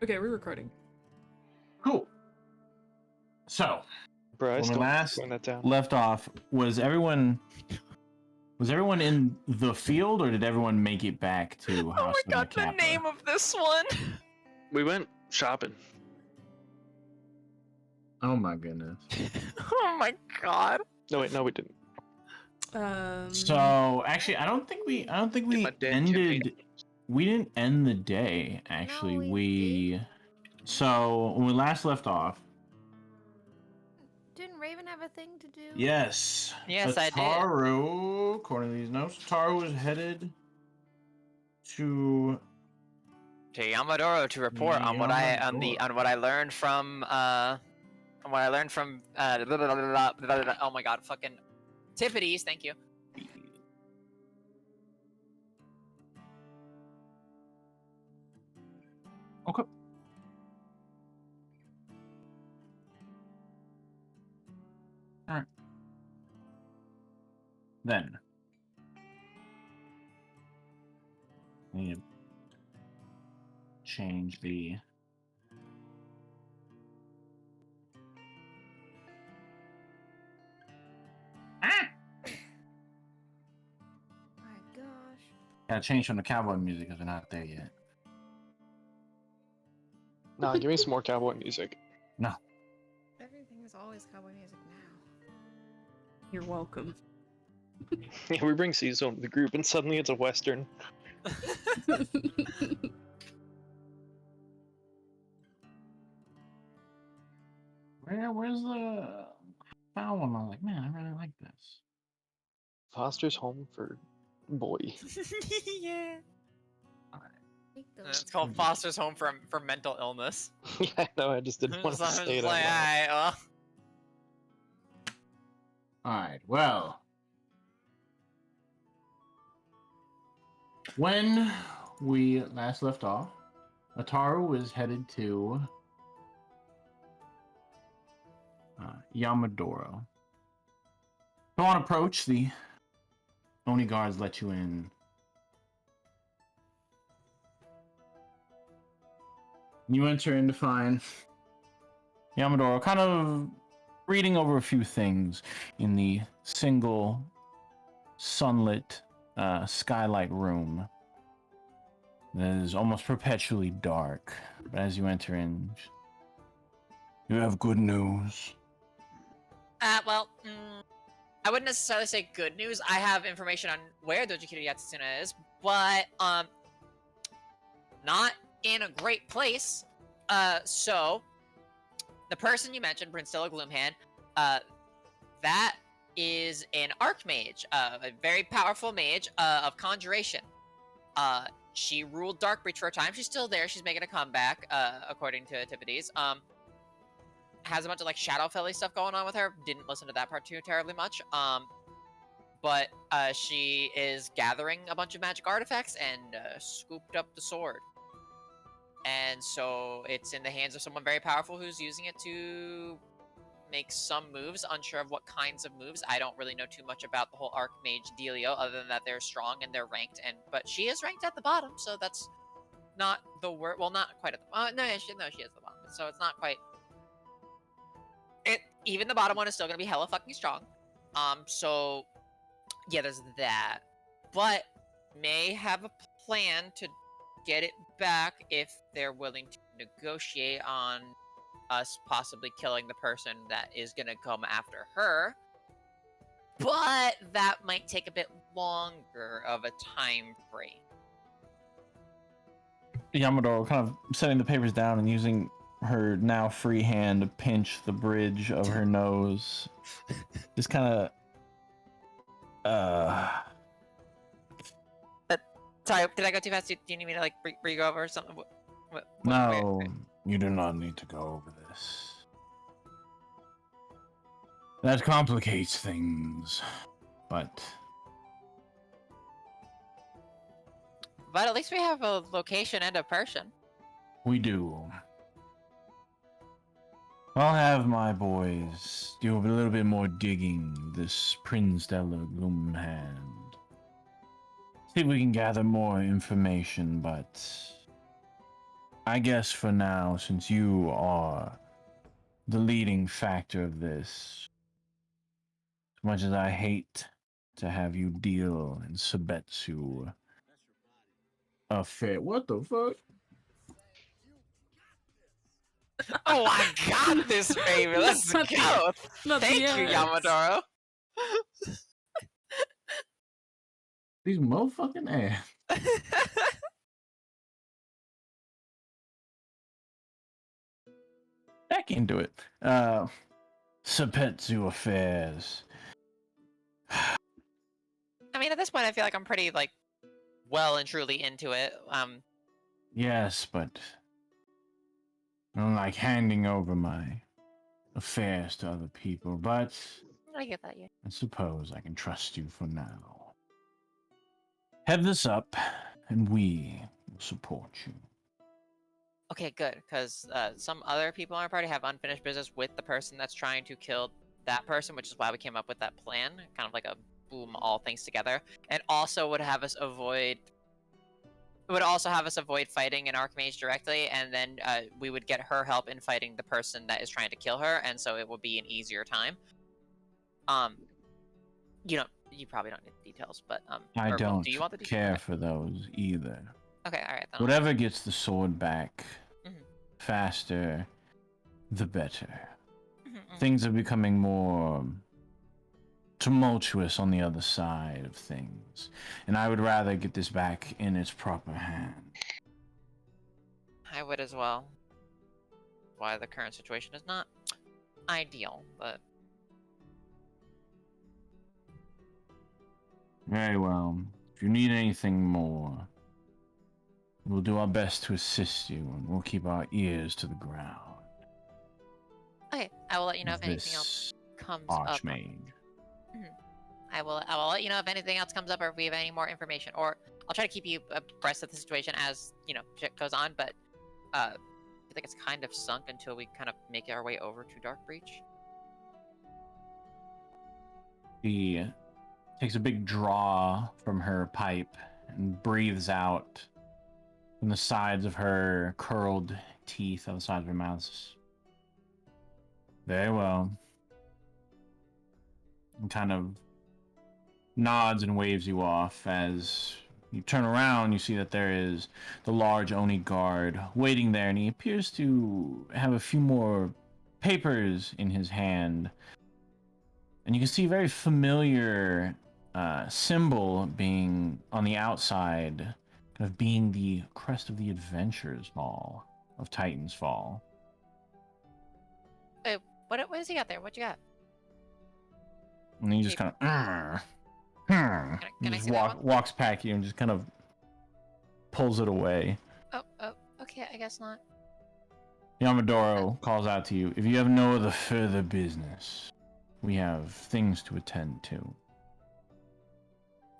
Okay, we're recording. Cool. So, Bro, when we last that down. left off, was everyone in the field, or did everyone make it back to House Oh my god, of the Kappa? name of this one! We went shopping. Oh my goodness. Oh my god. No, wait, no, we didn't. So, actually, I don't think we my dead ended. We didn't end the day. Actually, No, we So when we last left off. Didn't Raven have a thing to do? Yes. Yes, I did. Ataru, according to these notes, Ataru was headed to Yamadoro to report on what I learned from oh my god, fucking Tiffany's, thank you. Okay. Alright. Then we need to change the My gosh. gotta change from the cowboy music because we're not there yet. Nah, give me some more cowboy music. No. Everything is always cowboy music now. You're welcome. Yeah, we bring Caesar into the group, and suddenly it's a western. Where's the foul one? I was like, man, I really like this. Foster's home for boy. Yeah. Take those. It's called Foster's Home for Mental Illness. Yeah, no, I just didn't want So to I'm say just it. like, alright, well. Alright, well. When we last left off, Ataru was headed to Yamadoro. Upon approach, the Oni guards let you in. You enter in to find Yamadoro kind of reading over a few things in the single sunlit skylight room that is almost perpetually dark. But as you enter in, you have good news. I wouldn't necessarily say good news. I have information on where Dojikiro Yatsuna is, but not in a great place. So the person you mentioned, Brinstilla Gloomhand, that is an archmage, a very powerful mage of conjuration. She ruled Darkbreach for a time. She's still there. She's making a comeback, according to Tiffany's. Has a bunch of like Shadowfelly stuff going on with her. Didn't listen to that part too terribly much. But she is gathering a bunch of magic artifacts and scooped up the sword. And so it's in the hands of someone very powerful who's using it to make some moves. Unsure of what kinds of moves. I don't really know too much about the whole Archmage dealio, other than that they're strong and they're ranked. But she is ranked at the bottom, so that's not the word. Well, not quite at the no, she is the bottom. So it's not quite. Even the bottom one is still gonna be hella fucking strong. So yeah, there's that. But may have a plan to get it back if they're willing to negotiate on us possibly killing the person that is gonna come after her. But that might take a bit longer of a time frame. Yamadoro kind of setting the papers down and using her now free hand to pinch the bridge of her nose. Just kind of Sorry, did I go too fast? Do you need me to like re-go over or something? no, you do not need to go over this. That complicates things, but at least we have a location and a person. we do. I'll have my boys do a little bit more digging this Prinstella Gloomhand. See if we can gather more information, but I guess for now, since you are the leading factor of this, as much as I hate to have you deal in Sabetsu affair. What the fuck? Oh, I got this, baby. Let's Not the- go. not the Thank you, ads. Yamadoro. These motherfucking ass. Back into it. Sabetsu affairs. I mean, at this point, I feel like I'm pretty like well and truly into it. Yes, but I don't like handing over my affairs to other people, but I get that, yeah. I suppose I can trust you for now. Head this up, and we will support you. Okay, good, because some other people in our party have unfinished business with the person that's trying to kill that person, which is why we came up with that plan, kind of like a boom, all things together, and also would have us avoid. It would also have us avoid fighting an Archmage directly, and then we would get her help in fighting the person that is trying to kill her, and so it would be an easier time. You probably don't need the details, but I don't do you want the details? care Okay. for those either. Okay, all right. Then Whatever gets the sword back Mhm. faster, the better. Mhm. Things are becoming more tumultuous on the other side of things, and I would rather get this back in its proper hand. I would as well. Why the current situation is not ideal, but Very well. If you need anything more, we'll do our best to assist you, and we'll keep our ears to the ground. okay. I will let you know of if anything else this comes up. Archmage. I will let you know if anything else comes up or if we have any more information. Or I'll try to keep you abreast of the situation as, shit goes on, but I think it's kind of sunk until we kind of make our way over to Dark Breach. She takes a big draw from her pipe and breathes out from the sides of her curled teeth on the sides of her mouth. Very well. And kind of nods and waves you off. As you turn around, you see that there is the large Oni guard waiting there, and he appears to have a few more papers in his hand. And you can see a very familiar symbol being on the outside, kind of being the crest of the Adventures Ball of Titan's Fall. What does he got there? What you got? And he just kind of, Can I just see that one? walks past you and just kind of pulls it away. Oh, okay, I guess not. Yamadoro calls out to you, if you have no other further business, we have things to attend to.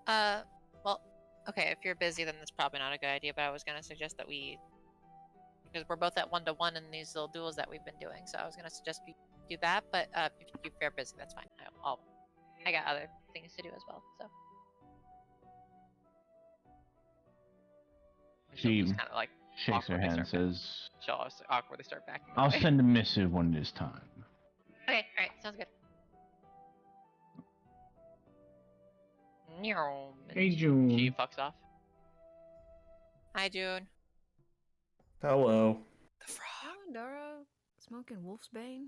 Well, okay, if you're busy, then that's probably not a good idea, but I was gonna suggest that because we're both at 1-to-1 in these little duels that we've been doing, so I was gonna suggest we do that, but if you're busy, that's fine. I got other things to do as well, so. She just kind of like shakes her hand and says, she'll also awkwardly start backing I'll away. send a missive when it is time. Okay, alright, sounds good. Hey, June. She fucks off. Hi, June. Hello. The frog. Oh, Doro, smoking Wolf's Bane.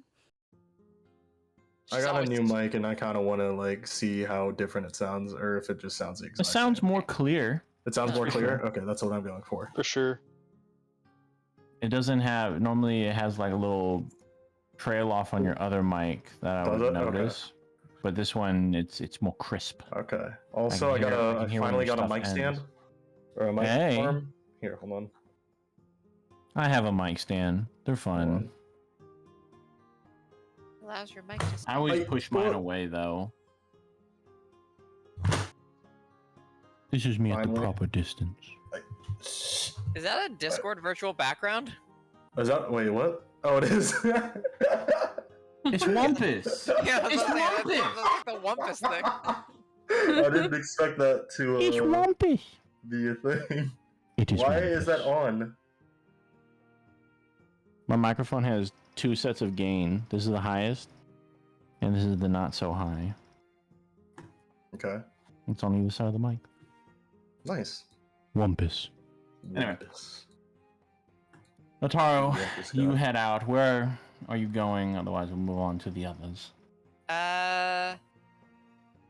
I She's got a always- new mic and I kind of want to like see how different it sounds, or if it just sounds the It exact sounds same. more clear. It sounds more For clear? sure. Okay, that's what I'm going for. For sure. It doesn't have, normally it has like a little trail off on your other mic that I Does would it? Okay. notice. But this one, it's more crisp. Okay. Also, I hear when finally your got a stuff mic ends. stand. Or a mic Hey. arm. Here, hold on. I have a mic stand. They're fun. Hold on. Allows your mic to I always Like, push mine what? away though. This is me at the Finally. proper distance. Is that a Discord virtual background? Is that, wait, what? Oh, it is. It's Wumpus. Yeah, that's It's what I'm saying. Wumpus. That's like the Wumpus thing. I didn't expect that It's to Wumpus. be a thing. It is Why is that Wumpus. on? My microphone has 2 sets of gain. This is the highest, and this is the not so high. Okay. It's on either side of the mic. Nice. Wumpus. Anyway. Wumpus. Otaro, Wumpus you guy. head out. Where are you going? Otherwise, we'll move on to the others.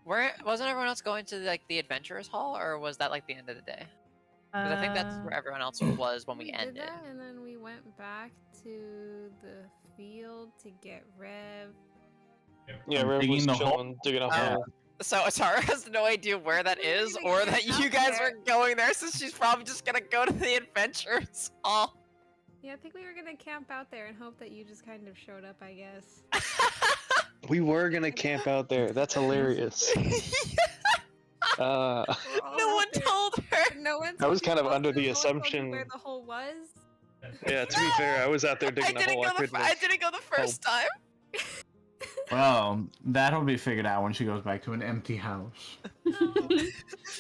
Where wasn't everyone else going to like the adventurers hall, or was that like the end of the day? Because I think that's where everyone else was when we did ended. that, and then we went back to the field to get Rev. Yeah, I'm Rev digging was the hole. chilling, digging a Yeah. hole. So Atara has no idea where that We didn't is, even or get that you out guys there. were going there, so she's probably just gonna go to the adventurers hall. Yeah, I think we were gonna camp out there and hope that you just kind of showed up, I guess. We were gonna camp out there. That's hilarious. We're all No out one there. told her. No one I was told you kind of also under the no one told you assumption. where the hole was. Yeah, to be fair, I was out there I digging a didn't hole. go the. I didn't go the first time. Well, that'll be figured out when she goes back to an empty house.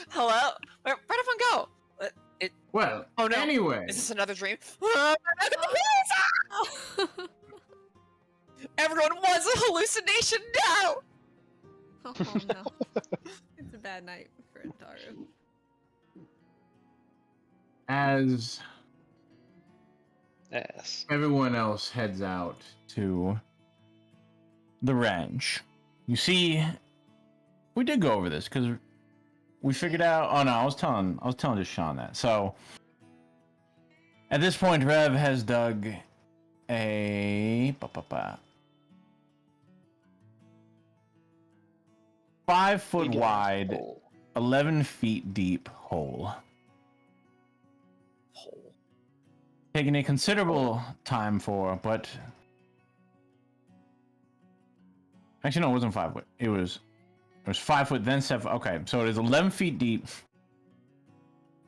Hello. Where'd everyone go? Well, Oh no. anyway. Is this another dream? Oh. Everyone was a hallucination now. Oh no. It's a bad night for Antaru. As Ass. everyone else heads out to the ranch, you see, we did go over this because we figured out. Oh no, I was telling just Sean that. So at this point, Rev has dug a 5-foot Big ass wide, hole. 11 feet deep hole. Taking a considerable time for, but actually no, it wasn't 5 foot. It was 5 foot, then 7. Okay, so it is 11 feet deep,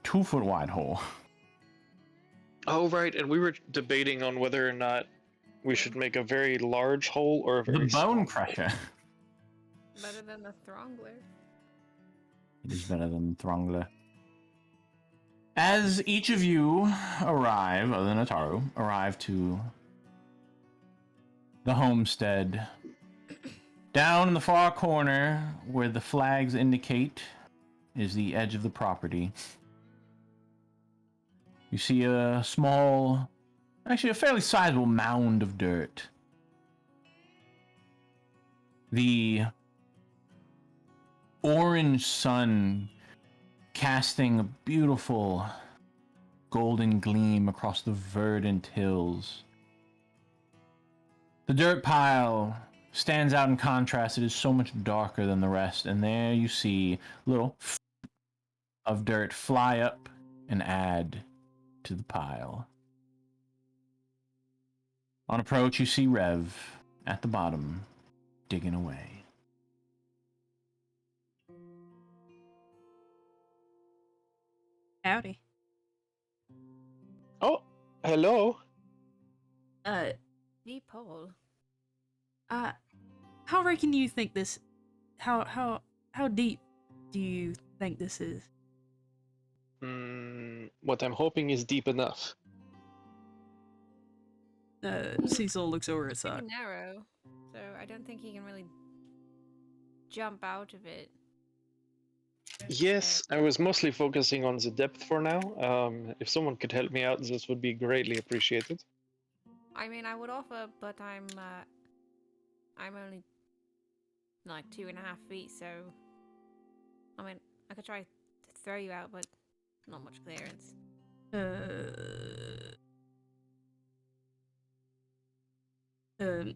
2-foot wide hole. Oh right, and we were debating on whether or not we should make a very large hole or a The very small bone hole. crusher. Better than the Throngler. It is better than Throngler. As each of you arrive, other than Ataru, arrive to the homestead, down in the far corner where the flags indicate is the edge of the property. You see a small, actually a fairly sizable mound of dirt. The orange sun casting a beautiful golden gleam across the verdant hills. The dirt pile stands out in contrast. It is so much darker than the rest, and there you see a little of dirt fly up and add to the pile. On approach, you see Rev at the bottom, digging away. Howdy. Oh, hello. Deep hole. How reckon you think this? How deep do you think this is? What I'm hoping is deep enough. Cecil looks over at Pretty Sock. narrow, so I don't think he can really jump out of it. Yes, I was mostly focusing on the depth for now. If someone could help me out, this would be greatly appreciated. I mean, I would offer, but I'm only like 2.5 feet, so I mean, I could try to throw you out, but not much clearance.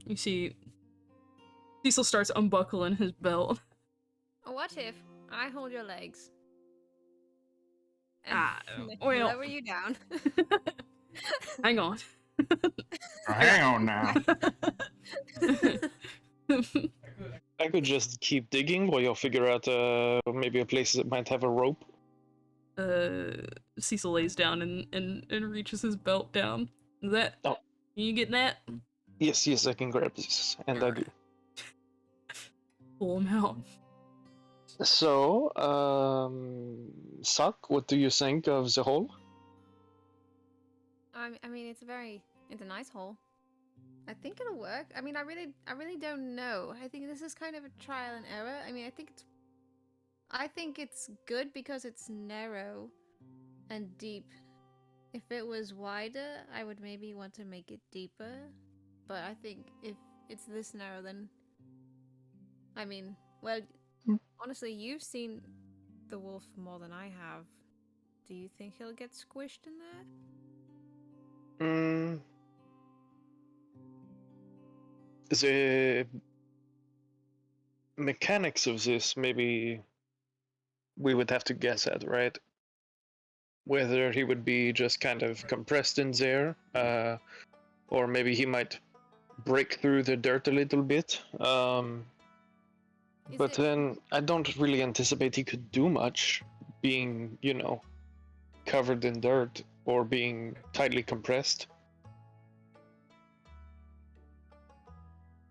You see, Cecil starts unbuckling his belt. What if I hold your legs? And well. lower you down. Hang on. Hang on now. I could just keep digging while you'll figure out maybe a place that might have a rope. Cecil lays down and reaches his belt down. Is that? Oh. You getting that? Yes, I can grab this, and I do. Pull him out. So, Suck, what do you think of the hole? I mean, it's a nice hole. I think it'll work. I mean, I really don't know. I think this is kind of a trial and error. I mean, I think it's good because it's narrow and deep. If it was wider, I would maybe want to make it deeper. But I think if it's this narrow, then I mean, well, honestly, you've seen the wolf more than I have. Do you think he'll get squished in there? The mechanics of this, maybe we would have to guess at, right? Whether he would be just kind of compressed in there, or maybe he might break through the dirt a little bit. But then I don't really anticipate he could do much, being, covered in dirt or being tightly compressed.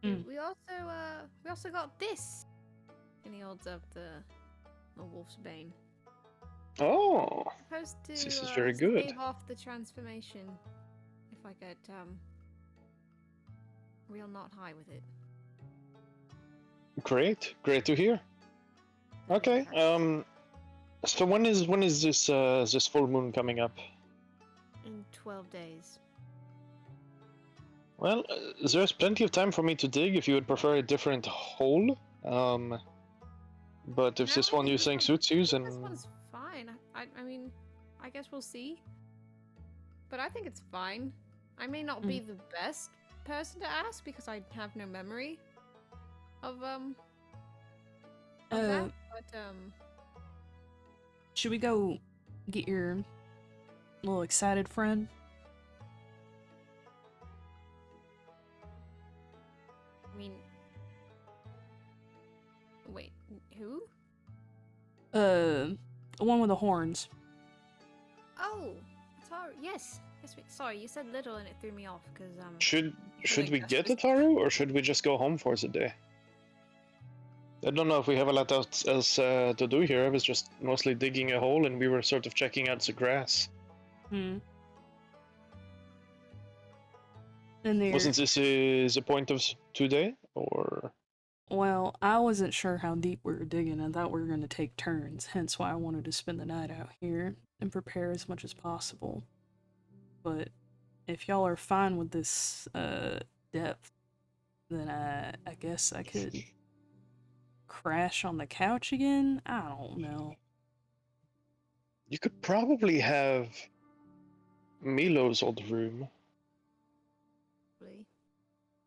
We also got this. And he holds up the wolf's bane. Oh, Supposed to this is very good. stave off the transformation if I get real not high with it. Great to hear. Okay. So when is this full moon coming up? In 12 days. Well, there's plenty of time for me to dig if you would prefer a different hole. But if this one you think suits you, then This one's fine. I mean, I guess we'll see. But I think it's fine. I may not be the best person to ask because I have no memory of that. But should we go get your little excited friend? I mean, wait, who? The one with the horns. Oh, sorry. Yes. Wait, sorry, you said little and it threw me off because should like we that's get the just- Taru or should we just go home for the day? I don't know if we have a lot else to do here. I was just mostly digging a hole and we were sort of checking out the grass. And there. Wasn't this the point of today, or? Well, I wasn't sure how deep we were digging. I thought we were going to take turns, hence why I wanted to spend the night out here and prepare as much as possible. But if y'all are fine with this depth, then I guess I could crash on the couch again? I don't know. You could probably have Milo's old room.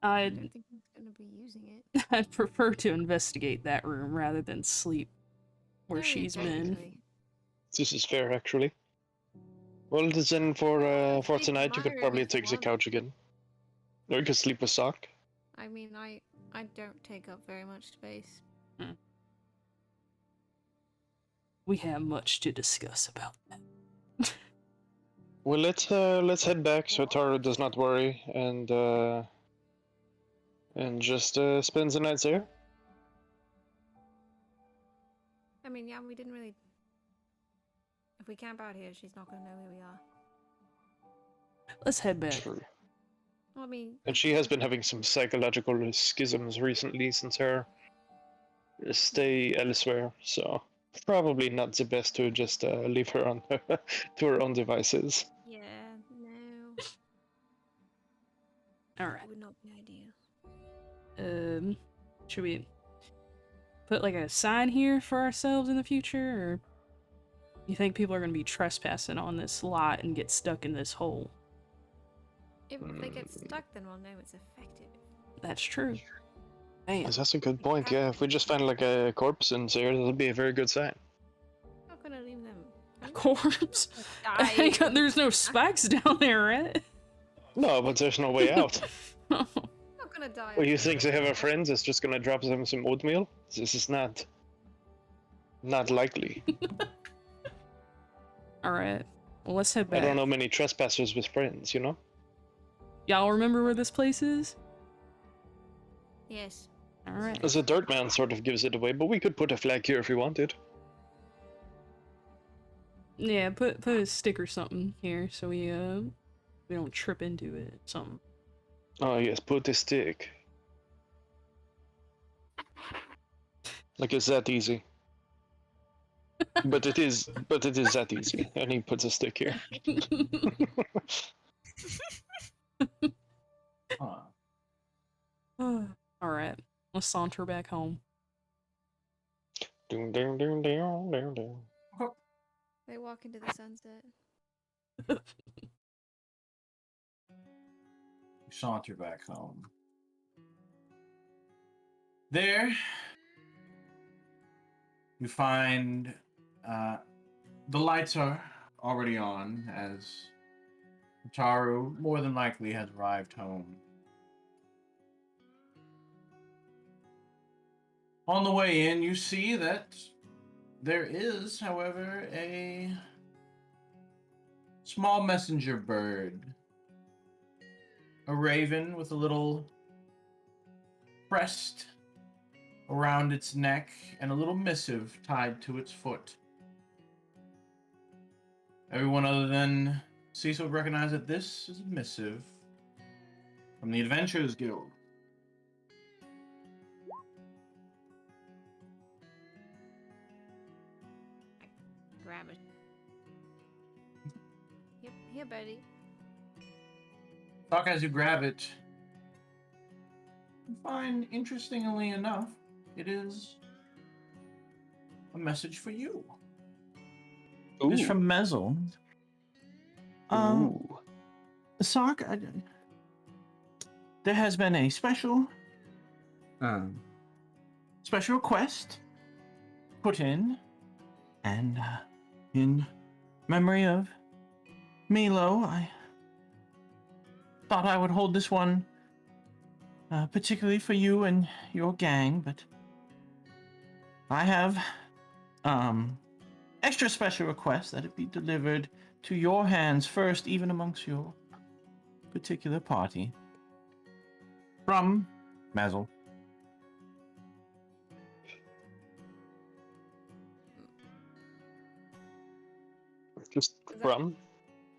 I don't think he's gonna be using it. I'd prefer to investigate that room rather than sleep where Yeah, she's been. definitely. This is fair, actually. Well, then for Sleep in tonight, you my could room probably if you take the want. couch again. Or you could sleep with Sock. I mean, I don't take up very much space. We have much to discuss about that. Well, let's head back so Taro does not worry and just spend the night there. I mean, yeah, we didn't really. If we camp out here, she's not gonna know who we are. Let's head back. True. Well, I mean, And she has been having some psychological schisms recently since her stay elsewhere, so probably not the best to just leave her on to her own devices. yeah, no, Alright. that would not be ideal. Should we put like a sign here for ourselves in the future, or you think people are going to be trespassing on this lot and get stuck in this hole? If they get stuck, then we'll know it's effective. That's true. Man, That's a good point. Yeah, if we just find like a corpse in there, that'll be a very good sign. I'm not gonna leave them. a corpse? Die. There's no spikes down there, right? No, but there's no way out. I'm not gonna die. Well, you think they have a friend that's just gonna drop them some oatmeal? This is not likely. Alright. Well, let's head I back. don't know many trespassers with friends, you know? Y'all remember where this place is? Yes. Alright. The dirt man sort of gives it away, but we could put a flag here if we wanted. Yeah, put a stick or something here so we don't trip into it. Something. Oh yes, put the stick. Like it's that easy. But it is that easy. And he puts a stick here. Huh. Alright, let's saunter back home. Ding, ding, ding, ding, ding, ding. They walk into the sunset. Saunter back home. There, you find the lights are already on, as Taru more than likely has arrived home. On the way in, you see that there is, however, a small messenger bird. A raven with a little crest around its neck and a little missive tied to its foot. Everyone other than Cecil would recognize that this is a missive from the Adventurers Guild. Grab it. Yep, here, buddy. Talk as you grab it. You find, interestingly enough, it is a message for you. It is from Mezel. Ooh. Sock, there has been a special request put in, and in memory of Milo, I thought I would hold this one particularly for you and your gang, but I have extra special request that it be delivered to your hands first, even amongst your particular party. From Mazel. Just from?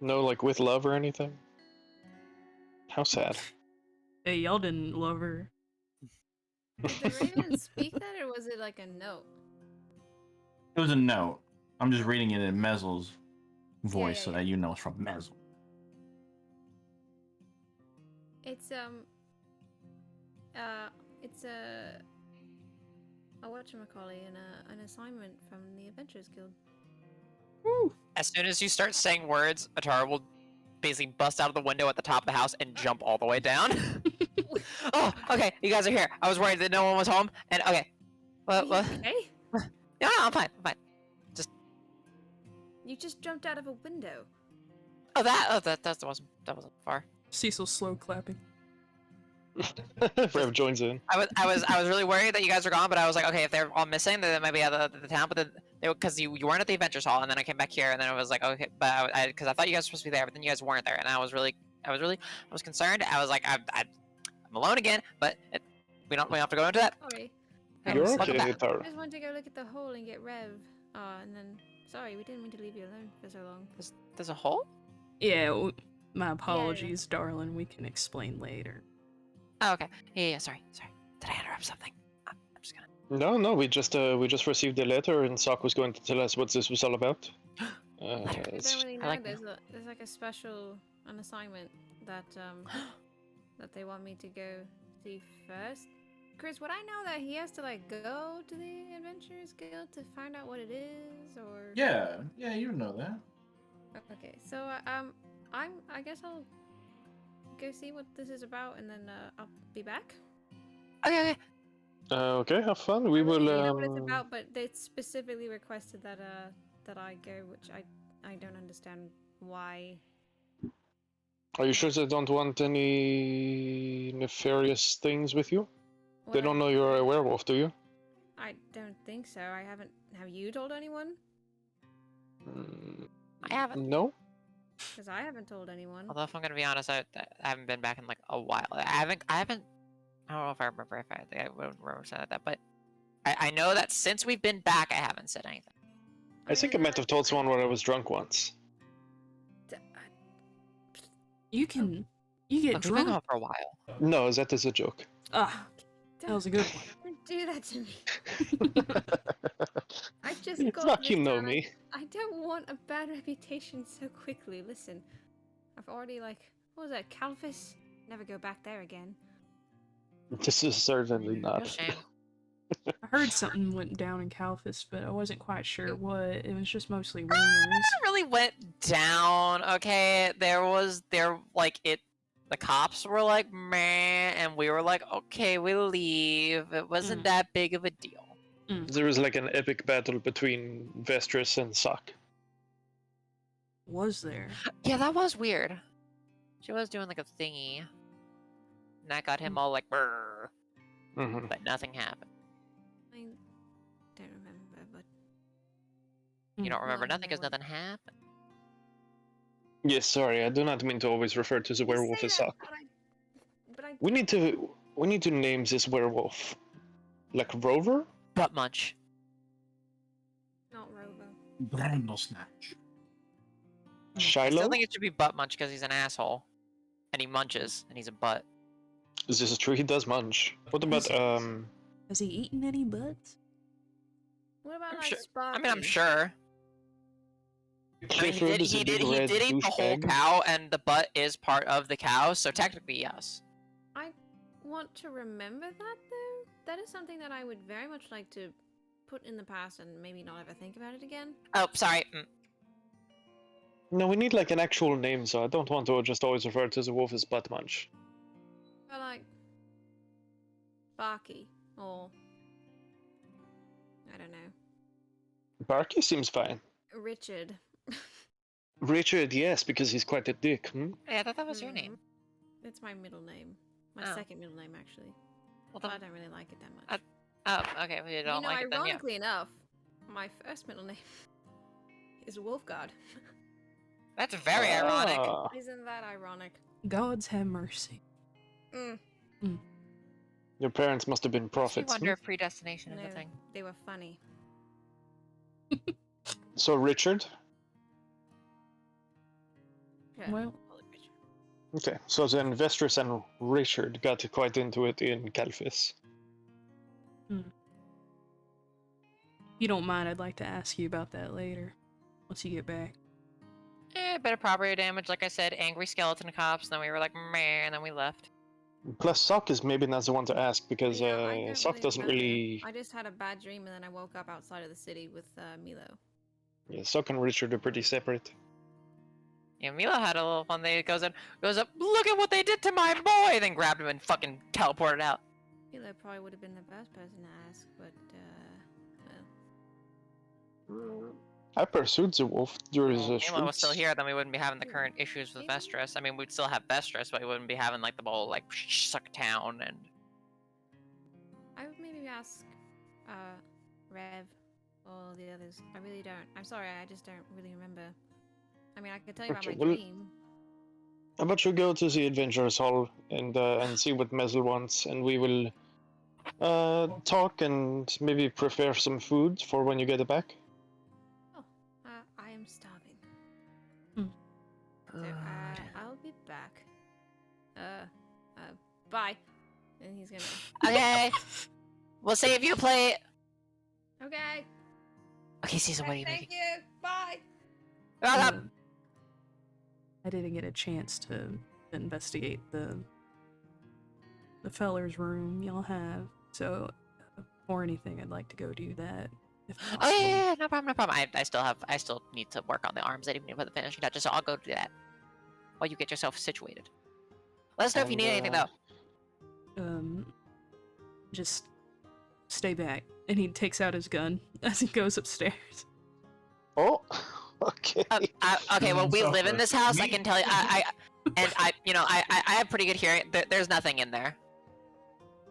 No, like with love or anything? How sad. Hey, y'all didn't love her. Did the raven speak that, or was it like a note? It was a note. I'm just reading it in Mezel's voice yeah, so yeah. that you know it's from Mezel. It's it's a whatchamacallit, an assignment from the Adventurers Guild. Woo! As soon as you start saying words, Atara will basically bust out of the window at the top of the house and jump all the way down. Oh, okay, you guys are here. I was worried that no one was home, and okay. Are What? you okay? No, I'm fine. I'm fine. You just jumped out of a window. That wasn't far. Cecil slow clapping. Rev joins in. I was really worried that you guys were gone, but I was like, okay, if they're all missing, then they might be out of the town. But then because you weren't at the Adventures Hall, and then I came back here, and then I was like, okay, but because I thought you guys were supposed to be there, but then you guys weren't there, and I was concerned. I was like, I'm alone again, but we don't have to go into that. Sorry. You're Welcome okay, back. Taro. I just wanted to go look at the hole and get Rev. And then sorry, we didn't mean to leave you alone for so long. There's a hole? Yeah, my apologies, darling. We can explain later. Oh, okay. Yeah, sorry. Did I interrupt something? I'm just gonna. No, we just received a letter, and Sock was going to tell us what this was all about. I don't really know. like There's like a special assignment that that they want me to go see first. Chris, would I know that he has to like go to the Adventurers Guild to find out what it is, or? Yeah, you know that. Okay, so I guess I'll go see what this is about, and then I'll be back. Okay. Okay, have fun. We I will. really don't know what it's about, but they specifically requested that that I go, which I don't understand why. Are you sure they don't want any nefarious things with you? They Well, don't know you're a werewolf, do you? I don't think so. I haven't. Have you told anyone? I haven't. No. Because I haven't told anyone. Although if I'm gonna be honest, I haven't been back in like a while. I haven't. I don't know if I remember if I think I would remember saying that, but I know that since we've been back, I haven't said anything. I think I might have told someone when I was drunk once. You can You get Look, we've been drunk. going for a while. No, that is a joke. Ah, that was a good one. Don't do that to me. I just got Fuck, this you know down. me. I don't want a bad reputation so quickly. Listen, I've already what was that, Calphus? Never go back there again. This is certainly Real not. shame. I heard something went down in Calphus, but I wasn't quite sure what. It was just mostly rumors. It really went down. Okay, the cops were like, man, and we were like, okay, we'll leave. It wasn't that big of a deal. There was like an epic battle between Vestris and Suck. Was there? Yeah, that was weird. She was doing like a thingy, and that got him all like, brrr, Mm-hmm. but nothing happened. I don't remember, but You don't remember Well, nothing because no. nothing happened. Yes, sorry, I do not mean to always refer to the You werewolf say as that, Suck. but I We need to name this werewolf like Rover. Butt munch. not Robo. Bramblesnatch. I Shiloh. still think it should be butt munch because he's an asshole, and he munches, and he's a butt. This is true. He does munch. What about Has he eaten any butts? What about I'm like sure- Sparky? I mean, I'm sure. I mean, Clifford is a he big did red eat the whole douchebag? cow, and the butt is part of the cow, so technically yes. I want to remember that though. That is something that I would very much like to put in the past and maybe not ever think about it again. Oh, sorry. No, we need like an actual name, so I don't want to just always refer to the wolf as butt munch. Or like Sparky or I don't know. Barky seems fine. Richard. Richard, yes, because he's quite a dick. Hmm? Yeah, I thought that was your name. It's my middle name. My Oh. second middle name actually. Well, But I then, don't really like it that much. oh, okay. Well, you don't like it then, yeah. ironically enough, my first middle name is Wolfguard. That's very ironic. Ah, Isn't that ironic? Gods have mercy. Mm. your parents must have been I prophets. wonder if predestination is No, a thing. they were funny. So Richard. Yeah. Well, Okay, so then Vestris and Richard got quite into it in Calphis. if you don't mind, I'd like to ask you about that later. Once you get back. A bit of property damage, like I said, angry skeleton cops, and then we were like, meh, and then we left. Plus, Sock is maybe not the one to ask because Yeah, I don't Sock doesn't remember. really. I just had a bad dream and then I woke up outside of the city with Milo. Yeah, Sock and Richard are pretty separate. Yeah, Milo had a little fun. They goes up, look at what they did to my boy, then grabbed him and fucking teleported out. Milo probably would have been the best person to ask, but well. I pursued the wolf during the If Milo was still shoots. here, then we wouldn't be having the current issues with Vestris. I mean, we'd still have Vestris, but we wouldn't be having like the whole like suck town and. I would maybe ask Rev or the others. I really don't. I'm sorry, I just don't really remember. I mean, I could tell you about Okay, my well- dream. How about you go to the Adventurers Hall and see what Mezel wants, and we will talk and maybe prepare some food for when you get it back. I am starving. Hmm. So, I'll be back. Bye. And he's gonna. Okay. We'll save you a plate. Okay. Okay, Caesar, what are you Thank making? you. Bye. I didn't get a chance to investigate the feller's room y'all have, so before anything, I'd like to go do that. If Oh possible. yeah, no problem, no problem. I still need to work on the arms. I didn't even put the finishing touches, so I'll go do that while you get yourself situated. Let us know if you And, need anything though. Just stay back. And he takes out his gun as he goes upstairs. Oh, okay. Okay, well, we Sounds live in like this house. I me. can tell you, I have pretty good hearing. There's nothing in there.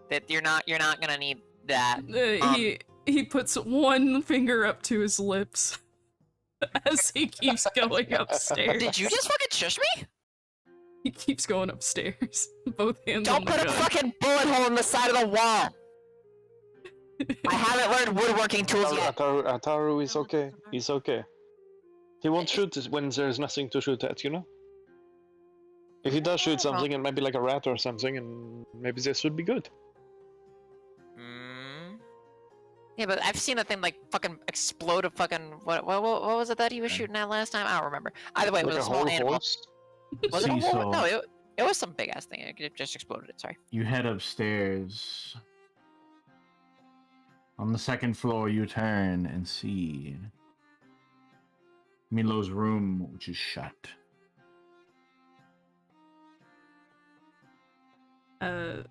That you're not gonna need that. He puts one finger up to his lips as he keeps going upstairs. Did you just fucking shush me? He keeps going upstairs. Both hands on Don't the put a gun. fucking bullet hole in the side of the wall. I haven't learned woodworking tools yet. Ataru is okay. He's okay. He won't shoot when there's nothing to shoot at, you know? If he does shoot Well. something, it might be like a rat or something, and maybe this would be good. Yeah, but I've seen that thing like fucking explode a fucking what was it that he was shooting at last time? I don't remember. Either way, it Like was a a small whole animal. horse. Was it a whole? Cecil, No, it was some big ass thing. It just exploded. Sorry. you head upstairs. On the second floor, you turn and see Milo's room, which is shut. I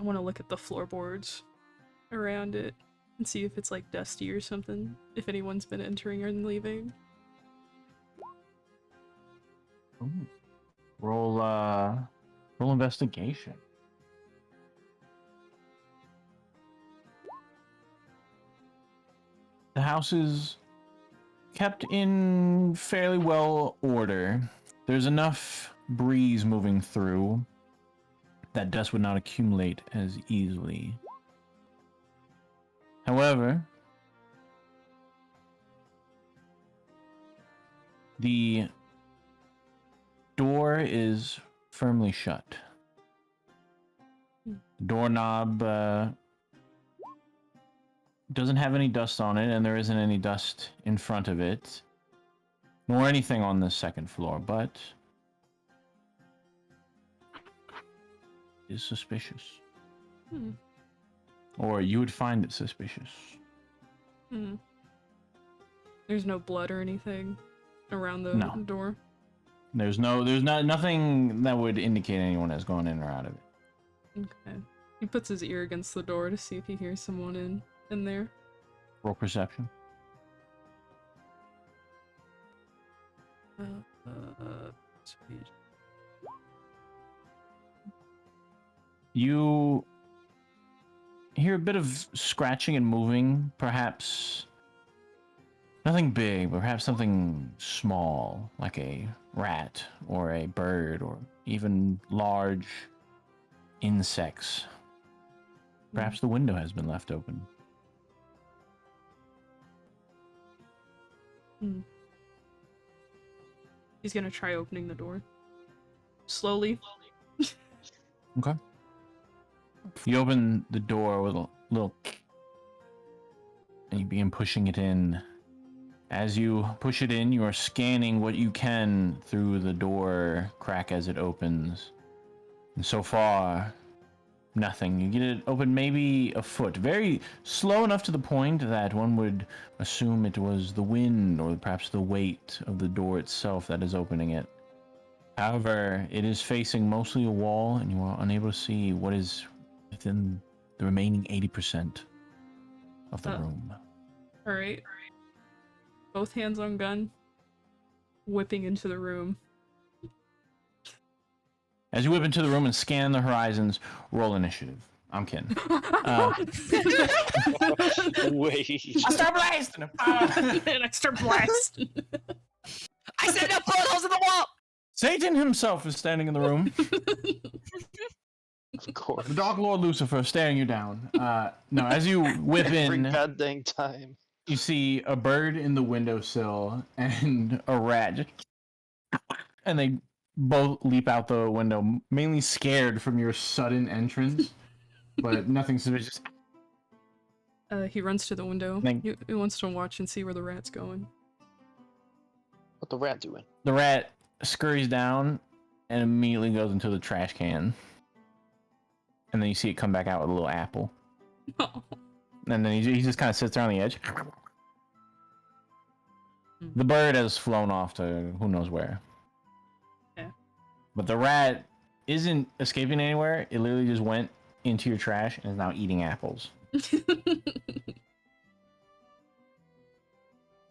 want to look at the floorboards around it and see if it's like dusty or something. If anyone's been entering and leaving. Ooh. Roll investigation. The house is kept in fairly well order. There's enough breeze moving through that dust would not accumulate as easily. However, the door is firmly shut. The doorknob doesn't have any dust on it, and there isn't any dust in front of it, nor anything on the second floor, but is suspicious. Hmm. Or you would find it suspicious. Hmm. There's no blood or anything around the No. door. There's nothing that would indicate anyone has gone in or out of it. Okay. He puts his ear against the door to see if he hears someone in there. Roll perception. Sweet. You hear a bit of scratching and moving, perhaps nothing big, but perhaps something small, like a rat or a bird or even large insects. Perhaps the window has been left open. Hmm. He's gonna try opening the door. Slowly. Okay. You open the door with a little and you begin pushing it in. As you push it in, you are scanning what you can through the door crack as it opens. And so far, nothing. You get it open maybe a foot. Very slow enough to the point that one would assume it was the wind or perhaps the weight of the door itself that is opening it. However, it is facing mostly a wall, and you are unable to see what is within the remaining 80% of the room. Alright. Both hands on gun. Whipping into the room. As you whip into the room and scan the horizons, roll initiative. I'm kidding. Wait. I start blasting! And I start blasting. I said no portholes in the wall. Satan himself is standing in the room. Of course. The Dark Lord Lucifer staring you down. No, as you whip Every in, goddamn time. you see a bird in the windowsill and a rat. And they both leap out the window, mainly scared from your sudden entrance, but nothing suspicious. He runs to the window. Thank- He wants to watch and see where the rat's going. What the rat doing? The rat scurries down and immediately goes into the trash can. And then you see it come back out with a little apple. Oh. And then he just kind of sits there on the edge. The bird has flown off to who knows where. Yeah. But the rat isn't escaping anywhere. It literally just went into your trash and is now eating apples. It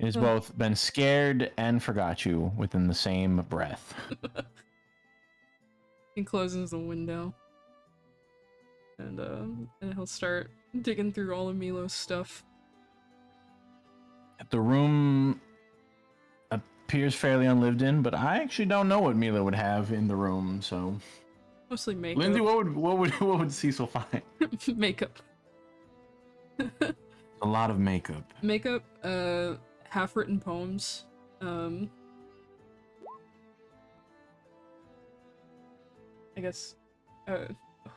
has both been scared and forgot you within the same breath. He closes the window. And he'll start digging through all of Milo's stuff. The room appears fairly unlived in, but I actually don't know what Milo would have in the room, so... Mostly makeup. Lindsay, what would Cecil find? Makeup. A lot of makeup. Makeup, half-written poems, I guess,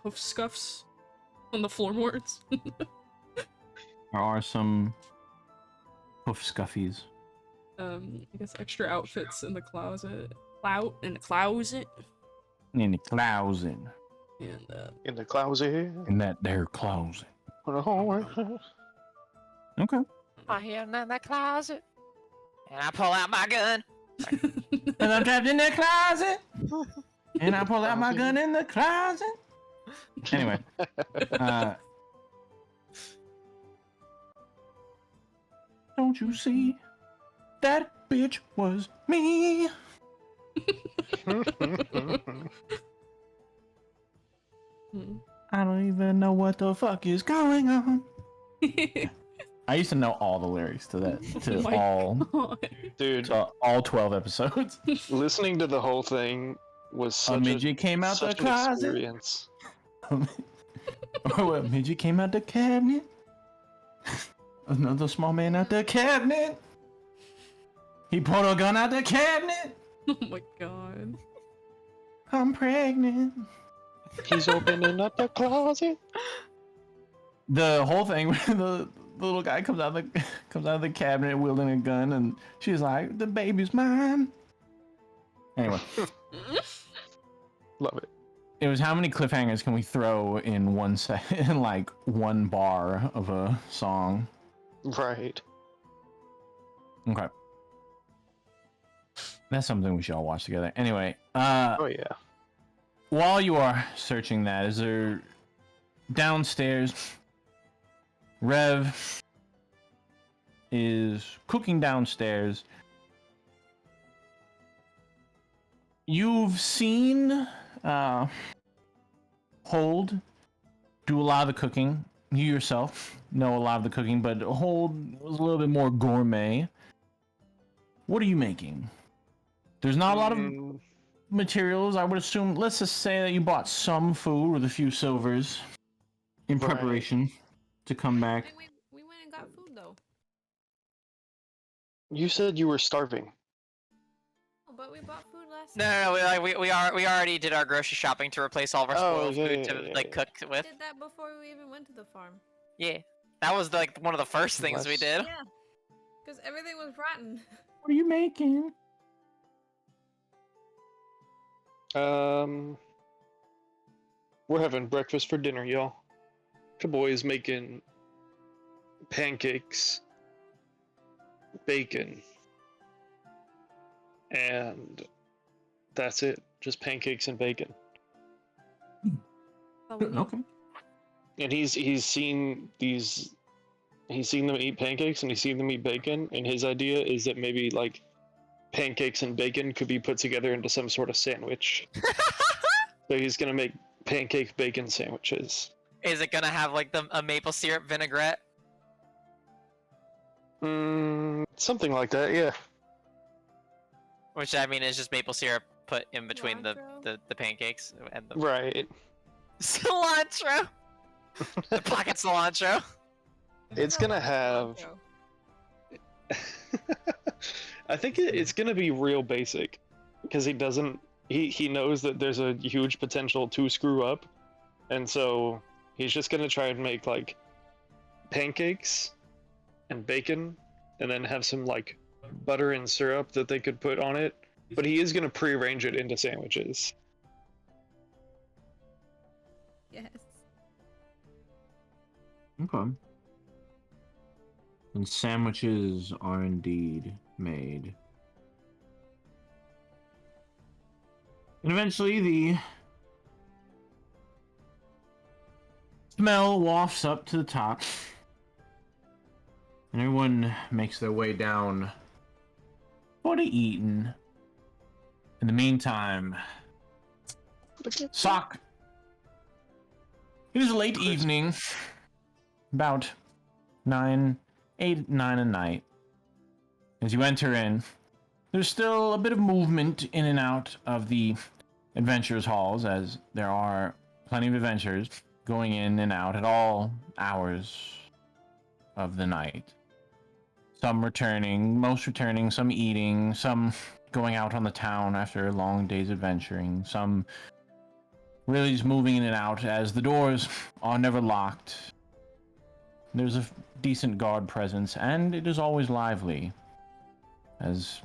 hoof scuffs on the floorboards. There are some hoof scuffies. I guess extra outfits in the closet. In the closet. In the closet. And, In the closet. In that there closet. Oh, Okay. I am in the closet, and I pull out my gun. And I'm trapped in the closet. And I pull out my gun in the closet. Anyway. Don't you see? That bitch was me. I don't even know what the fuck is going on. I used to know all the lyrics to that, to Dude, to all 12 episodes. listening to the whole thing was A such midget came out the such an closet. experience. Or a midget came out the cabinet. Another small man out the cabinet. He pulled a gun out the cabinet. Oh my god. I'm pregnant. He's opening up the closet. The whole thing where the little guy comes out of the cabinet wielding a gun, and she's like, "The baby's mine." Anyway, Love it. it was how many cliffhangers can we throw in one in like one bar of a song? Right. Okay, that's something we should all watch together. Anyway, Oh yeah. while you are searching that, is there downstairs? Rev is cooking downstairs. You've seen Hold do a lot of the cooking. You yourself know a lot of the cooking, but Hold was a little bit more gourmet. What are you making? There's not a lot of materials, I would assume. Let's just say that you bought some food with a few silvers in Right. preparation to come back. Hey, we went and got food though. You said you were starving. Oh, but we bought food last No, we already did our grocery shopping to replace all of our spoiled yeah, food yeah, to yeah, like yeah. cook We with. did that before we even went to the farm. Yeah, that was like one of the first things we Let's- did. Yeah, because everything was rotten. What are you making? We're having breakfast for dinner, y'all. The boys making pancakes, bacon, and that's it. Just pancakes and bacon. Okay. And he's seen these. He's seen them eat pancakes and he's seen them eat bacon. And his idea is that maybe like pancakes and bacon could be put together into some sort of sandwich. So he's gonna make pancake bacon sandwiches. Is it gonna have like a maple syrup vinaigrette? Something like that, yeah. Which I mean is just maple syrup put in between Cilantro? the pancakes and the Right. cilantro. The pocket cilantro. It's gonna have. I think it's gonna be real basic, because he doesn't. He knows that there's a huge potential to screw up, and so he's just gonna try and make like pancakes and bacon, and then have some like butter and syrup that they could put on it. But he is gonna pre-arrange it into sandwiches. Yes. Okay. And sandwiches are indeed made. And eventually the smell wafts up to the top. And everyone makes their way down for the eating. In the meantime, Sock. It is a late evening. About 8, 9 at night. As you enter in, there's still a bit of movement in and out of the adventurers' halls, as there are plenty of adventurers going in and out at all hours of the night. Some returning, most returning, some eating, some going out on the town after long days adventuring, some really just moving in and out as the doors are never locked. There's a decent guard presence, and it is always lively, as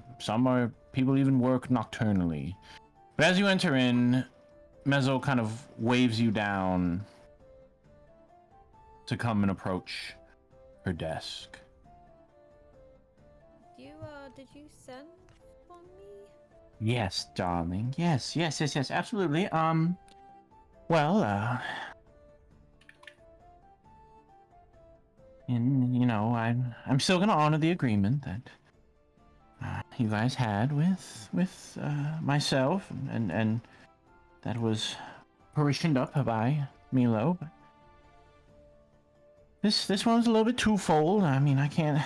people even work nocturnally. But as you enter in, Mezzo kind of waves you down to come and approach her desk. Did you send for me? Yes, darling. Yes, absolutely. Well, I'm still gonna honor the agreement that you guys had with myself, and that was parishioned up by Milo. But this one's a little bit twofold. I mean, I can't.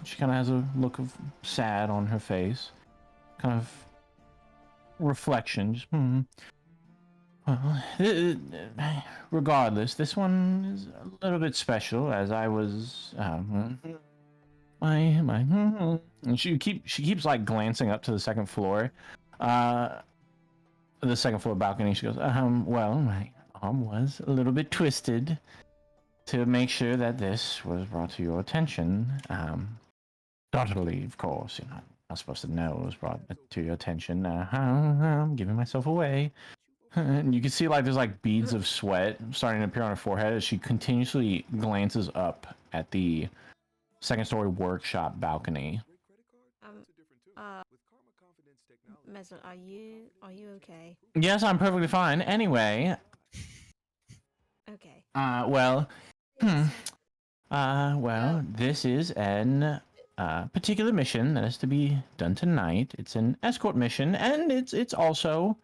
She kind of has a look of sad on her face, kind of reflection. Just, Well, regardless, this one is a little bit special, as I was and she keeps like glancing up to the second floor, the second floor balcony. She goes, well, my arm was a little bit twisted to make sure that this was brought to your attention. Doubtfully, of course, you're not supposed to know it was brought to your attention. I'm giving myself away. And you can see like there's like beads of sweat starting to appear on her forehead as she continuously glances up at the second story workshop balcony. Mezzo, are you okay? Yes, I'm perfectly fine. Anyway. Okay. Well, this is an particular mission that is to be done tonight. It's an escort mission, and it's also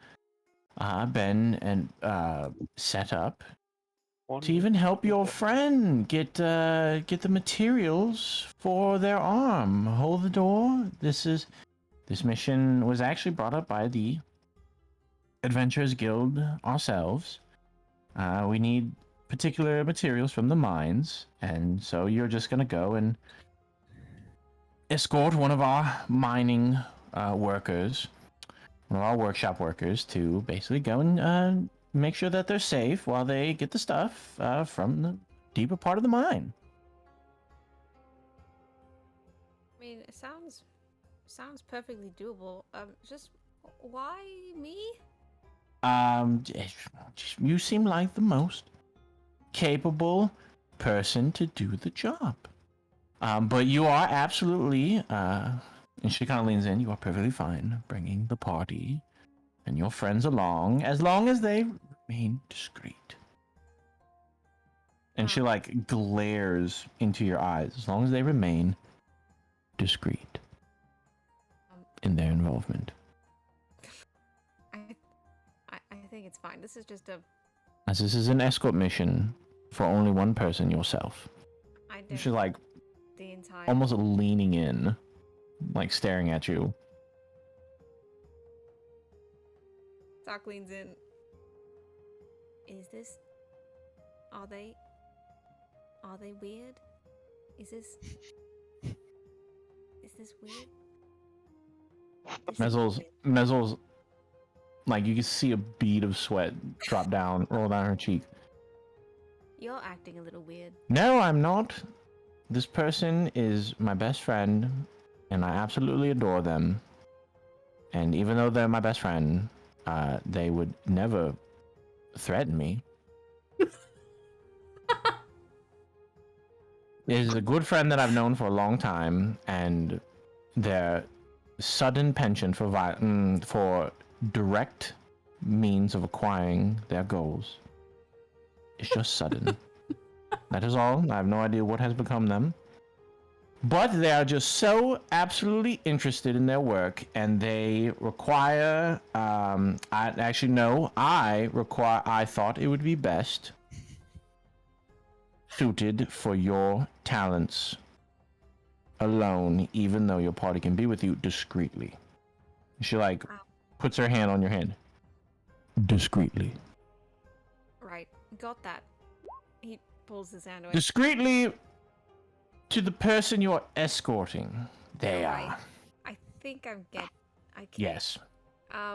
been set up to even help your friend get the materials for their arm. Hold the door. This mission was actually brought up by the Adventurers Guild ourselves. We need particular materials from the mines, and so you're just gonna go and escort one of our mining workers, one of our workshop workers, to basically go and make sure that they're safe while they get the stuff from the deeper part of the mine. I mean, it sounds perfectly doable. Just why me? You seem like the most capable person to do the job. But you are absolutely, and she kind of leans in, you are perfectly fine bringing the party and your friends along, as long as they remain discreet. And she like glares into your eyes, as long as they remain discreet in their involvement. I think it's fine. This is just a... As this is an escort mission for only one person, yourself. She's like the entire... almost leaning in, like staring at you. Doc leans in. Is this... Are they weird? Is this weird? Mezzel's like, you can see a bead of sweat roll down her cheek. You're acting a little weird. No, I'm not. This person is my best friend, and I absolutely adore them. And even though they're my best friend, they would never threaten me. It is a good friend that I've known for a long time, and their sudden penchant for direct means of acquiring their goals is just sudden. That is all. I have no idea what has become them. But they are just so absolutely interested in their work, and they require, I thought it would be best suited for your talents alone, even though your party can be with you discreetly. She puts her hand on your hand. Discreetly. Right. Got that. He pulls his hand away. Discreetly to the person you're escorting. They are. I think I get... Yes.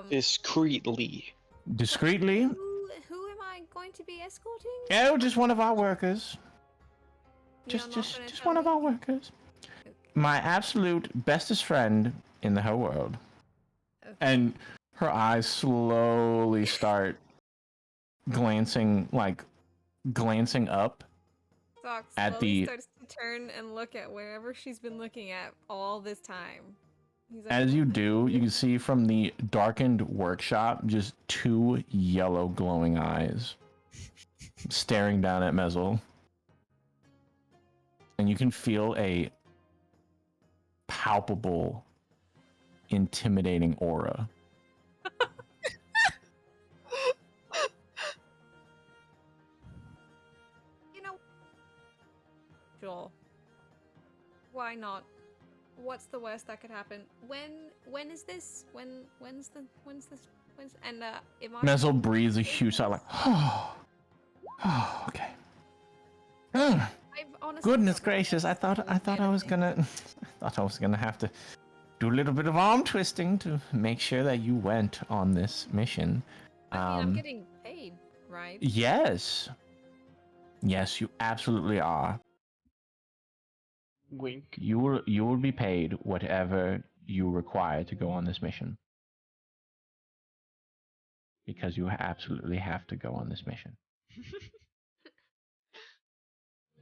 Discreetly. discreetly. Who am I going to be escorting? Oh, just one of our workers. You're not gonna Just tell one of me? our workers. My absolute bestest friend in the whole world. Okay. And her eyes slowly start glancing up Doc at slowly the starts to turn and look at wherever she's been looking at all this time. He's like, as you "What?" do, you can see from the darkened workshop just two yellow glowing eyes staring down at Mezel. And you can feel a palpable, intimidating aura. You know, sure. Why not? What's the worst that could happen? When is this? When's this? And am I? Mezel breathes a huge sigh, like, oh, okay. Mm, I've honestly goodness forgotten gracious! I thought I was gonna have to do a little bit of arm twisting to make sure that you went on this mission. I mean, I'm getting paid, right? Yes, you absolutely are. Wink. You will be paid whatever you require to go on this mission. Because you absolutely have to go on this mission.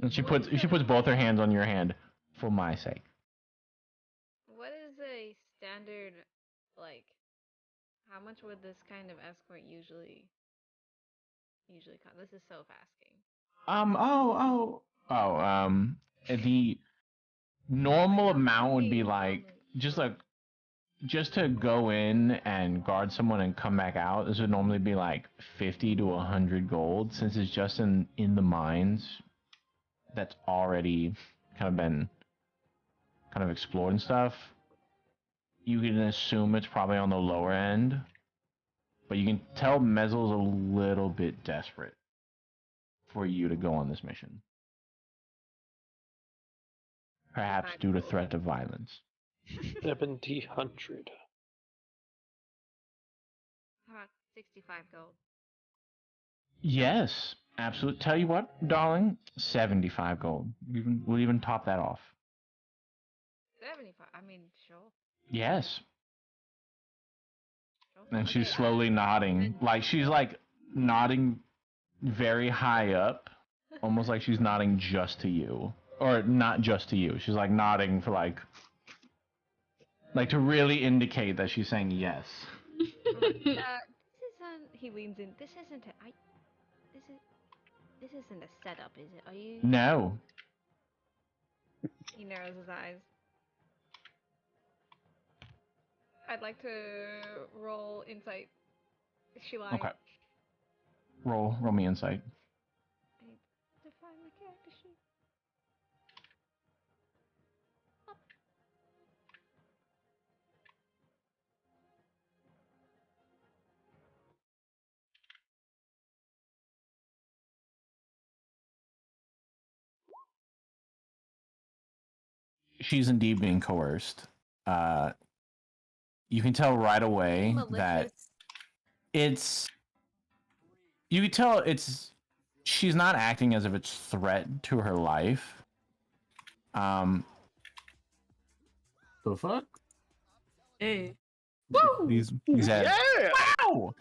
And she puts both her hands on your hand for my sake. What is a standard, like, how much would this kind of escort usually cost? This is self-asking. The normal Like, how amount would many be like normally- just to go in and guard someone and come back out. This would normally be like 50 to 100 gold, since it's just in the mines that's already kind of been kind of explored and stuff. You can assume it's probably on the lower end, but you can tell Mezel's a little bit desperate for you to go on this mission. Perhaps due to threat of violence. 700. How about 65 gold? Yes, absolutely. Tell you what, darling, 75 gold. We'll even top that off. 75. I mean, sure. Yes. Sure. And she's Okay, slowly nodding. Like she's like nodding very high up, almost like she's nodding just to you. Or not just to you. She's like nodding for like to really indicate that she's saying yes. this isn't. He leans in. This isn't a. This isn't a setup, is it? Are you? No. He narrows his eyes. I'd like to roll insight. Is she lying? Okay. Roll me insight. I need to find the character sheet. She's indeed being coerced. You can tell right away that Malicious. you can tell she's not acting as if it's threat to her life. The fuck? Hey. These ads. Wow!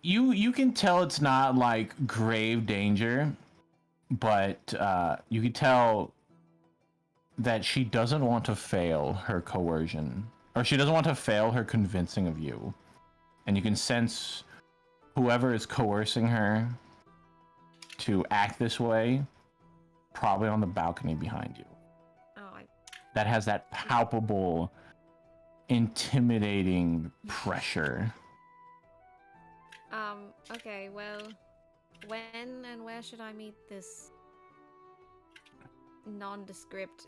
You can tell it's not like grave danger, but you can tell that she doesn't want to fail her coercion, or she doesn't want to fail her convincing of you. And you can sense whoever is coercing her to act this way, probably on the balcony behind you. That has that palpable, intimidating pressure. Okay, well, when and where should I meet this nondescript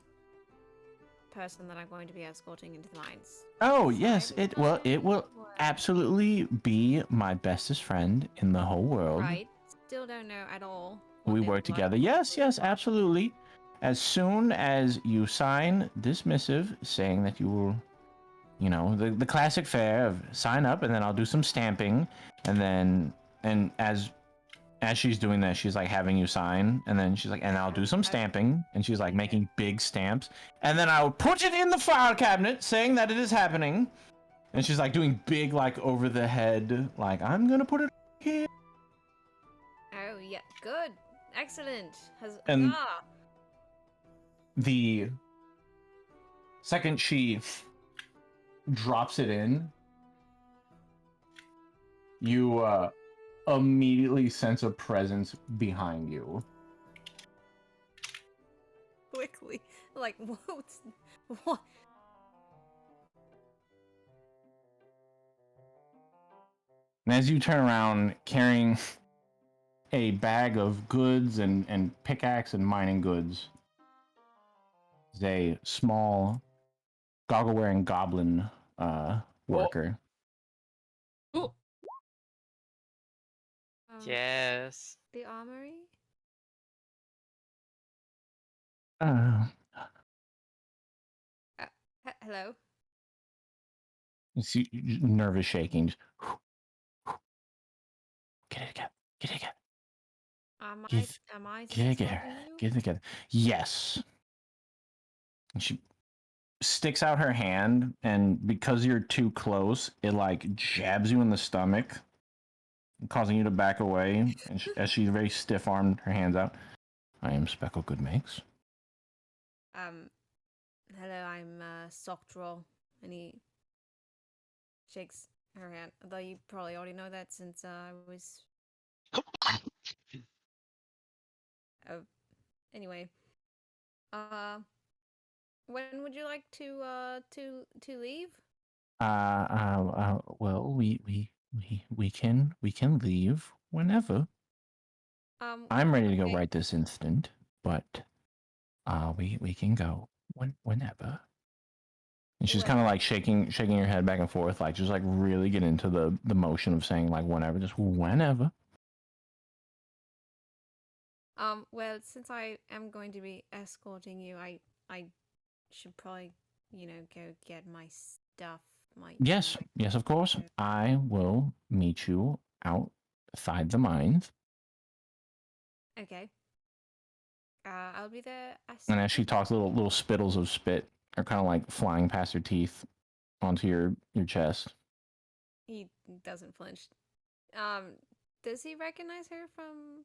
person that I'm going to be escorting into the mines? Oh, yes, it will absolutely be my bestest friend in the whole world. Right. Still don't know at all. We work together. Yes, absolutely. As soon as you sign this missive saying that you will you know, the classic fare of sign up and then I'll do some stamping, and as she's doing that, she's like having you sign, and then she's like, and I'll do some stamping, and she's like making big stamps, and then I'll put it in the file cabinet saying that it is happening, and she's like doing big like over the head, like I'm gonna put it here. Oh yeah, good, excellent. And Huzzah. the second she drops it in, you immediately sense a presence behind you. Quickly, like what? And as you turn around carrying a bag of goods and pickaxe and mining goods, is a small goggle-wearing goblin worker. Oh, Yes. The armory. Hello. You see nervous shaking. Get it together. Get it together. Am I Get it together. stopping you? Get it together. Yes. And she sticks out her hand, and because you're too close, it like jabs you in the stomach, causing you to back away. And as she's very stiff-armed, her hands out. I am Speckle Goodmakes. Hello, I'm Sockdraw, and he shakes her hand. Although you probably already know that since I was. Anyway, when would you like to leave? Well, we can leave whenever. I'm ready to go right this instant, but we can go whenever. And she's kind of like shaking her head back and forth, like just like really get into the motion of saying like whenever, just whenever. Well, since I am going to be escorting you, I should probably, go get my stuff. Yes, of course. I will meet you outside the mines. Okay. I'll be there. And as she talks, little spittles of spit are kind of like flying past her teeth onto your chest. He doesn't flinch. Does he recognize her from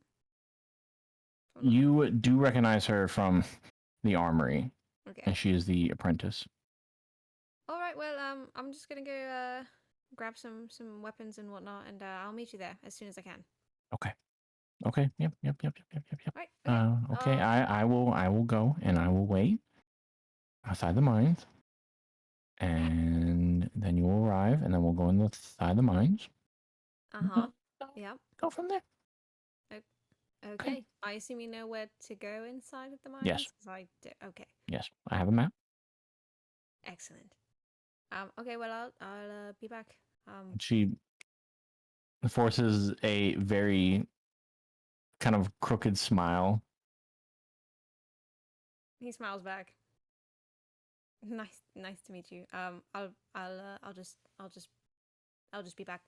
You do recognize her from the armory. Okay. And she is the apprentice. All right. Well, I'm just gonna go grab some weapons and whatnot, and I'll meet you there as soon as I can. Okay. Yep. Right. Okay. Okay. I will go and I will wait outside the mines, and then you will arrive, and then we'll go inside the mines. Yep. Go from there. Okay. I assume you know where to go inside of the mines. Yes. 'Cause I do. Okay. Yes, I have a map. Excellent. Okay. Well, I'll be back. She forces a very kind of crooked smile. He smiles back. Nice to meet you. I'll just be back.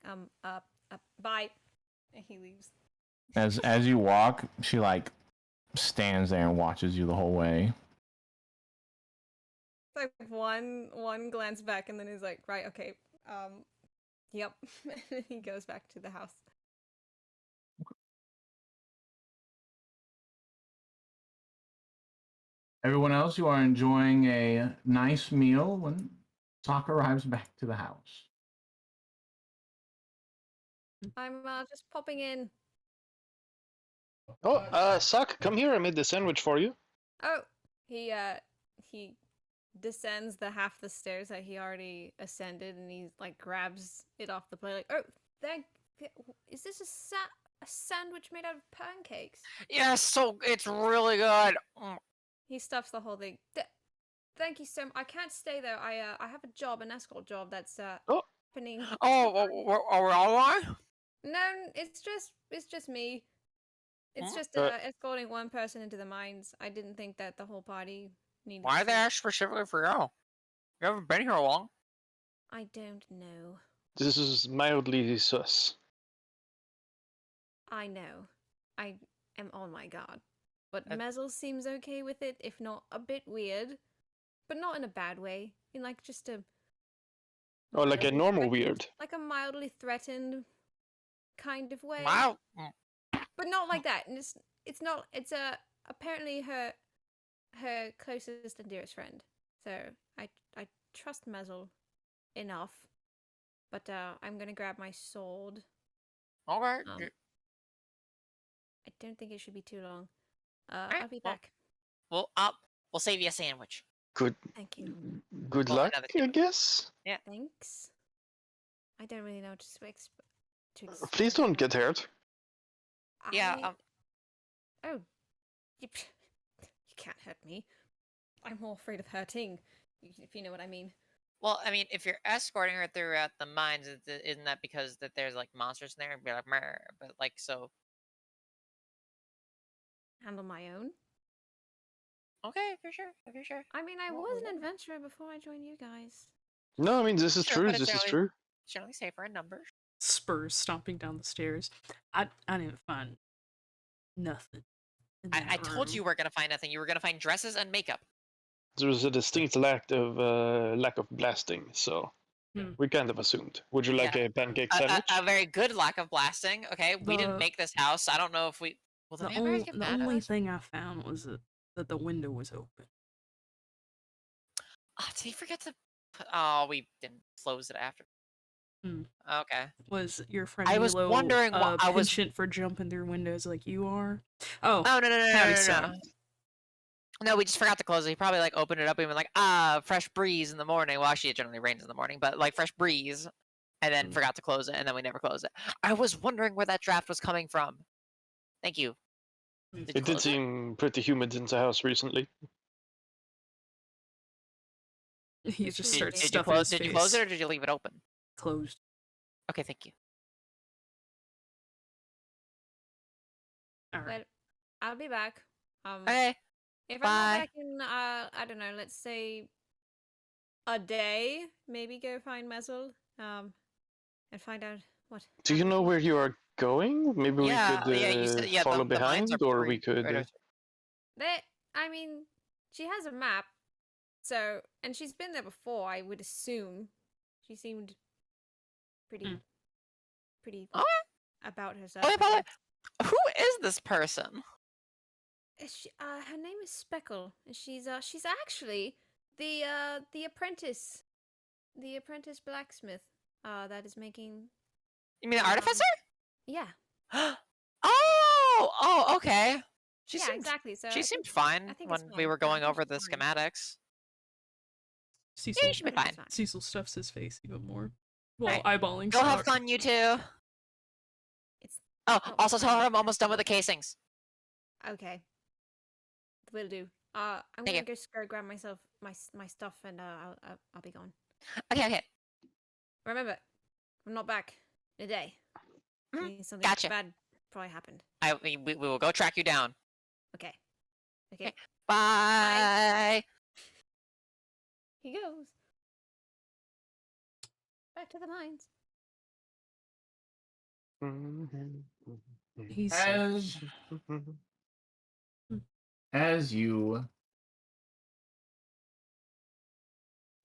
Bye. And he leaves. As you walk, she like stands there and watches you the whole way. Like one glance back, and then he's like, right, okay, yep. And he goes back to the house. Everyone else, you are enjoying a nice meal when Sock arrives back to the house. I'm just popping in. Oh, Sock, come here. I made the sandwich for you. Oh, he descends the half the stairs that he already ascended, and he like grabs it off the plate. Like, oh, is this a sandwich made out of pancakes? Yes, so it's really good. He stuffs the whole thing. Thank you so much. I can't stay though. I have a job, an escort job that's happening. Oh, are we all on? No, it's just me. It's just escorting one person into the mines. I didn't think that the whole party needed. Why are they asked specifically for you? You haven't been here long. I don't know. This is mildly sus. I know. I am on my guard. But Uh, Mezel seems okay with it, if not a bit weird. But not in a bad way. In like just a Oh, like a mildly normal threatened- weird. Like a mildly threatened kind of way. Wow. But not like that. And it's not it's apparently her closest and dearest friend. So I trust Mezel enough. But I'm gonna grab my sword. Okay. Um, I don't think it should be too long. Alright, I'll be well- back. We'll save you a sandwich. Good. Thank you. Good Well, luck, another I tip. guess. Thanks. I don't really know what to expect. Please don't get hurt. Yeah. Oh. You can't hurt me. I'm more afraid of hurting, if you know what I mean. Well, I mean, if you're escorting her throughout the mines, isn't that because that there's like monsters in there and be like, Murr, but like so? Handle my own. Okay, if you're sure. If you're sure. I mean, I Well, was yeah. an adventurer before I joined you guys. No, I mean, this is Sure, true. but it's This is generally- true. Generally safer in numbers. Spurs stomping down the stairs. I didn't find nothing. in I that told room. you we're gonna find nothing. You were gonna find dresses and makeup. There was a distinct lack of blasting, so we kind of assumed. Would you like Yeah. a pancake A, sandwich? a very good lack of blasting. Okay, we didn't The- make this house. I don't know if we. Will the vampires get the mad at only us? thing I found was that the window was open. Oh, did he forget to? Oh, we didn't close it after. Hmm. Okay. Was your friend I was Milo wondering why I was. penchant for jumping through windows like you are? Oh, Oh no, howdy, no. sir. No, we just forgot to close it. He probably like opened it up and went like, fresh breeze in the morning. Well, actually, it generally rains in the morning, but like fresh breeze, and then forgot to close it, and then we never closed it. I was wondering where that draft was coming from. Thank you. Did you It did close seem pretty humid in the house recently. He just Did- starts Did you stuffing close? his Did face. you close it or did you leave it open? Closed. Okay, thank you. All right. But I'll be back. Okay. If I'm bye. not back in, I don't know, let's say a day, maybe go find Mezel, and find out what. Do you know where you are going? Maybe we could You said follow the mines behind, are or pretty- we could. right, I mean, she has a map, so and she's been there before. I would assume. She seemed pretty, Hmm. pretty Okay. about herself. Okay, I by the way, guess. who is this person? Her name is Speckle, and she's actually the apprentice blacksmith that is making. You mean the Um, artificer? Yeah, Oh, okay. She yeah, seemed exactly. So she I seemed think, fine I think when it's we fine. were Yeah, I going think over the she's fine. schematics. Cecil, Yeah, you should be I think fine. it's fine. Cecil stuffs his face even more. Well, Alright. eyeballing Go have Stark. fun, you two. It's Oh, not also tell fun. her I'm almost done with the casings. Okay. Will do. I'm Thank gonna you. go grab myself my stuff and I'll be gone. Okay. Remember, I'm not back in a day. Mhm, Means something gotcha. bad probably happened. We will go track you down. Okay. Okay. Okay. Bye. He goes. Back to the mines. He's As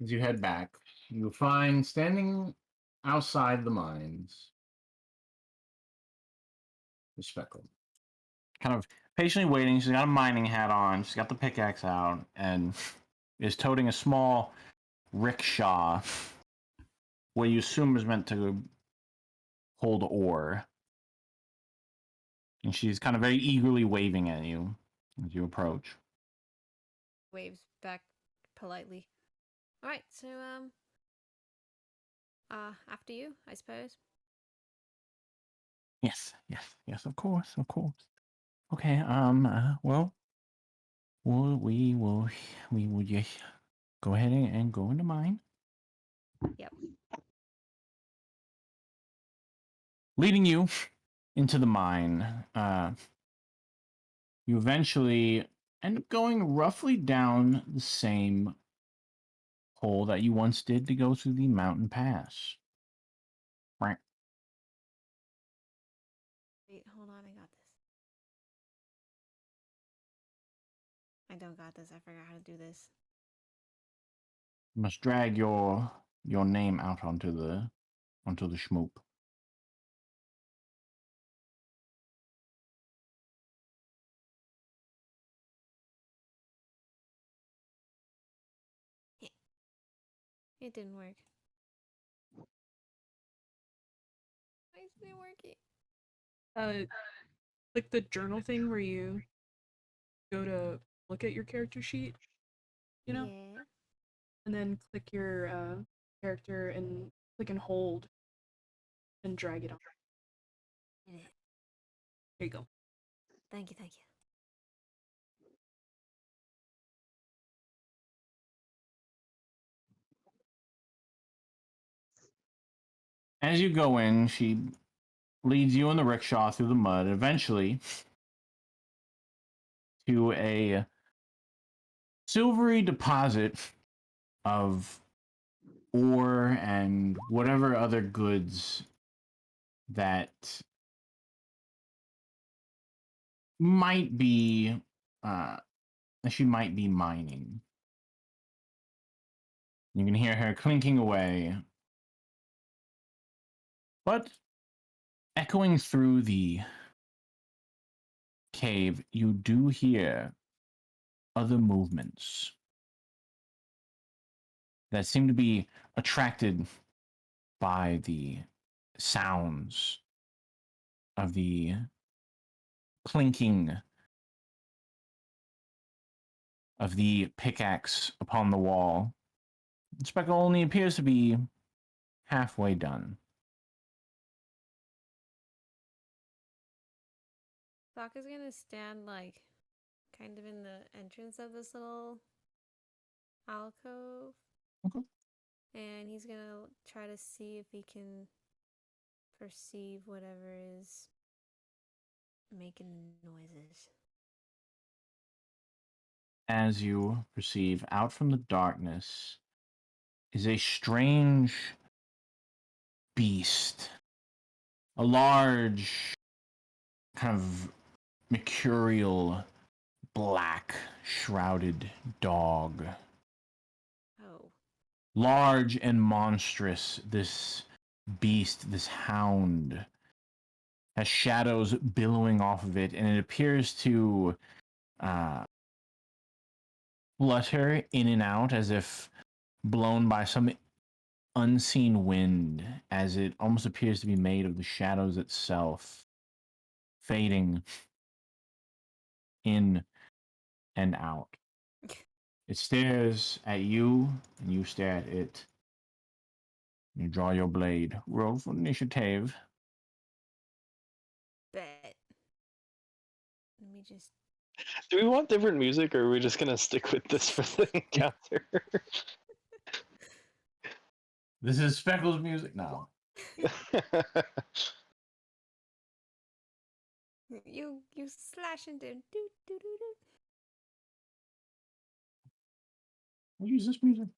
you head back, you find standing outside the mines the Speckle. Kind of patiently waiting. She's got a mining hat on. She's got the pickaxe out and is toting a small rickshaw, what you assume is meant to hold ore. And she's kind of very eagerly waving at you as you approach. Waves back politely. All right. So after you, I suppose. Yes, of course. Okay, well, we will just go ahead and go into mine. Yep. Leading you into the mine, you eventually end up going roughly down the same hole that you once did to go through the mountain pass. Right. Wait, hold on, I got this. I don't got this. I forgot how to do this. You must drag your name out onto the schmoop. It didn't work. Why isn't it working? Click the journal thing where you go to look at your character sheet, you know, Yeah. and then click your character and click and hold and drag it on. Did it. There you go. Thank you, thank you. As you go in, she leads you in the rickshaw through the mud, eventually to a silvery deposit of ore and whatever other goods that might be she might be mining. You can hear her clinking away. But echoing through the cave, you do hear other movements that seem to be attracted by the sounds of the clinking of the pickaxe upon the wall. Speckle only appears to be halfway done. Sokka's gonna stand like kind of in the entrance of this little alcove. Okay. And he's gonna try to see if he can perceive whatever is making noises. As you perceive, out from the darkness is a strange beast. A large, kind of mercurial, black, shrouded dog. Oh. Large and monstrous, this beast, this hound, has shadows billowing off of it, and it appears to flutter in and out as if blown by some unseen wind, as it almost appears to be made of the shadows itself, fading in and out. It stares at you, and you stare at it. You draw your blade. Roll for initiative. Bet. Let me just. Do we want different music, or are we just gonna stick with this for the encounter? This is Speckles' music now. You slash into do do do do. We'll use this music.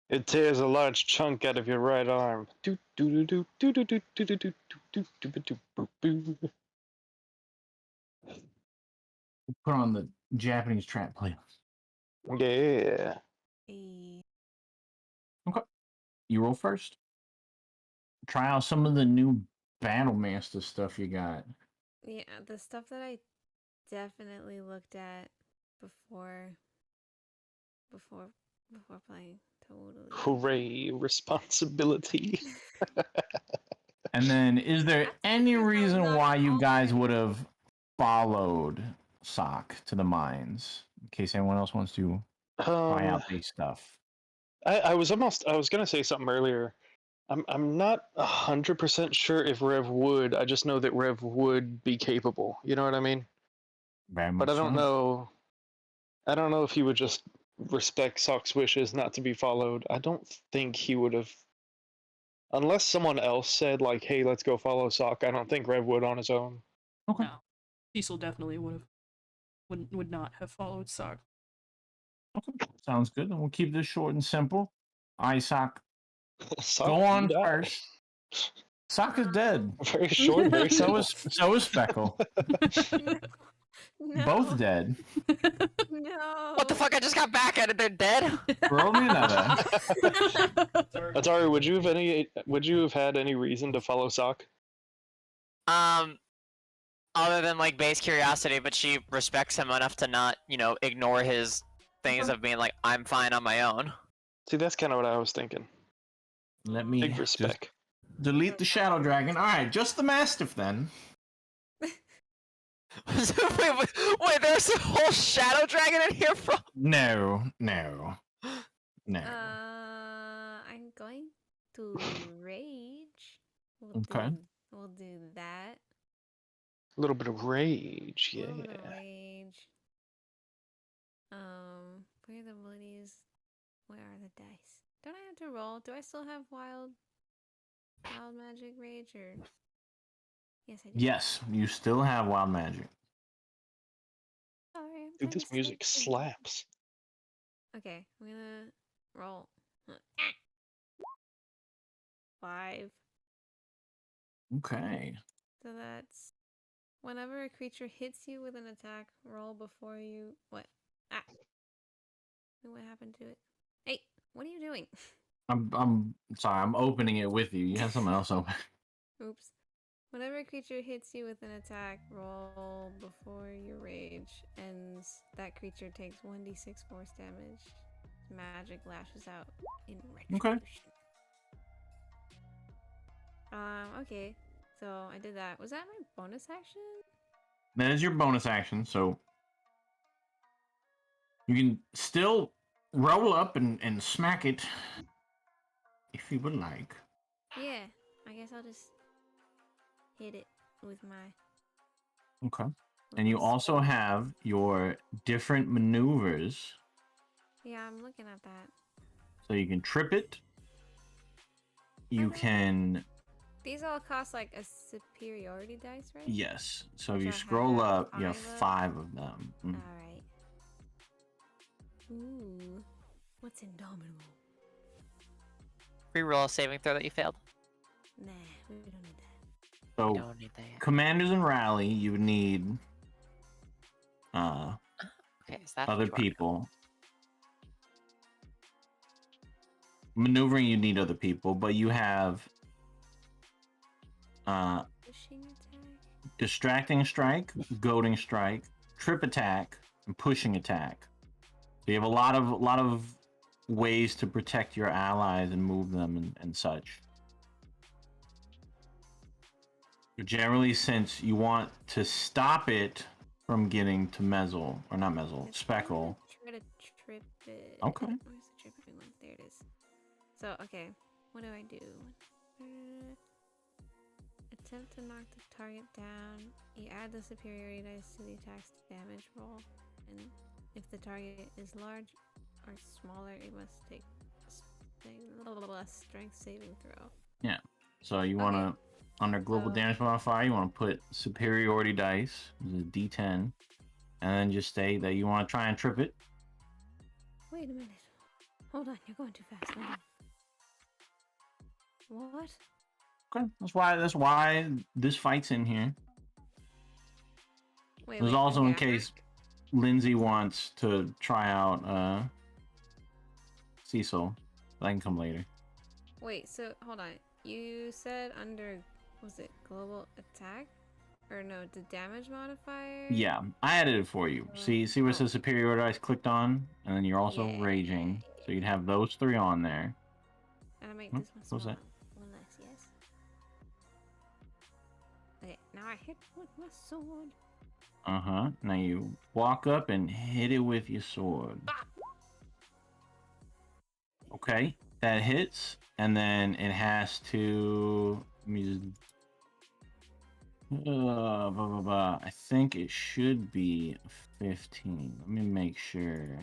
It tears a large chunk out of your right arm. Do do do do do do do do do do do do do do. We'll put on the Japanese trap playlist. Yeah. Okay. You roll first. Try out some of the new Battle Master stuff you got. Yeah, the stuff that I definitely looked at before playing. Totally. Hooray, responsibility. And then, is there any reason why you guys would have followed Sock to the mines? In case anyone else wants to try out base stuff. I was gonna say something earlier. I'm not 100% sure if Rev would. I just know that Rev would be capable. You know what I mean? Very much But I don't so. know. I don't know if he would just respect Sock's wishes not to be followed. I don't think he would have, unless someone else said like, "Hey, let's go follow Sock." I don't think Rev would on his own. Okay. No. Cecil definitely would not have followed Sock. Okay. Sounds good. And we'll keep this short and simple. All right, Sock. Sock, Go you on die. first. Sock is dead. Very short, very So simple. is Speckle. No. Both dead. No. What the fuck? I just got back and they're dead. Roll me another. Atari, would you have had any reason to follow Sock? Other than like base curiosity, but she respects him enough to not, ignore his things of being like, I'm fine on my own. See, that's kind of what I was thinking. Let me Big just respect. delete the Shadow Dragon. All right, just the Mastiff then. wait, there's a whole shadow dragon in here from. No. I'm going to rage. Okay. We'll do that. A little bit of rage, A yeah. little bit of rage. Where are the abilities? Where are the dice? Don't I have to roll? Do I still have wild magic rage or? Yes, I do. Yes, you still have wild magic. Sorry, I'm Dude, playing this music safe. slaps. Okay, I'm gonna roll. 5. Okay. So that's whenever a creature hits you with an attack, roll before you what? Ah. What happened to it? Hey, what are you doing? I'm sorry. I'm opening it with you. You have something else open. Oops. Whenever a creature hits you with an attack, roll before your rage ends. That creature takes 1d6 force damage. Magic lashes out in retribution. Okay. So I did that. Was that my bonus action? That is your bonus action, so you can still roll up and smack it if you would like. Yeah. I guess I'll just hit it with my. Okay. And you also have your different maneuvers. Yeah, I'm looking at that. So you can trip it. You can. These all cost like a superiority dice, right? Yes. So if Which you I scroll have up, you have 5 of. 5 of them. Mm. Alright. Ooh. What's indomitable? Reroll a saving throw that you failed. Nah, we don't need that. So Don't need that. commanders and rally, you would need Okay, is that other people. Maneuvering, you need other people, but you have Pushing attack? distracting strike, goading strike, trip attack, and pushing attack. So you have a lot of ways to protect your allies and move them and such. Generally, since you want to stop it from getting to Mezzle, or not Mezzle, Speckle. Try to trip it. Okay. Where's the tripping one? There it is. So, okay. What do I do? Attempt to knock the target down. You add the superiority dice to the attack's damage roll. And if the target is large or smaller, it must take a little less strength saving throw. Yeah. So you want to, under global damage modifier, you want to put superiority dice, the D10, and then just say that you want to try and trip it. Wait a minute. Hold on, you're going too fast. Hold on. What? Okay. That's why this fight's in here. There's also in case Lindsay wants to try out Cecil. That can come later. Wait, so hold on. You said under, was it global attack? Or no, the damage modifier? Yeah, I added it for you. See where it says superior dice clicked on? And then you're also raging. So you'd have those 3 on there. And I make this one What was smaller. that? One less, yes. Okay, now I hit with my sword. Uh-huh. Now you walk up and hit it with your sword. Okay, that hits. And then it has to... Let me just... I think it should be 15. Let me make sure.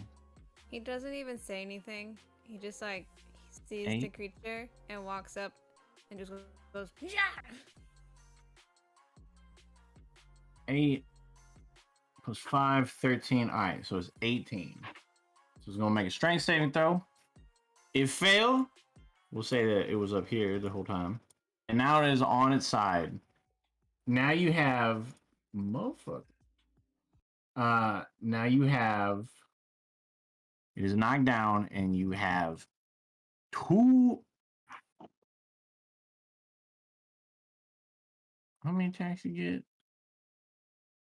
He doesn't even say anything. He just like sees 8. the creature and walks up and just goes, yeah! 8 plus 5, 13. All right, so it's 18. So it's gonna make a strength saving throw. It failed. We'll say that it was up here the whole time. And now it is on its side. Now you have motherfucker. Now you have it is knocked down and you have two. How many attacks you get?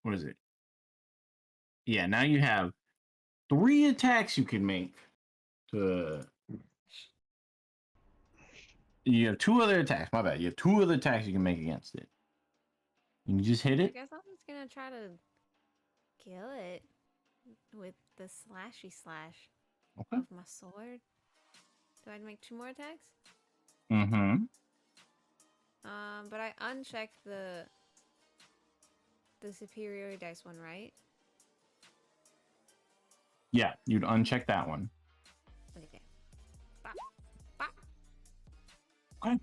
What is it? Yeah, now you have 3 attacks you can make to. You have 2 other attacks. My bad. You have 2 other attacks you can make against it. You can just hit I it. guess I'm just gonna try to kill it with the slashy slash Okay. of my sword. Do I make 2 more attacks? Mm-hmm. But I unchecked the superior dice one, right? Yeah, you'd uncheck that one. Okay. Bop. Bop. Okay.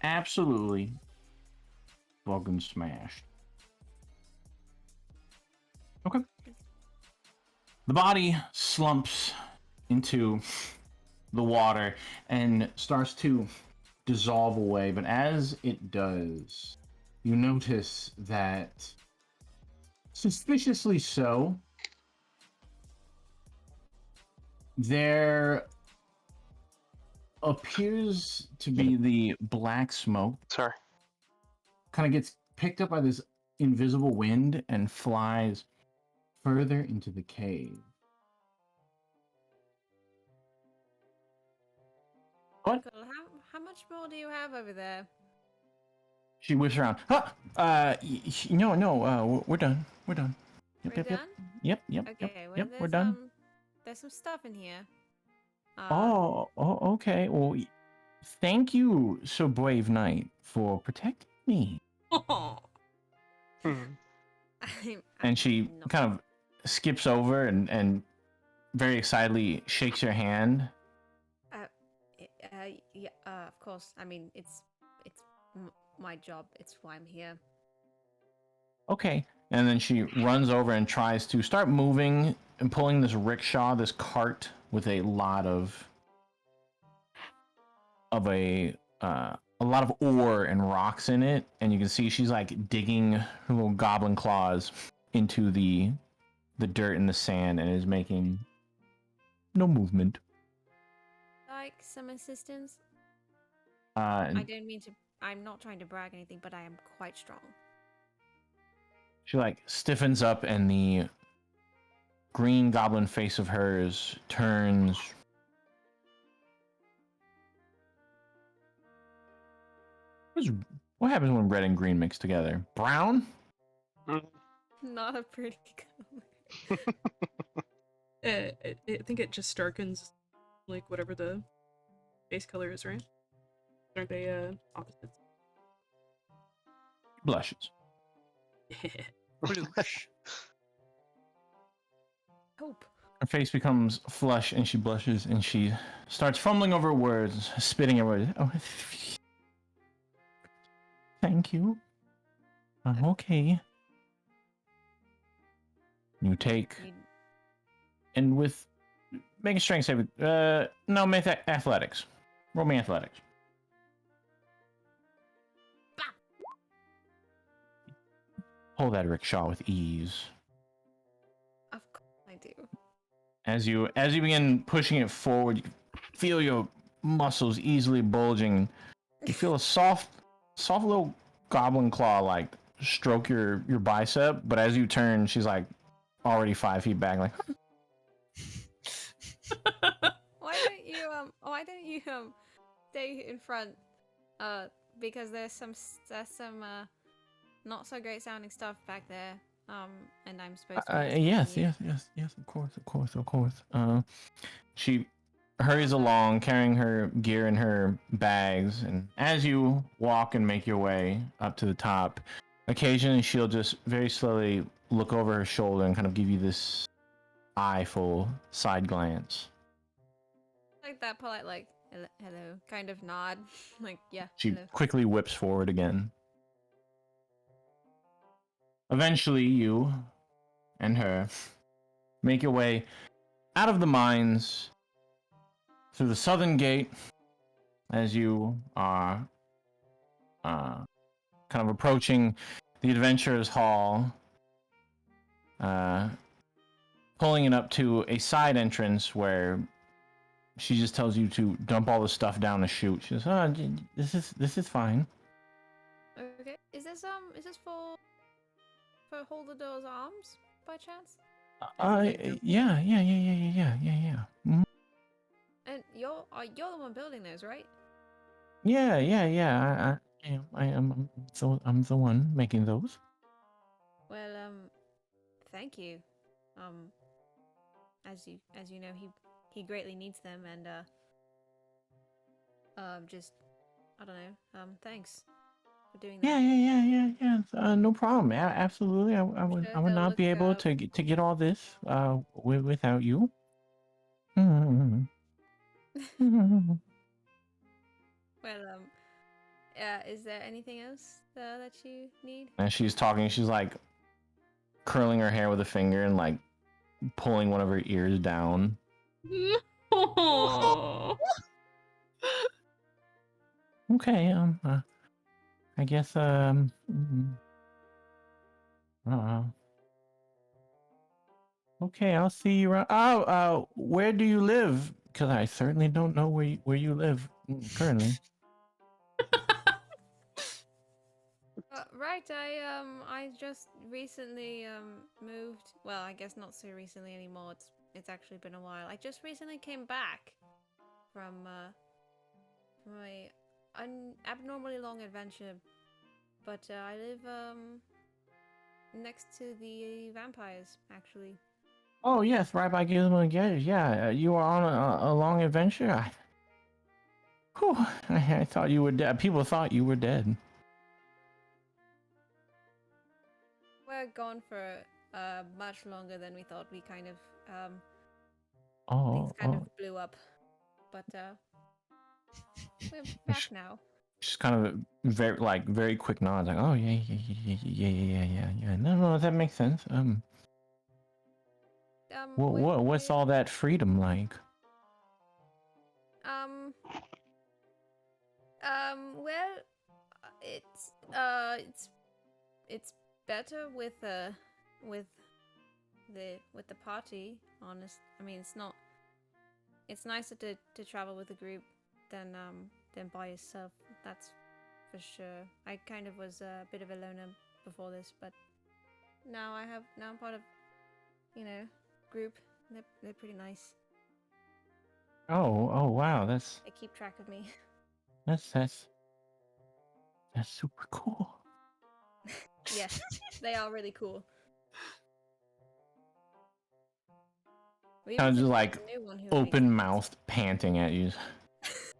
Absolutely. Fucking smashed. Okay. The body slumps into the water and starts to dissolve away, but as it does, you notice that, suspiciously so, there appears to be the black smoke Sorry. kind of gets picked up by this invisible wind and flies further into the cave. What? Cool. How much more do you have over there? She whips around. No, we're done. We're done. We're done? Yep. Okay, well Yep, we're there's done. there's some stuff in here. Oh, okay. Well, thank you, so brave knight, for protecting me. Oh, Mhm. And she not- kind of skips over and very excitedly shakes your hand. Yeah, of course. I mean, it's my job. It's why I'm here. Okay. And then she runs over and tries to start moving and pulling this rickshaw, this cart with a lot of a lot of ore and rocks in it, and you can see she's like digging her little goblin claws into the dirt and the sand and is making no movement. Like some assistance. Uh, I don't mean to. I'm not trying to brag anything, but I am quite strong. She like stiffens up and the green goblin face of hers turns what happens when red and green mix together? Brown? Not a pretty color. I think it just darkens, like, whatever the base color is, right? Aren't they, opposites? Blushes. Bloosh. Hope. Her face becomes flush and she blushes and she starts fumbling over words, spitting her words. Oh, thank you. I'm okay. You take and with make a strength save. No, make that athletics. Roll me athletics. Pull that rickshaw with ease. Of course I do. As you begin pushing it forward, you can feel your muscles easily bulging. You feel a soft little goblin claw like stroke your bicep, but as you turn, she's like already 5 feet back, like. Why don't you stay in front? Because there's some not so great sounding stuff back there. And I'm supposed to. Yes, of course. She hurries along, carrying her gear in her bags, and as you walk and make your way up to the top, occasionally she'll just very slowly look over her shoulder and kind of give you this eyeful side glance. Like that polite, like hello, kind of nod, like yeah. She hello. quickly whips forward again. Eventually, you and her make your way out of the mines, through the southern gate as you are kind of approaching the Adventurers Hall, pulling it up to a side entrance where she just tells you to dump all the stuff down the chute. She says, "Oh, this is fine." Okay. Is this for Holderdoor's arms by chance? Yeah. Mhm. And you're the one building those, right? Yeah. I am. So I'm the one making those. Well, thank you. As you know, he greatly needs them, and just I don't know. Thanks for doing that. Yeah. No problem. Absolutely. I would They'll not look. be able to get all this without you. Mhm. Well, is there anything else that you need? As she's talking, she's like curling her hair with a finger and like pulling one of her ears down. No. Okay. I guess. Okay. I'll see you around. Oh. Where do you live? Because I certainly don't know where you live currently. Right. I just recently moved. Well, I guess not so recently anymore. It's actually been a while. I just recently came back from a abnormally long adventure, but I live next to the vampires actually. Oh yes, right by Gizmo and Gedge. Yeah, you were on a long adventure. I thought you were dead. People thought you were dead. We're gone for much longer than we thought. We kind of things kind of blew up, but we're back now. Just kind of very quick nod, like, oh yeah. No, that makes sense. What's all that freedom like? Well, it's better with the party. Honest, I mean, it's not. It's nicer to travel with a group than by yourself. That's for sure. I kind of was a bit of a loner before this, but now I'm part of, group. They're pretty nice. Oh wow, They keep track of me. that's super cool. Yes, they are really cool. Kind of just like open mouthed, panting at you.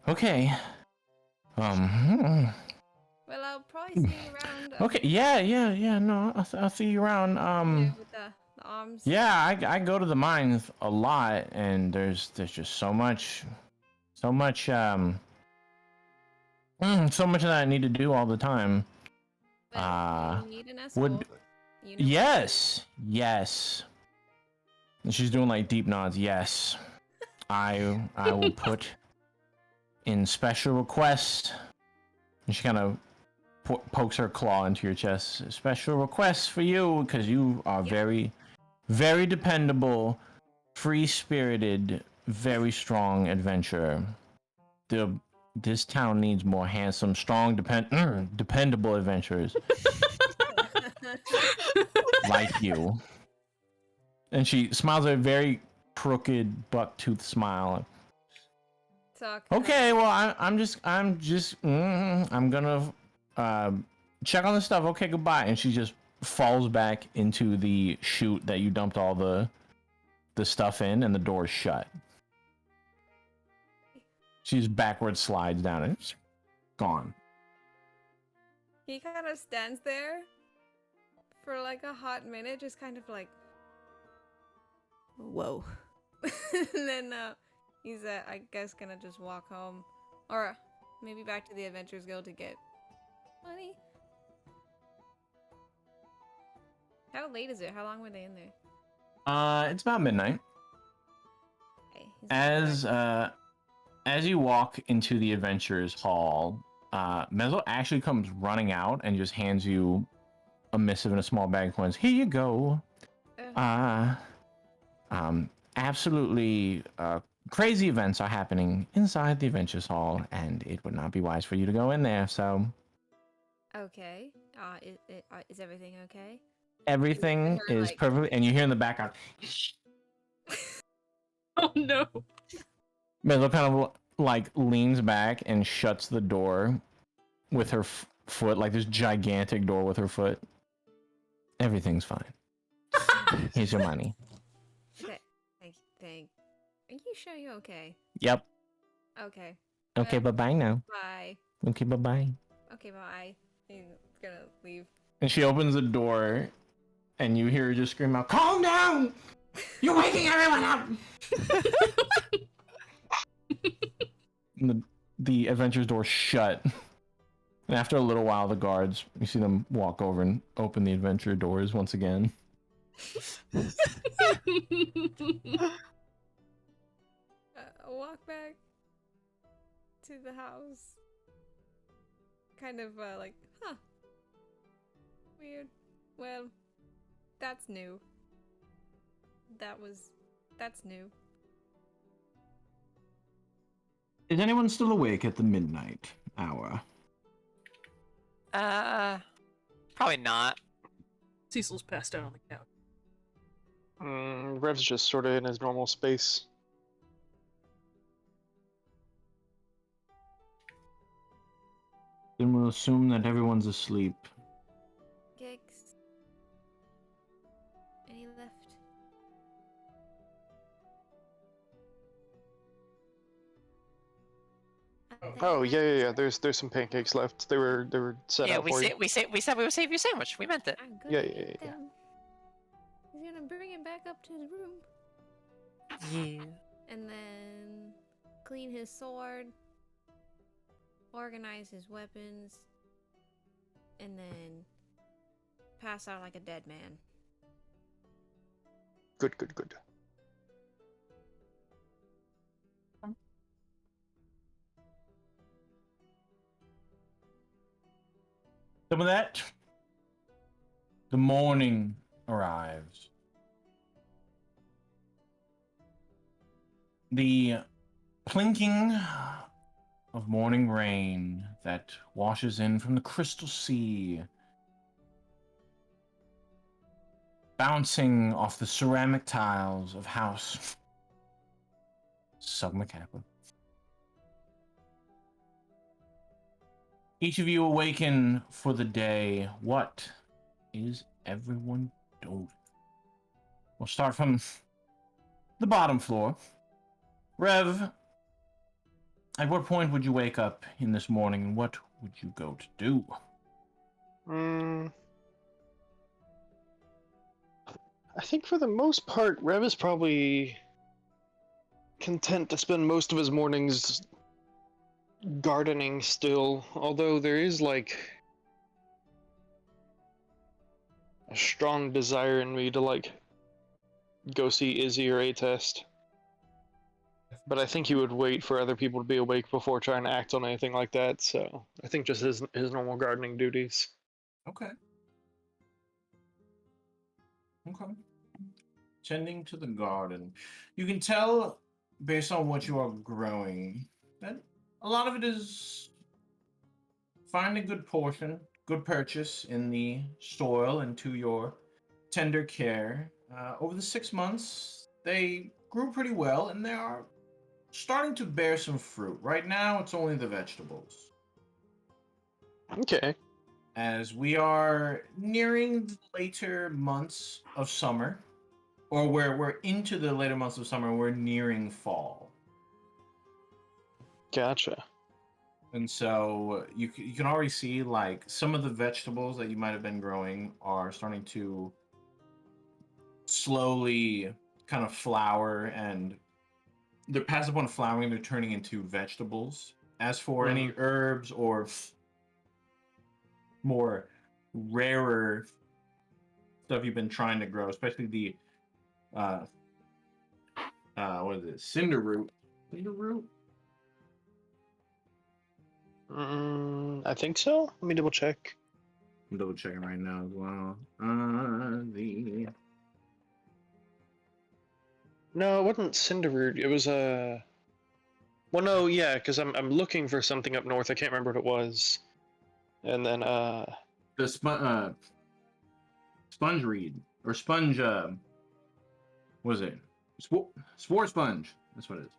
Okay. Well, I'll probably see you around. Okay. Yeah. No, I'll see you around. With the arms. Yeah, I go to the mines a lot, and there's just so much so much that I need to do all the time. You need an escort. Yes. And she's doing like deep nods. Yes, I will put in special request. And she kind of pokes her claw into your chest. Special request for you because you are very, very dependable, free-spirited, very strong adventurer. This town needs more handsome, strong, dependable adventurers like you. And she smiles a very crooked, buck-toothed smile. Okay, well, I'm gonna check on the stuff. Okay, goodbye. And she just falls back into the chute that you dumped all the stuff in, and the door's shut. She's backward slides down and it's gone. He kind of stands there for like a hot minute, just kind of like, whoa. And then he's, I guess, gonna just walk home. Or maybe back to the Adventurers Guild to get money. How late is it? How long were they in there? It's about midnight. Hey, as you walk into the Adventurers Hall, Mezzo actually comes running out and just hands you a missive in a small bag of coins. Here you go. Absolutely crazy events are happening inside the Adventures Hall, and it would not be wise for you to go in there, so... Okay. Is everything okay? Everything Or, is like- perfect, and you hear in the background... Oh no. Mezzo kind of, like, leans back and shuts the door with her foot, like this gigantic door with her foot. Everything's fine. Here's your money. Okay. Are you sure you're okay? Yep. Okay. Okay, bye-bye now. Bye. Okay, bye-bye. Okay, bye. He's gonna leave. And she opens the door, and you hear her just scream out, "Calm down! You're waking everyone up!" And the adventurer's door shut. And after a little while, the guards, you see them walk over and open the adventurer doors once again. I'll walk back to the house. Kind of like, huh. Weird. Well, that's new. That's new. Is anyone still awake at the midnight hour? Probably not. Cecil's passed out on the couch. Rev's just sort of in his normal space. Then we'll assume that everyone's asleep. Gigs. Any left? Oh yeah. There's some pancakes left. They were set Yeah, out we for said you. we said we would save you a sandwich. We meant it. I'm Yeah, gonna yeah, eat yeah. them. He's gonna bring it back up to his room. Yeah. And then clean his sword. Organize his weapons. And then pass out like a dead man. Good. Some of that. The morning arrives. The plinking of morning rain that washes in from the crystal sea, bouncing off the ceramic tiles of house Sugma Kappa. Each of you awaken for the day. What is everyone doing? We'll start from the bottom floor. Rev, at what point would you wake up in this morning, and what would you go to do? I think for the most part, Rev is probably content to spend most of his mornings gardening still, although there is like a strong desire in me to like go see Izzy or A-Test. But I think he would wait for other people to be awake before trying to act on anything like that, so I think just his normal gardening duties. Okay. Tending to the garden. You can tell, based on what you are growing, that a lot of it is find a good portion, good purchase in the soil and to your tender care. Over the 6 months, they grew pretty well, and they are starting to bear some fruit. Right now, it's only the vegetables. Okay. As we are nearing the later months of summer, or we're into the later months of summer, we're nearing fall. Gotcha. And so you can already see like some of the vegetables that you might have been growing are starting to slowly kind of flower, and they're past the point of flowering, they're turning into vegetables. As for any herbs or more rarer stuff you've been trying to grow, especially the what is it? Cinder root. I think so. Let me double check. I'm double checking right now as well. No, it wasn't Cinderroot. It was well, no, yeah, because I'm looking for something up north. I can't remember what it was. And then The sponge reed or sponge. What is it? Spore sponge. That's what it is.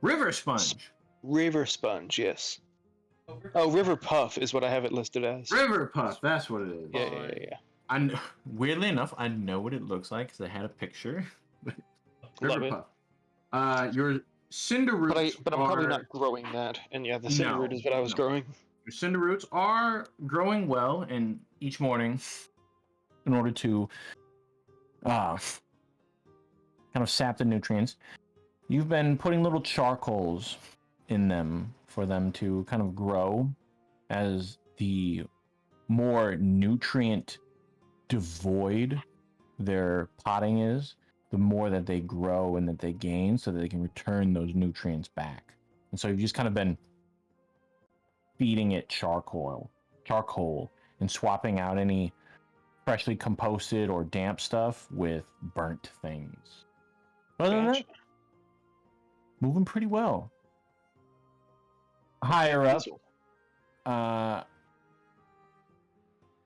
River sponge. River Sponge, yes. Oh, River Puff is what I have it listed as. River puff. That's what it is. Yeah. I know, weirdly enough, I know what it looks like because I had a picture. Love River it. puff. Your cinder roots But I'm probably not growing that. And yeah, the Cinderroot is what I was growing. Your cinder roots are growing well, and each morning, in order to kind of sap the nutrients, you've been putting little charcoals in them for them to kind of grow as the more nutrient devoid their potting is, the more that they grow and that they gain so that they can return those nutrients back. And so you've just kind of been feeding it charcoal, and swapping out any freshly composted or damp stuff with burnt things. Other than that, moving pretty well. Higher up,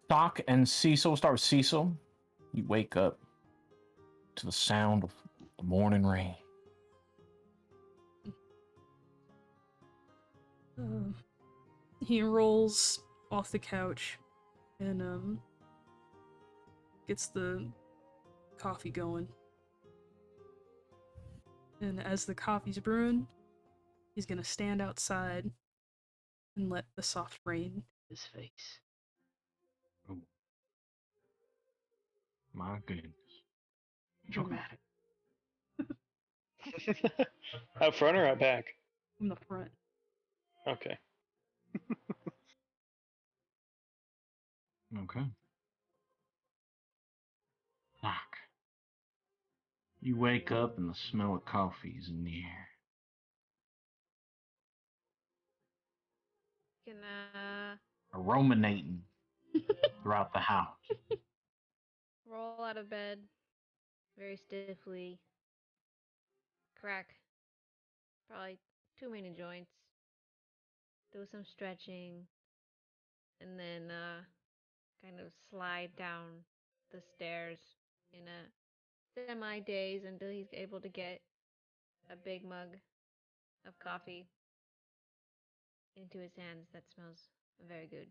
Doc and Cecil. We'll start with Cecil. You wake up to the sound of the morning rain. He rolls off the couch and gets the coffee going. And as the coffee's brewing, he's gonna stand outside and let the soft rain hit his face. Oh. My goodness. Dramatic. Out front or out back? From the front. Okay. Okay. Doc. You wake up and the smell of coffee is in the air. Gonna Aromating throughout the house. roll out of bed very stiffly. Crack probably too many joints. Do some stretching. And then kind of slide down the stairs in a semi-daze until he's able to get a big mug of coffee into his hands. That smells very good.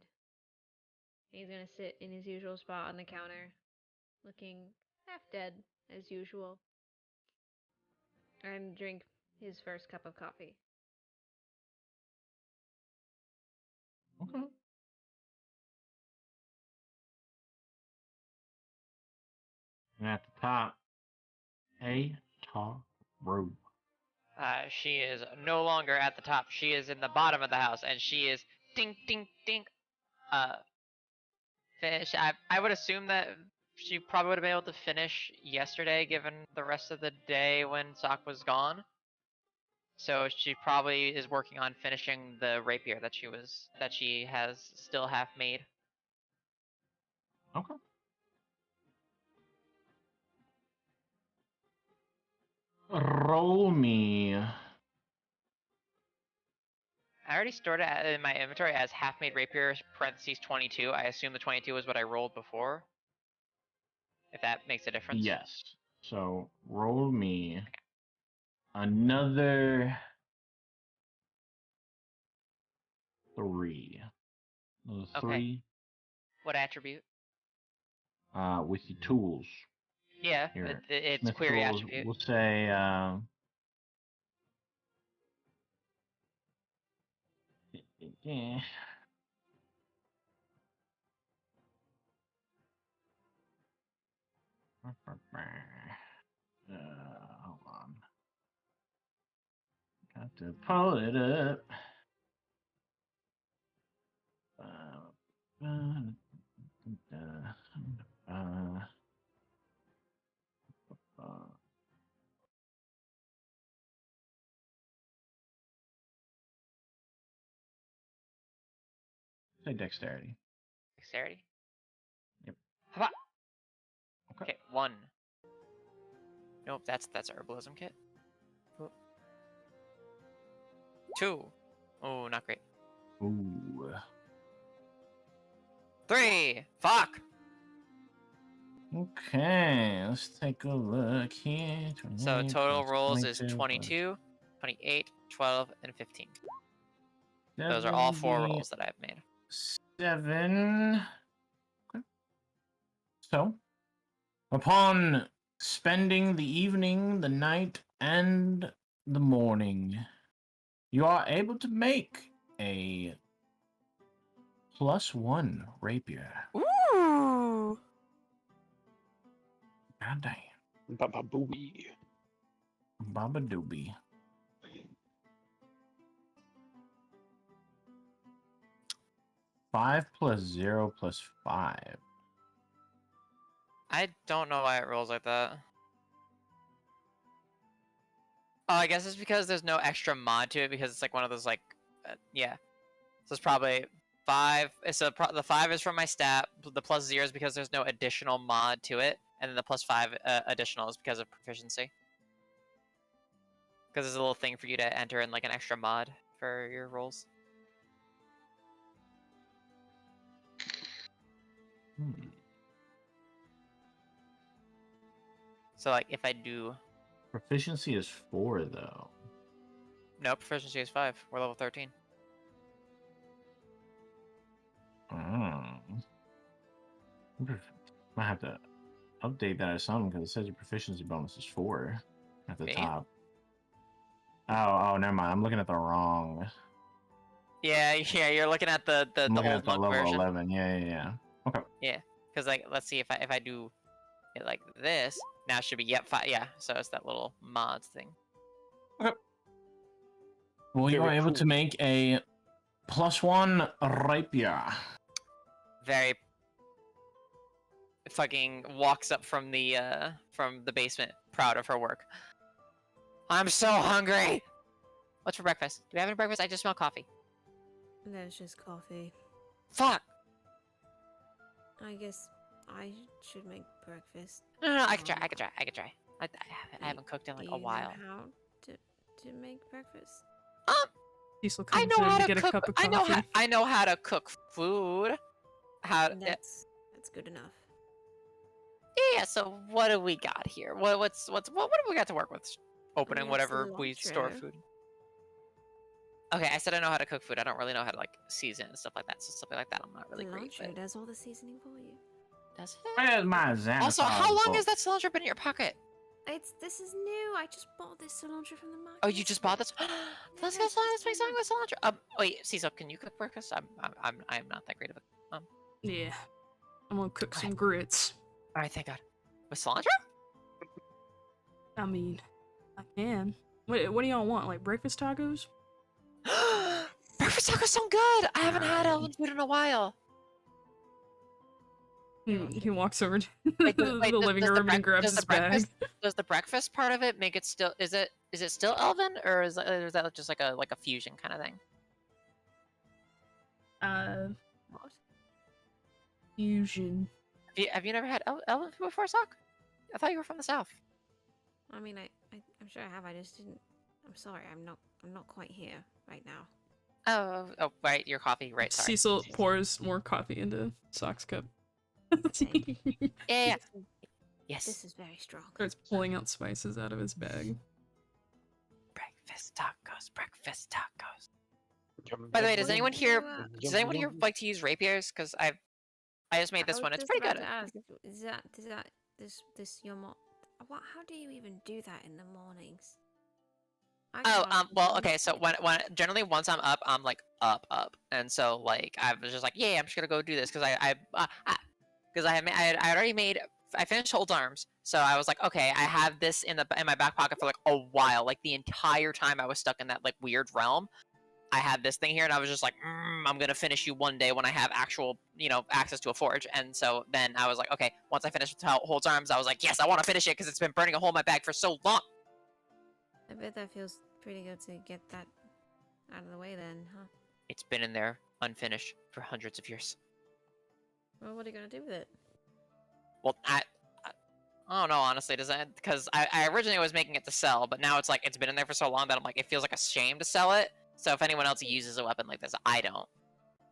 He's gonna sit in his usual spot on the counter, looking half dead as usual, and drink his first cup of coffee. Okay. And at the top, a top row. She is no longer at the top. She is in the bottom of the house, and she is ding, ding, ding. Finish. I would assume that she probably would have been able to finish yesterday, given the rest of the day when Sock was gone. So she probably is working on finishing the rapier that she has still half made. Okay. Roll me. I already stored it in my inventory as half made rapier parentheses 22. I assume the 22 was what I rolled before. If that makes a difference. Yes. So roll me another 3. Another Okay. 3. What attribute? With your tools. Yeah, Here. it's Smith query tools, attribute. we'll say yeah. Hold on. Got to pull it up. Say dexterity. Dexterity. Yep. How about? Okay. Okay, 1. Nope, that's herbalism kit. Oh. 2. Oh, not great. Ooh. 3. Fuck. Okay, let's take a look here. So 28 total plus rolls is 22 plus 22, 28, 12, and 15. Those are all 4 rolls that I've made. 7. Okay. So, upon spending the evening, the night, and the morning, you are able to make a +1 rapier. Ooh. God damn. Baba booey. Baba doobie. Five plus 0 plus 5. I don't know why it rolls like that. Oh, I guess it's because there's no extra mod to it because it's like one of those like, yeah. So it's probably 5. So the 5 is from my stat. The +0 is because there's no additional mod to it, and then the +5 additional is because of proficiency. Because there's a little thing for you to enter in like an extra mod for your rolls. So like if I do, Proficiency is 4 though. no, proficiency is 5. We're level 13. Might have to update that or something because it says your proficiency bonus is 4 at the Me? top. Oh, never mind. I'm looking at the wrong. Yeah, you're looking at the I'm looking old at the monk level version. 11. Yeah. Okay. Yeah, because like let's see if I do it like this, now it should be 5. Yeah, so it's that little mods thing. Well, you Very are able cool. to make a +1 rapier. Very fucking walks up from the basement, proud of her work. I'm so hungry. What's for breakfast? Do we have any breakfast? I just smell coffee. There's just coffee. Fuck. I guess I should make breakfast. No, I can try. I haven't cooked in like Do a you while. know how to make breakfast? Cecil I comes know in how to to get a cook. cup of I coffee. know how to cook food. That's good enough. Yeah. So what do we got here? What do we got to work with? Opening We have whatever we store cilantro. food. Okay, I said I know how to cook food. I don't really know how to like season and stuff like that. So something like that, I'm not really great. Cilantro But does all the seasoning for you. does it? Where's my Xanathar Also, how long book? has that cilantro been in your pocket? This is new. I just bought this cilantro from the market. Oh, you just bought this? Let's Yes, make something with cilantro. Wait, Cecil, can you cook breakfast? I'm not that great of a. Yeah. I'm gonna cook Go some ahead. grits. All right, thank God. With cilantro? I mean, I can. What do y'all want? Like breakfast tacos? Breakfast tacos sound good. I haven't had elven food in a while. He walks over to Wait, the living room and grabs his bag. Does the breakfast part of it make it still? Is it still elven, or is that just like a fusion kind of thing? What? Fusion. Have you never had elven food before, Sock? I thought you were from the south. I mean, I'm sure I have. I just didn't. I'm sorry. I'm not quite here right now. Oh, right, your coffee, right? Sorry. Cecil pours more coffee into Sock's cup. Yeah. Yes. This is very strong. Starts pulling out spices out of his bag. Breakfast tacos. Breakfast tacos. Yum, By the way, yum, does yum, anyone here yum, yum. like to use rapiers? Because I just made this I one. was It's just pretty about good. to ask, is that this your what? How do you even do that in the mornings? Well, okay. So when generally once I'm up, I'm like up, and so like I was just like, yeah, I'm just gonna go do this because I already made. I finished Hold Arms, so I was like, okay, I have this in my back pocket for like a while, like the entire time I was stuck in that like weird realm. I had this thing here, and I was just like, I'm gonna finish you one day when I have actual, access to a forge. And so then I was like, okay, once I finished Hold Arms, I was like, yes, I want to finish it because it's been burning a hole in my bag for so long. I bet that feels pretty good to get that out of the way then, huh? It's been in there unfinished for hundreds of years. Well, what are you gonna do with it? Well, I don't know, honestly, does that, because I originally was making it to sell, but now it's like, it's been in there for so long that I'm like, it feels like a shame to sell it. So if anyone else uses a weapon like this, I don't.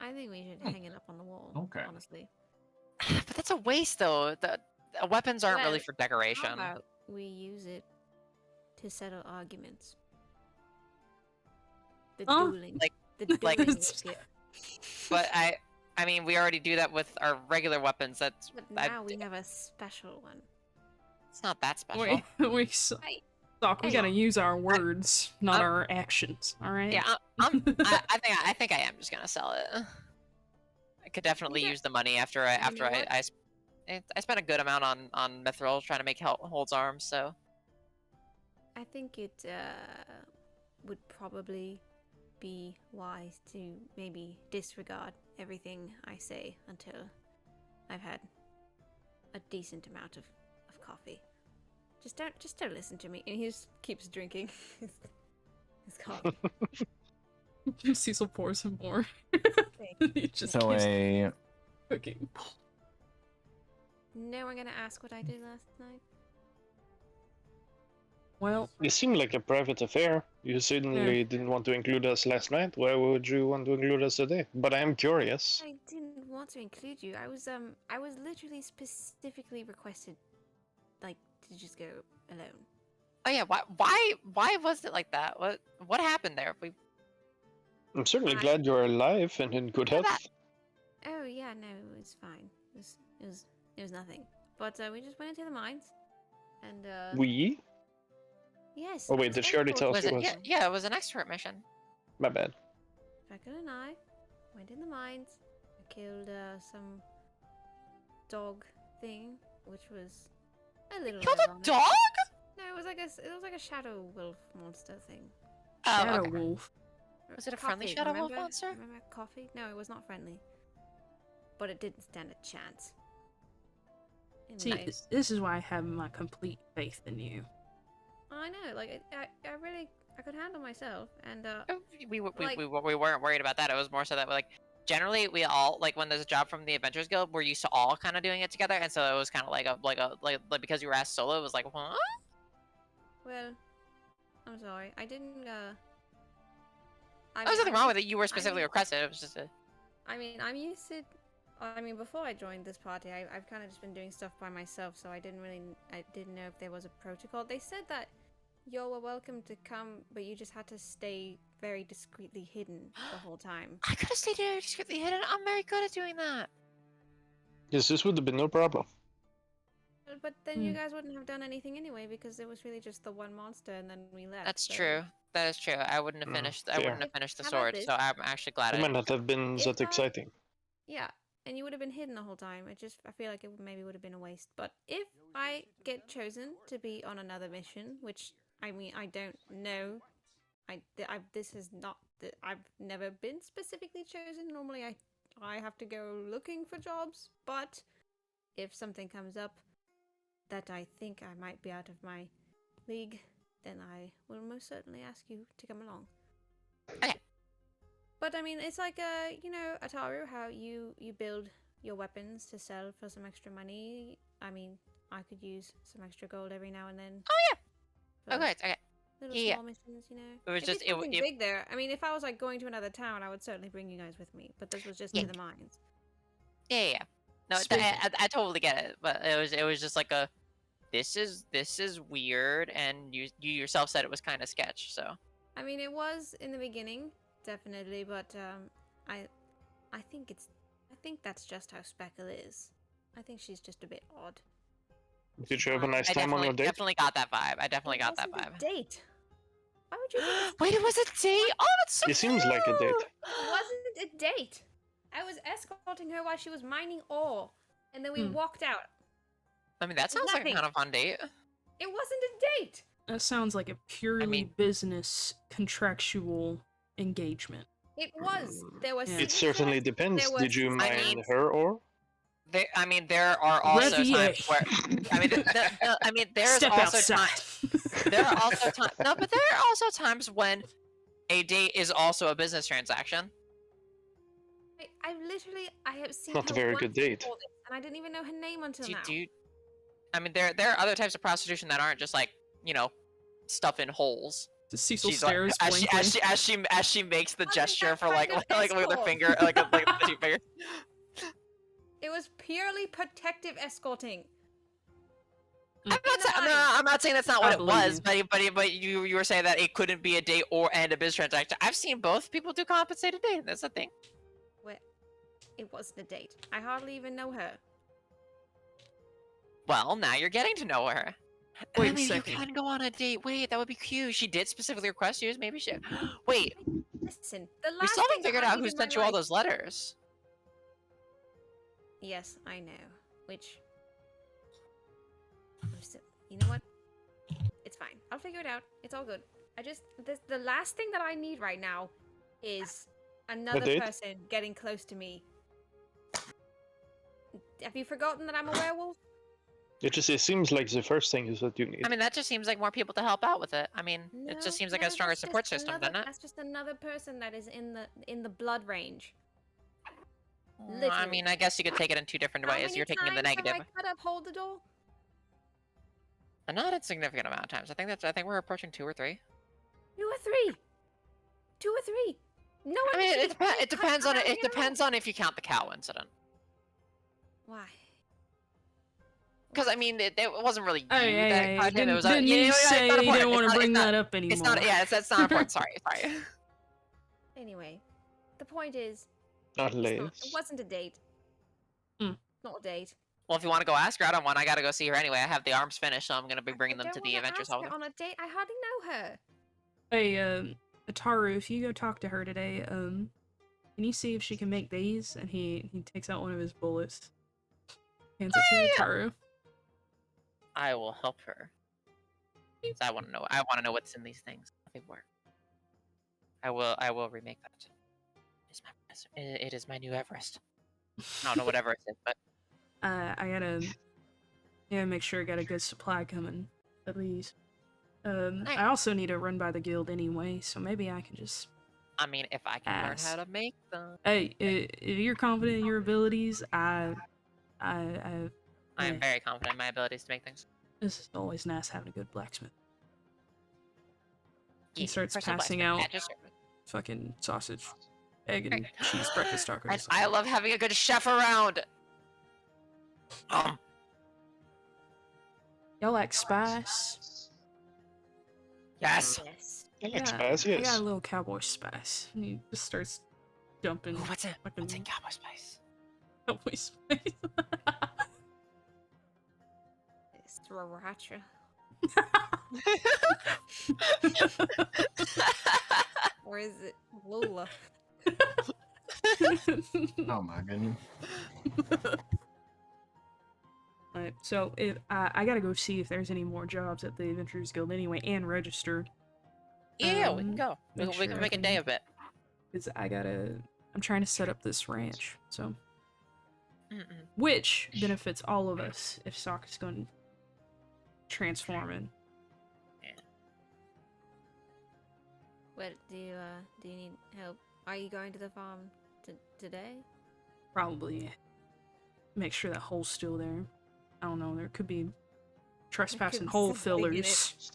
I think we should hang it up on the wall. Okay. Honestly. But that's a waste, though. The weapons aren't really Well, for decoration. How about we use it to settle arguments? The Huh? dueling. Like- the like- dueling skit. But I mean, we already do that with our regular weapons. That's But I- now we have a special one. it's not that special. Wait, Doc, we Hey. gotta use our words, not I'm- our actions. All right. Yeah, I think I am just gonna sell it. I could definitely Yeah. use the money after know what? I spent a good amount on Mithril trying to make Holds arms. So I think it would probably be wise to maybe disregard everything I say until I've had a decent amount of coffee. Just don't listen to me. And he just keeps drinking his coffee. Cecil pours him more. He just So keeps a cooking. No one gonna ask what I did last night. Well, It seemed like a private affair. You certainly didn't want to include us last night. Why would you want to include us today? But I am curious. I didn't want to include you. I was literally specifically requested, like, to just go alone. oh yeah, why was it like that? What happened there? I'm certainly I- glad you're alive and in good Yeah, health. Oh yeah, no, it was fine. It was nothing. But we just went into the mines, and We? yes. Oh, I wait, was did she already tell us escorted. it was- Yeah, it was an expert mission. My bad. Becca and I went in the mines. I killed some dog thing, which was a little. Killed a ironic. dog? No, it was like a shadow wolf monster thing. Oh, Shadow okay. Wolf. Was it a friendly Coffee, shadow wolf remember? monster? Remember Coffee? No, it was not friendly. But it didn't stand a chance. See, Anyway, this is why I have my complete faith in you. I know, like I could handle myself, and Oh, we Like- weren't worried about that. It was more so that like generally we all like when there's a job from the Adventurers Guild, we're used to all kind of doing it together, and so it was kind of like because you were asked solo, it was like, huh? well, I'm sorry, I didn't. There's nothing wrong with it. You were specifically mean- requested. It was just a I mean, I'm used to. I mean, before I joined this party, I've kind of just been doing stuff by myself, so I didn't know if there was a protocol. They said that y'all were welcome to come, but you just had to stay very discreetly hidden the whole time. I could have stayed there discreetly hidden. I'm very good at doing that. Yes, this would have been no problem. But then you guys wouldn't have done anything anyway, because it was really just the one monster, and then we left. That's so- true. That is true. I wouldn't have Mm, finished. I fair. wouldn't have finished the How about sword. this? So I'm actually glad It I might not have been If that I- exciting. Yeah, and you would have been hidden the whole time. I feel like it maybe would have been a waste. But if I get chosen to be on another mission, which I mean I don't know, this is not. I've never been specifically chosen. Normally, I have to go looking for jobs. But if something comes up that I think I might be out of my league, then I will most certainly ask you to come along. Okay. But I mean, it's like Ataru, how you build your weapons to sell for some extra money. I mean, I could use some extra gold every now and then. Oh for Okay. Okay. Little Yeah. small missions, you know. It was If just- it's something big there. I mean, if I was like going to another town, I would certainly bring you guys with me. But this was just Yeah. to the mines. Yeah. No, Speaking- I totally get it, but it was just like a. This is weird, and you yourself said it was kind of sketch. So I mean, it was in the beginning, definitely, but I think that's just how Speckle is. I think she's just a bit odd. Did you have a nice I time on your date? definitely got that vibe. I definitely got that wasn't vibe. a date. Why would you? think Wait, it was a date. Oh, that's so. It seems like a date. cute! It wasn't a date. I was escorting her while she was mining ore, and then we walked out. I mean, that sounds like a Nothing. kind of fun date. It wasn't a date. That sounds like a purely mean- business contractual engagement. It was. There was. Yeah. It certainly depends. there Did you was- mine I mean- her or? There are also Revier. times where there's Step also outside. times. There are also times. No, but there are also times when a date is also a business transaction. I have seen Not a her very once good date. before this, and I didn't even know her name until now. I mean, there are other types of prostitution that aren't just like, you know, stuff in holes. Just Cecil She's like, stares as blankly. she makes the Wasn't gesture that for kind like of with her escort? finger, like the two fingers. It was purely protective escorting. I'm not saying that's not what I it believe was, you. but you were saying that it couldn't be a date and a business transaction. I've seen both people do compensated date. That's the thing. Well, it wasn't a date. I hardly even know her. Well, now you're getting to know her. Wait I a mean, you second. can go on a date. Wait, that would be cute. She did specifically request you. Maybe she. Wait, Listen, the last we still thing haven't figured that I out need who in my sent you all life- those letters. Yes, I know. Which, you know what? It's fine. I'll figure it out. It's all good. The last thing that I need right now is another date? person getting close to me. Have you forgotten that I'm a werewolf? It seems like the first thing is what you need. I mean, that just seems like more people to help out with it. I mean, it No, just seems like no, a stronger that's just support system, another- doesn't it? That's just another person that is in the blood range. I Literally. mean, I guess you could take it in two different How ways. many You're taking in the times have negative. I cut up hold the door? A not insignificant amount of times. I think we're approaching 2 or 3. 2 or 3. 2 or 3. No one. I mean, should be it depends on cut it. out It depends on if you count the cow incident. Why? Because I mean, it wasn't really you Hey, that hey, caught him. It was didn't you you know, it's say not you didn't important. want to It's bring not- that up anymore? It's not. Yeah, that's not important. Sorry. Anyway, the point is, At it least. wasn't a date. Hmm. Not a date. Well, if you want to go ask her out on one, I gotta go see her anyway. I have the arms finished, so I'm gonna be bringing them I to don't the wanna Adventures ask Hall. her on a date. I hardly know her. Hey, Ataru, if you go talk to her today, can you see if she can make these? And he takes out one of his bullets, hands it to Ataru. I will help her. 'Cause I want to know. I want to know what's in these things. How they work. I will remake that. It is my new Everest. I don't know what Everest is, but I gotta make sure I got a good supply coming, at least. Nice. I also need to run by the guild anyway, so maybe I can just. I mean, if I can learn Ass. how to make them, Hey, if you're confident in your abilities, I I am very confident in my abilities to make things. This is always nice having a good blacksmith. He Yeah, starts personal passing blacksmith, out just- fucking sausage, egg, and cheese breakfast tacos. I love having a good chef around. Y'all like spice? Yes. Yes. Like spice, I got yes. a little cowboy spice. And he just starts dumping Ooh, what's in fucking cowboy spice? cowboy spice. It's sriracha. Or is it Lola? Oh my goodness. Alright, so if I gotta go see if there's any more jobs at the Adventurers Guild anyway, and register. Yeah, we can Um, go. We make can sure I make a day can- of it. Because I'm trying to set up this ranch, so. Mm-mm. Which benefits all of us if Sock is going to transform in. What do you need help? Are you going to the farm today? Probably make sure that hole's still there. I don't know, there could be trespassing be hole something in it. fillers.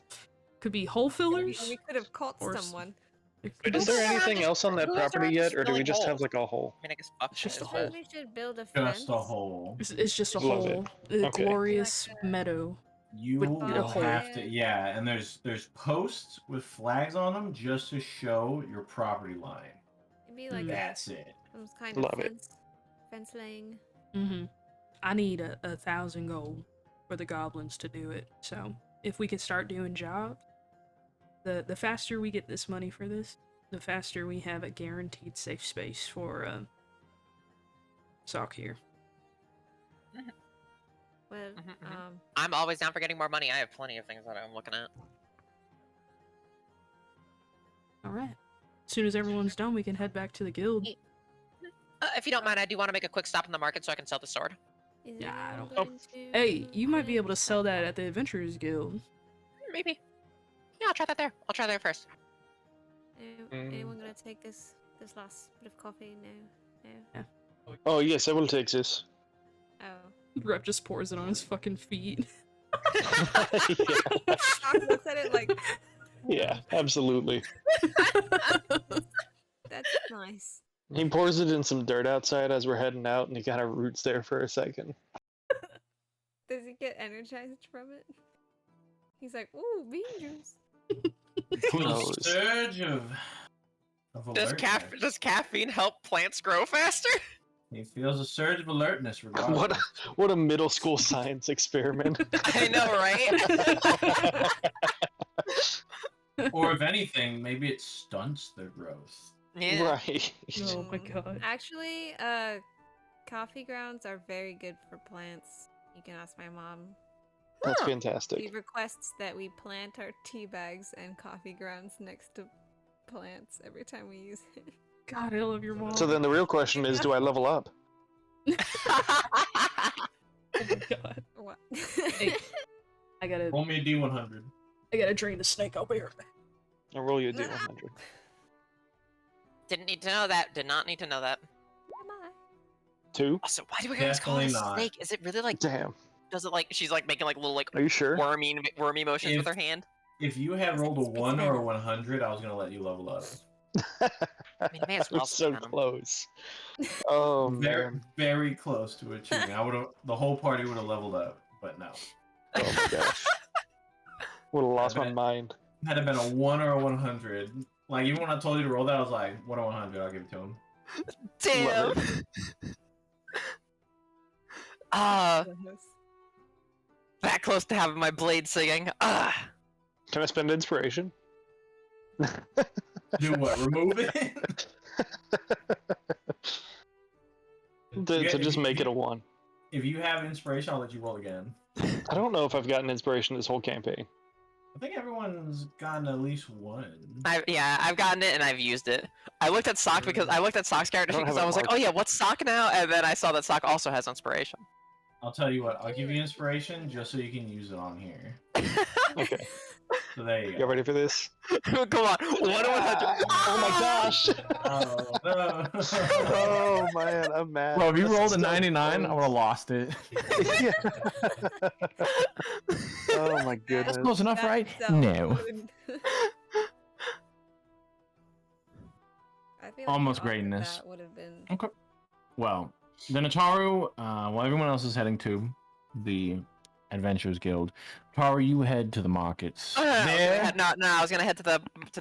Could be hole fillers? We could have caught Or someone. It Wait, could is be- there Who anything has- else on that who has property around yet, or do we filling just have holes? like a hole? I mean, I guess fuck It's just it. a hole. We should build a fence. Just a hole. It's just a Love it. hole. A Okay. glorious Like a- meadow. You With will a hole. have to, yeah. And there's posts with flags on them just to show your property line. It'd be like That's it. some kind Love of it. fence laying. Mm-hmm. I need 1,000 gold for the goblins to do it. So if we could start doing jobs, the faster we get this money for this, the faster we have a guaranteed safe space for Sock here. Well, Mhm. I'm always down for getting more money. I have plenty of things that I'm looking at. All right. As soon as everyone's done, we can head back to the guild. Yeah. If you don't mind, I do want to make a quick stop in the market so I can sell the sword. is Yeah, I anyone don't- going to Hey, you might be able to finish sell that up? at the Adventurers Guild. Maybe. Yeah, I'll try that there. I'll try there first. Anyone gonna take this last bit of coffee? No. Oh yes, I will take this. Oh. Rep just pours it on his fucking feet. Doc looks at it like, Yeah, absolutely. that's nice. He pours it in some dirt outside as we're heading out, and he kind of roots there for a second. Does he get energized from it? He's like, ooh, bean juice. knows? A surge of Does alertness. caffeine help plants grow faster? He feels a surge of alertness regardless. What a middle school science experiment. I know, right? Or if anything, maybe it stunts their growth. Yeah. Right. Oh my god. Actually, coffee grounds are very good for plants. You can ask my mom. That's Huh. She fantastic. requests that we plant our tea bags and coffee grounds next to plants every time we use it. God, I love your mom. So then the real question is, do I level up? Oh my god. What? Hey, I gotta Roll me a D100. drain the snake. I'll be right back. I'll roll you a D100. Didn't need to know that. Did not need to know that. Am I? 2? Also, why do we always call it a Definitely not. snake? Is it really like? Damn. Does it like? She's like making like little like Are you sure? wormy motions with If- her hand. If you had rolled a 1 or a 100, I was gonna let you level up. I mean, I may as We're well so spam 'em. close. Oh Very, man. very close to achieving. I would have. The whole party would have leveled up, but no. Oh my gosh. Would have lost my bet. mind. Had it been a 1 or a 100, like even when I told you to roll that, I was like 1 or 100. I'll give it to him. Damn. Love That close to having my blade singing. Ah. Can I spend inspiration? Do what? Remove it? To just make it a 1. If you have inspiration, I'll let you roll again. I don't know if I've gotten inspiration this whole campaign. I think everyone's gotten at least 1. I've gotten it and I've used it. I looked at Sock because I looked at Sock's character I don't because have I it was like, oh marked. yeah, what's Sock now? And then I saw that Sock also has inspiration. I'll tell you what. I'll give you inspiration just so you can use it on here. Okay. So there you You go. ready for this? Come on, 1 to 100. Oh my gosh! Oh no! Oh man, I'm mad. Bro, if you That's rolled a so 99, I would have close. lost it. Yeah. Oh my That's goodness. close enough, That's right? so No. good. I feel like Almost the opposite greatness. That would have been. Okay. Well, then Ataru, while everyone else is heading to the Adventurers Guild, Ataru, you head to the markets. There, I was gonna head to the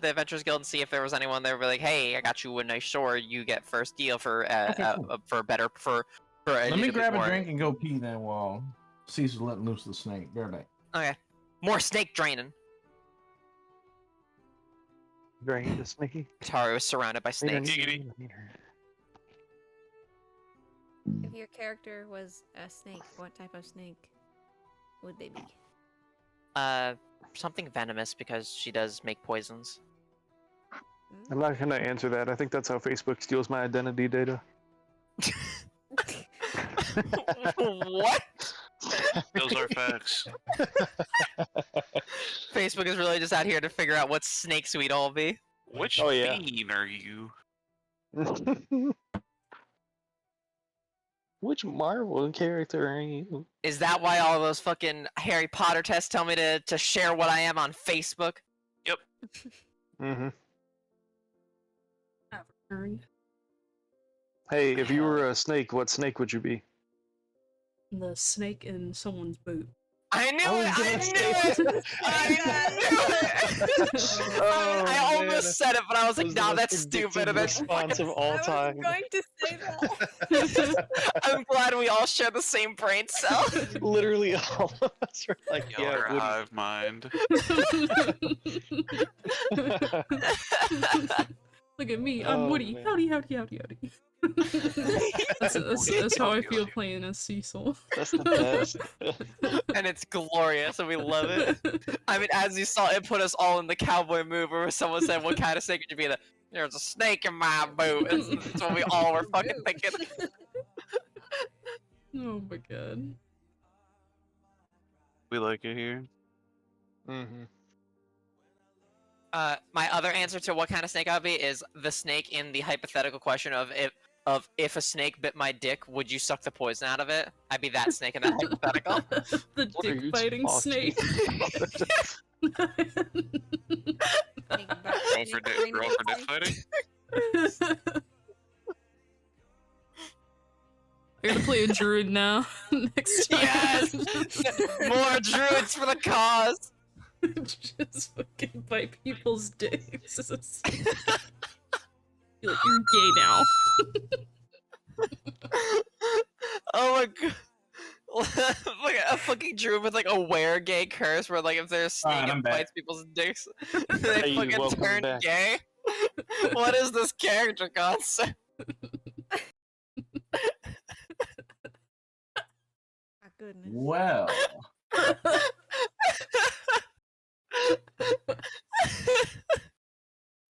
Adventurers Guild and see if there was anyone there. Be like, hey, I got you a nice sword. You get first deal for Okay, cool. for better for. let me grab a drink and go pee then while Caesar's letting loose the snake. Be right back. Okay, more snake draining. Drain the sneaky. Ataru is surrounded by snakes. If your character was a snake, what type of snake would they be? Something venomous because she does make poisons. I'm not gonna answer that. I think that's how Facebook steals my identity data. What? Those are facts. Facebook is really just out here to figure out what snakes we'd all be. Which Oh, yeah. fiend are you? Which Marvel character are you? Is that why all those fucking Harry Potter tests tell me to share what I am on Facebook? Mm-hmm. I've returned. Hey, if you were a snake, what snake would you be? The snake in someone's boot. I knew I was it! I gonna knew say it! I knew it! Oh, I man. almost said it, but I was like, Was nah, the that's most stupid. And predictable then response of all I was time. going to say that. I'm glad we all share the same brain cell. Literally all of us are like, Y'all yeah, are Woody. hive mind. Look at me, I'm Oh, Woody. man. Howdy, howdy, howdy, howdy. That's how I feel playing as Cecil. That's the best. And it's glorious, and we love it. I mean, as you saw, it put us all in the cowboy mood where someone said, what kind of snake would you be? There's a snake in my boot. That's what we all were fucking thinking. Oh my god. We like it here. Mm-hmm. My other answer to what kind of snake I'll be is the snake in the hypothetical question of if of if a snake bit my dick, would you suck the poison out of it? I'd be that snake in that hypothetical. The What are dick you biting talking snake. Roll for dick fighting? I gotta play a druid now. Next time. Yes! More druids for the cause! Just fucking bite people's dicks. You're like, you're gay now. Oh my god. Like a fucking druid with like a wear gay curse where like if there's a snake Alright, I'm and back. bites people's dicks, they Hey, fucking welcome turn back. gay? What is this character concept? My goodness. Well,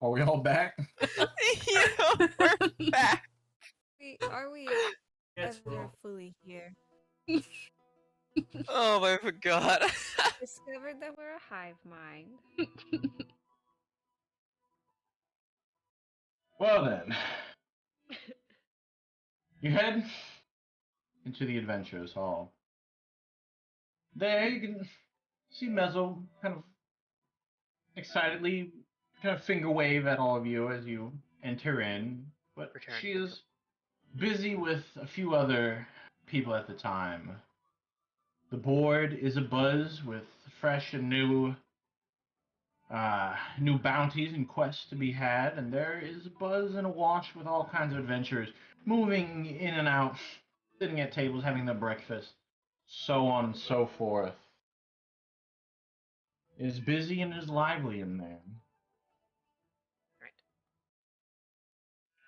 are we all back? We're back. Are we ever fully here? Oh my god. Discovered that we're a hive mind. Well then, you head into the Adventurers Hall. There you can see Mezzo kind of excitedly kind of finger wave at all of you as you enter in, but Return. she is busy with a few other people at the time. The board is abuzz with fresh and new bounties and quests to be had, and there is a buzz and a wash with all kinds of adventurers moving in and out, sitting at tables having their breakfast, so on and so forth. It is busy and is lively in there.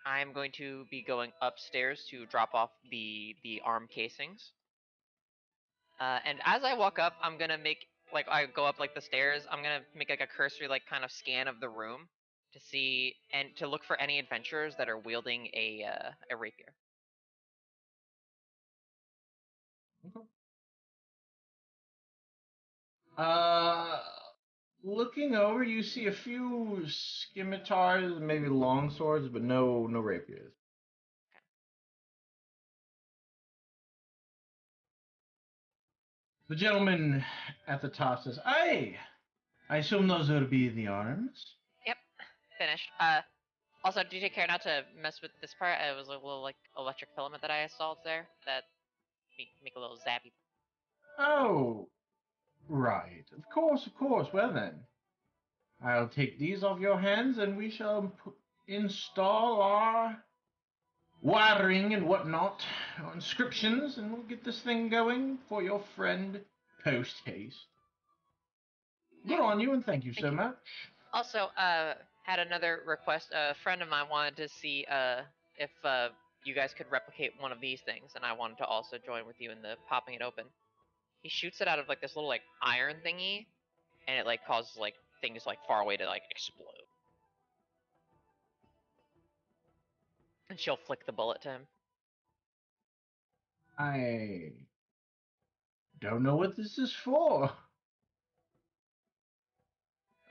I'm going to be going upstairs to drop off the arm casings. And as I walk up, I'm gonna make like I go up like the stairs. I'm gonna make like a cursory like kind of scan of the room to see and to look for any adventurers that are wielding a rapier. Looking over, you see a few scimitars, maybe long swords, but no rapiers. The gentleman at the top says, "Aye, I assume those would be the arms." Yep, finished. Also, do you take care not to mess with this part? It was a little like electric filament that I installed there that make a little zappy. Oh, right. Of course. Well then, I'll take these off your hands and we shall install our wiring and whatnot, our inscriptions, and we'll get this thing going for your friend post haste. Good on you, and thank you so much. Also, had another request. A friend of mine wanted to see if you guys could replicate one of these things, and I wanted to also join with you in the popping it open. He shoots it out of like this little like iron thingy, and it like causes like things like far away to like explode. And she'll flick the bullet to him. I don't know what this is for.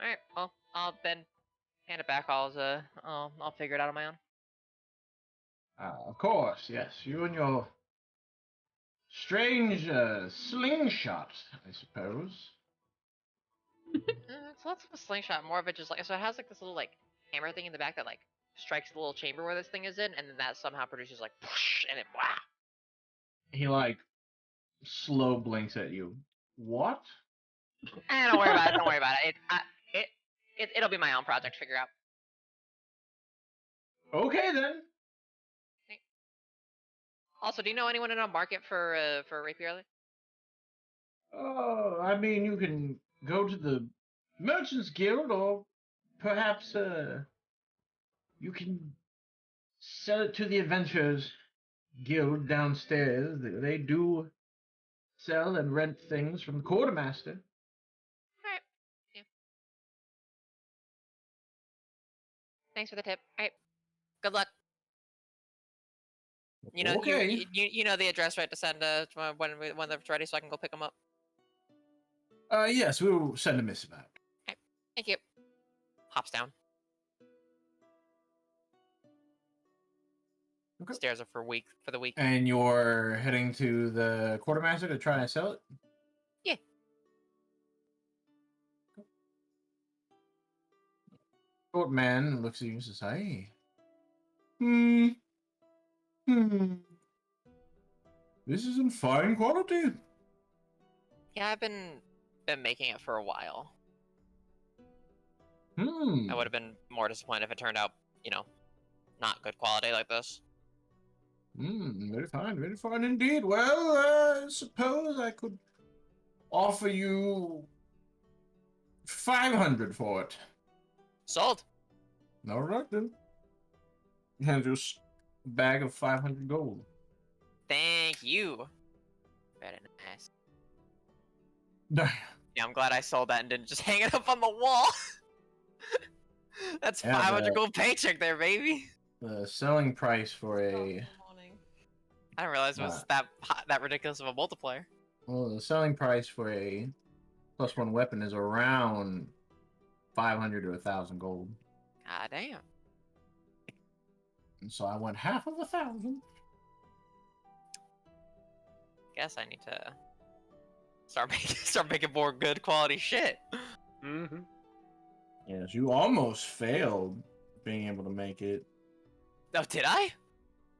Alright, well, I'll then hand it back. I'll figure it out on my own. Of course, yes. You and your strange slingshot, I suppose. It's less of a slingshot, more of it just like so it has like this little like hammer thing in the back that like strikes the little chamber where this thing is in, and then that somehow produces like whoosh, and it wow. He like slow blinks at you. What? Don't worry about it. Don't worry about it. It'll be my own project to figure out. Okay then. Also, do you know anyone in a market for rapier? Oh, I mean, you can go to the Merchants Guild, or perhaps you can sell it to the Adventurers Guild downstairs. They do sell and rent things from the quartermaster. Alright. Yeah. Thanks for the tip. Alright. Good luck. You know, Okay. you know the address, right? To send when they're ready, so I can go pick them up. Yes, we'll send a missive out. Thank you. Hops down. Okay. Stairs are for the week. And you're heading to the quartermaster to try and sell it? Yeah. Short man looks at you and says, "Hey, this is in fine quality." Yeah, I've been making it for a while. I would have been more disappointed if it turned out, not good quality like this. Very fine indeed. Well, I suppose I could offer you 500 for it. Sold. All right then. And just a bag of 500 gold. Thank you. Very nice. Damn. Yeah, I'm glad I sold that and didn't just hang it up on the wall. That's Yeah, 500 but- gold paycheck there, baby. The selling price for a I didn't realize it was that ridiculous of a multiplier. the selling price for a +1 weapon is around 500 to 1,000 gold. God damn. And so I went half of 1,000. Guess I need to start making more good quality shit. Mm-hmm. Yes, you almost failed being able to make it. Oh, did I?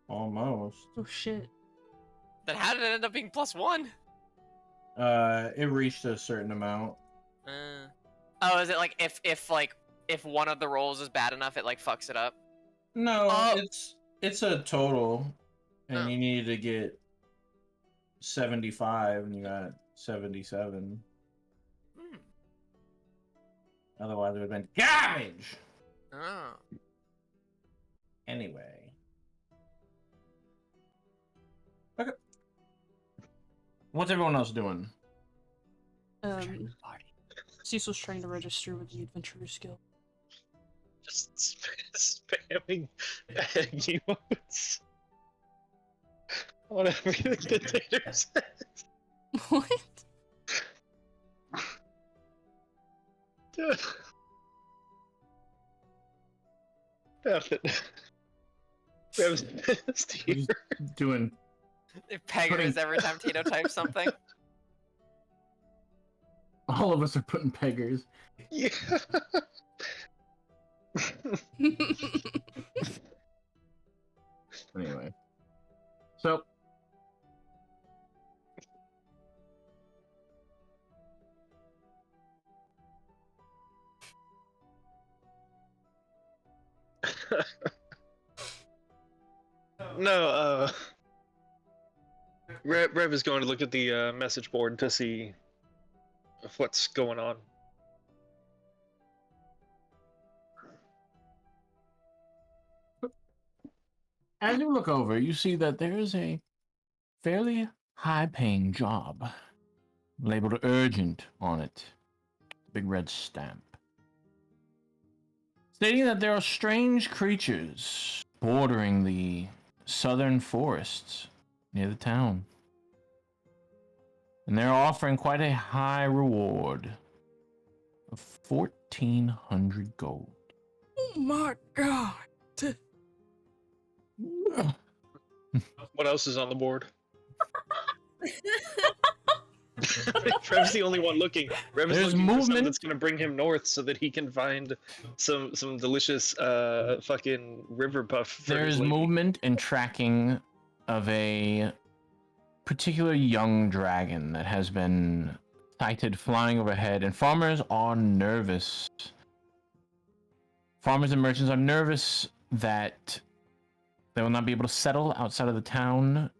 Almost. Oh shit. Then how did it end up being +1? It reached a certain amount. Oh, is it like if one of the rolls is bad enough, it like fucks it up? No, Oh. it's a total, and Oh. you needed to get 75, and you got 77. Otherwise, it would have been garbage. Oh. Anyway. Okay. What's everyone else doing? Cecil's trying to register with the Adventurers Guild. Just spamming emotes on everything that Tater says. What? Nothing. Rev's pissed here. Just doing. It peggers every time Tito types something. All of us are putting peggers. Yeah. Anyway. So. No, Rev is going to look at the message board to see what's going on. As you look over, you see that there is a fairly high-paying job labeled urgent on it. Big red stamp. Stating that there are strange creatures bordering the southern forests near the town. And they're offering quite a high reward of 1,400 gold. Oh my god. What else is on the board? Rev's the only one looking. Rev is There's looking for something movement. that's going to bring him north so that he can find some delicious fucking river puff. For There his is lady. movement and tracking of a particular young dragon that has been sighted flying overhead, and farmers are nervous. Farmers and merchants are nervous that they will not be able to settle outside of the town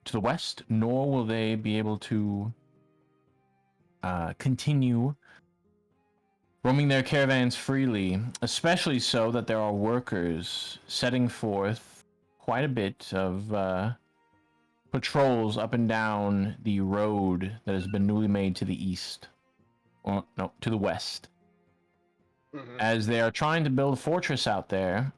to the west, nor will they be able to continue roaming their caravans freely, especially so that there are workers setting forth quite a bit of patrols up and down the road that has been newly made to the east. Or, no, to the west. Mhm. As they are trying to build a fortress out there,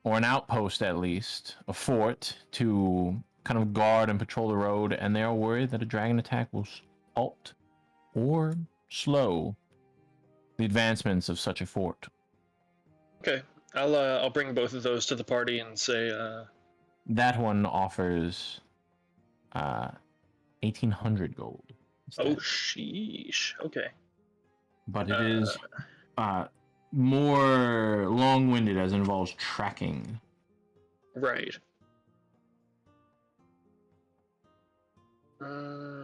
or an outpost at least, a fort, to kind of guard and patrol the road, and they are worried that a dragon attack will halt or slow the advancements of such a fort. Okay, I'll bring both of those to the party and say, That one offers 1,800 gold. Oh, instead. sheesh. Okay. But it is more long-winded as it involves tracking. Right.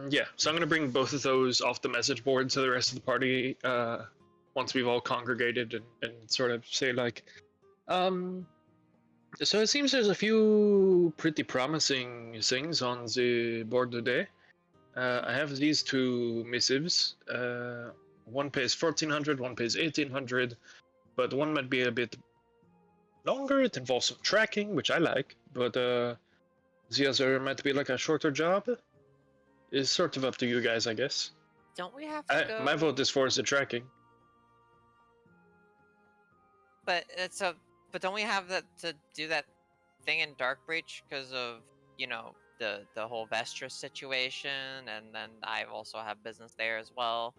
Yeah, so I'm going to bring both of those off the message board to the rest of the party once we've all congregated and sort of say, like, so it seems there's a few pretty promising things on the board today. I have these two missives. One pays 1,400, one pays 1,800, but one might be a bit longer. It involves some tracking, which I like, but the other might be like a shorter job. It's sort of up to you guys, I guess. Don't we have to go? My vote is for the tracking. But but don't we have to do that thing in Dark Breach because of the whole Vestra situation, and then I also have business there as well.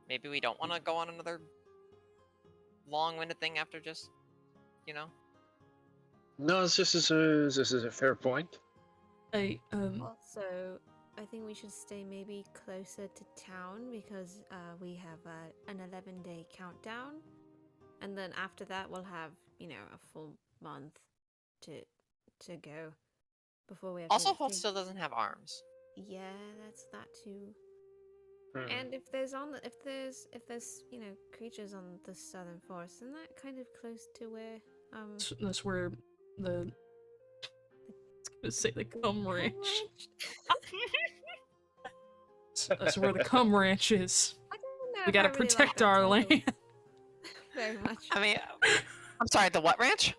Maybe we don't want to go on another long-winded thing after just, No, this is a fair point. Also, I think we should stay maybe closer to town because we have an 11-day countdown, and then after that we'll have a full month to go before we have. Also, to Holt still doesn't have arms. Yeah, that's that too. And if there's creatures on the southern forest, isn't that kind of close to where That's where the. I was gonna say the cum ranch. That's where the cum ranch is. I don't know We if gotta I really protect like that our title land. very much. I mean, I'm sorry, the what ranch?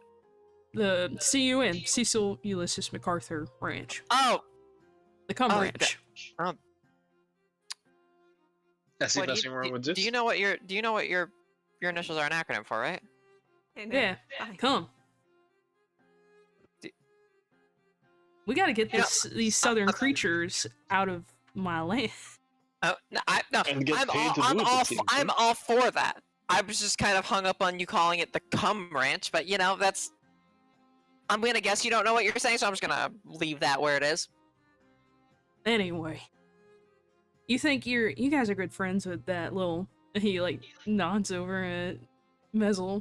The CUN, Cecil Ulysses MacArthur Ranch. Oh, The cum ranch. I see What, do nothing you- wrong with this. Do you know what your initials are an acronym for, right? I know. Yeah, Fine. come. We gotta get these southern creatures out of my land. Oh, no, no, And get I'm paid to all, I'm do it, all, it seems, I'm right? all for that. I was just kind of hung up on you calling it the cum ranch, but that's. I'm gonna guess you don't know what you're saying, so I'm just gonna leave that where it is. Anyway, you think you guys are good friends with that little? He like nods over at Mezel.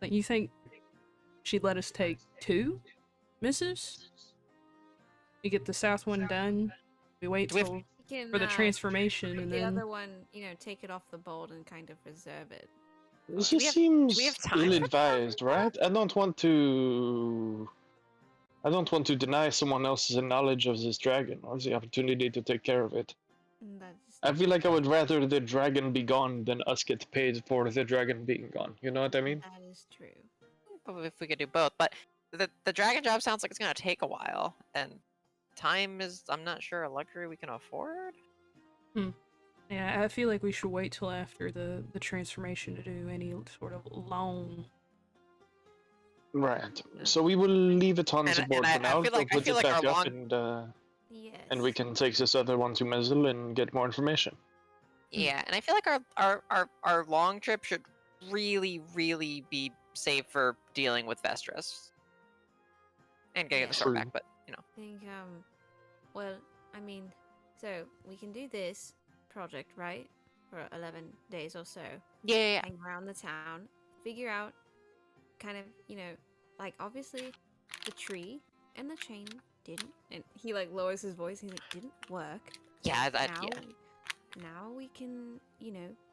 Like, you think she'd let us take 2 missives? We get the south one done. We wait Do we have- till We can, for the transformation, put and the then other one, take it off the board and kind of reserve it. This Do just we seems have time for ill-advised, right? I don't want to deny someone else's knowledge of this dragon or the opportunity to take care of it. I feel like I would rather the dragon be gone than us get paid for the dragon being gone. You know what I mean? That is true. if we could do both, but the dragon job sounds like it's gonna take a while, and time is, I'm not sure, a luxury we can afford. yeah, I feel like we should wait till after the transformation to do any sort of long. Right. So we will leave it on the And board I for now. feel We'll like- I put feel it like back our up long- Yes. and we can take this other one to Mezel and get more information. Yeah, and I feel like our long trip should really be saved for dealing with Vestris and getting the sword True. back. But I think, well, I mean, so we can do this project, right? For 11 days or so. yeah. Hang around the town, figure out kind of, like, obviously the tree and the chain didn't, and he, like, lowers his voice, he's like, didn't work. Yeah, Now we can,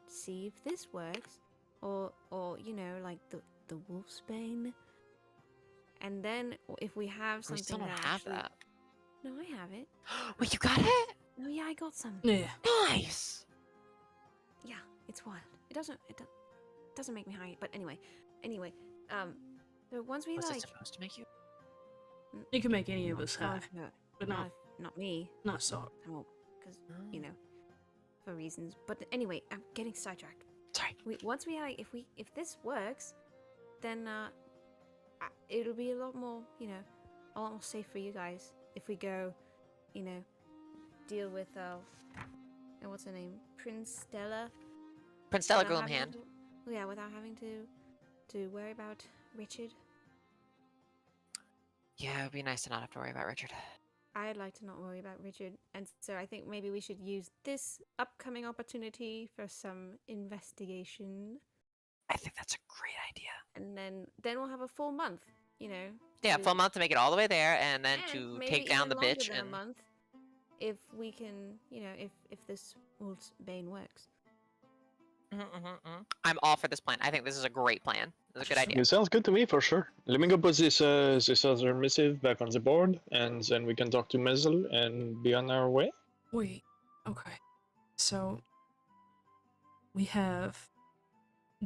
see if this works, or like the wolfsbane. And then if we have We something still don't that have actually... that. No, I have it. Wait, you got it? Oh yeah, I got some. Yeah. Nice. Yeah, it's wild. It doesn't make me high, but anyway. So once we Was it like, supposed to make you? It can make any of us high, no, but not not me. not so. Because for reasons. But anyway, I'm getting sidetracked. Sorry. Once we like, if this works, then it'll be a lot more safe for you guys if we go, deal with what's her name, Prince Stella without Gloomhand. having to- Yeah, without having to worry about Richard. Yeah, it'd be nice to not have to worry about Richard. I'd like to not worry about Richard, and so I think maybe we should use this upcoming opportunity for some investigation, I think that's a great idea. and then we'll have a full month, you know. Yeah, to- full month to make it all the way there, and then and to maybe take down even the longer bitch than and a month, if we can, you know, if this Wolf's Bane works. I'm all for this plan. I think this is a great plan. It's a good idea. It sounds good to me for sure. Let me go put this other missive back on the board, and then we can talk to Mezel and be on our way. Wait. Okay. So we have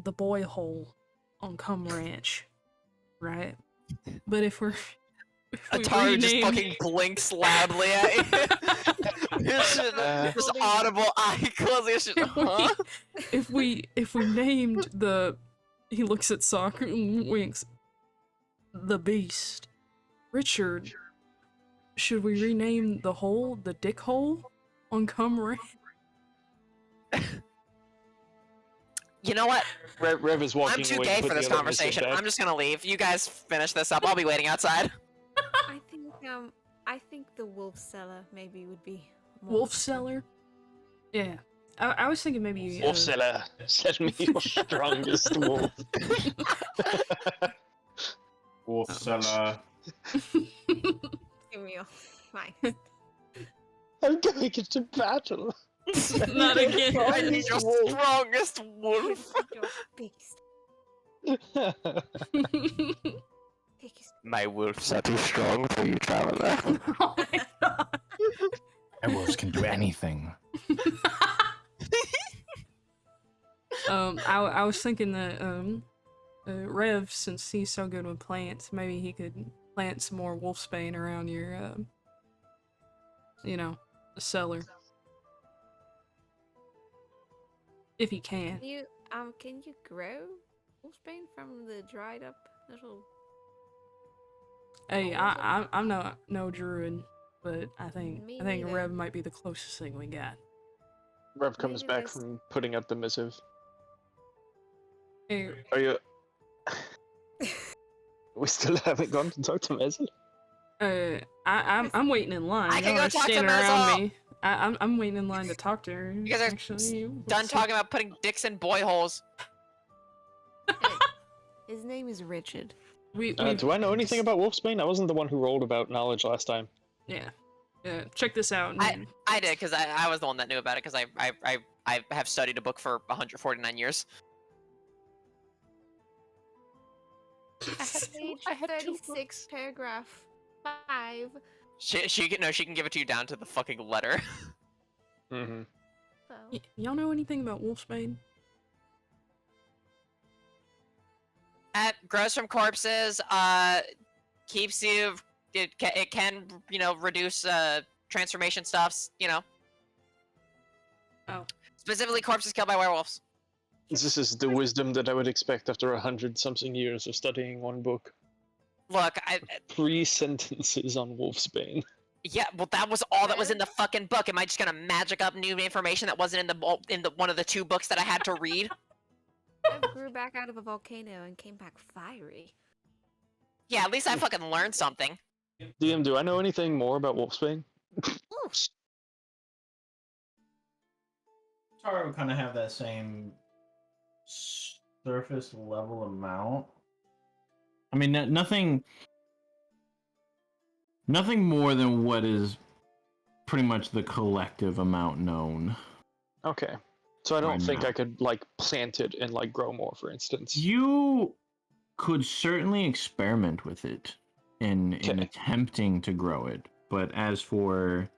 the boy hole on Cum Ranch, right? But if we Ataru just rename- fucking blinks loudly at you. This audible eye closing. if we named he looks at Soccer and winks, the Beast, Richard, should we rename the hole the Dick Hole on Cum Ranch? You know what? Rev is walking I'm too away gay to put for this the other missive conversation. back. I'm just gonna leave. You guys finish this up. I'll be waiting outside. I think the wolf cellar maybe would be more Wolf Cellar? Yeah. I was thinking maybe Wolf seller, send me your strongest wolf. Wolf seller. Give me fine. I'm going into battle. Not again. I need your strongest wolf. Your biggest. My wolves are too strong for you, traveler. Oh my god. Werewolves can do anything. I was thinking that Rev, since he's so good with plants, maybe he could plant some more wolfsbane around your cellar. If he can. Can you grow wolfsbane from the dried up little? Hey, I'm no druid, but I think Me Rev neither. might be the closest thing we got. Rev comes Maybe back this- from putting up the missive. Hey, Are you? We still haven't gone to talk to Mezel. I'm waiting in line. I can Y'all go are talk to standing Mezel. around me. I'm waiting in line to talk to her. You guys are actually. Done talking about putting dicks in boy holes. His name is Richard. Do I know anything about Wolfsbane? I wasn't the one who rolled about knowledge last time. Yeah. Check this out. I did because I was the one that knew about it because I have studied a book for 149 years. Page I had two 36, paragraph 5. She can give it to you down to the fucking letter. Mm-hmm. Y'all know anything about wolfsbane? Grows from corpses. Keeps you. It can reduce transformation stuffs. Oh. Specifically, corpses killed by werewolves. This is the wisdom that I would expect after 100-something years of studying one book. Look, 3 sentences on Wolfsbane. yeah, well, that was all that was in the fucking book. Am I just gonna magic up new information that wasn't in the one of the 2 books that I had to read? I grew back out of a volcano and came back fiery. Yeah, at least I fucking learned something. DM, do I know anything more about Wolfsbane? Tara would kind of have that same surface level amount. I mean, nothing more than what is pretty much the collective amount known. Okay. So I don't Why think not? I could, plant it and, grow more, for instance. You could certainly experiment with it in Okay. attempting to grow it, but as for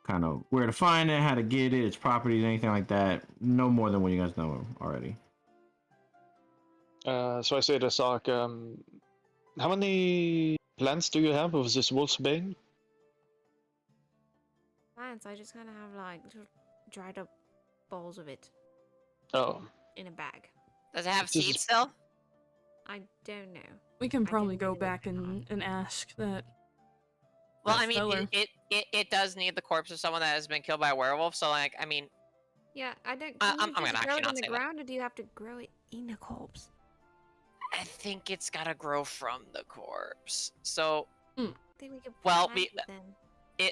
kind of where to find it, how to get it, its properties, anything like that, no more than what you guys know already. So I say to Sock, how many plants do you have of this Wolfsbane? Plants, I just kind of have little dried up balls of it Oh. in a bag. Does it have This is- seeds still? I don't know. We can I probably didn't go really back look and, at ask that. Well, that I mean, feller. it does need the corpse of someone that has been killed by a werewolf. So, I mean, Yeah, I don't. I'm Can you gonna just actually grow it not in the say that. ground, or do you have to grow it in a corpse? I think it's gotta grow from the corpse. So, I think we could Well, plant it then.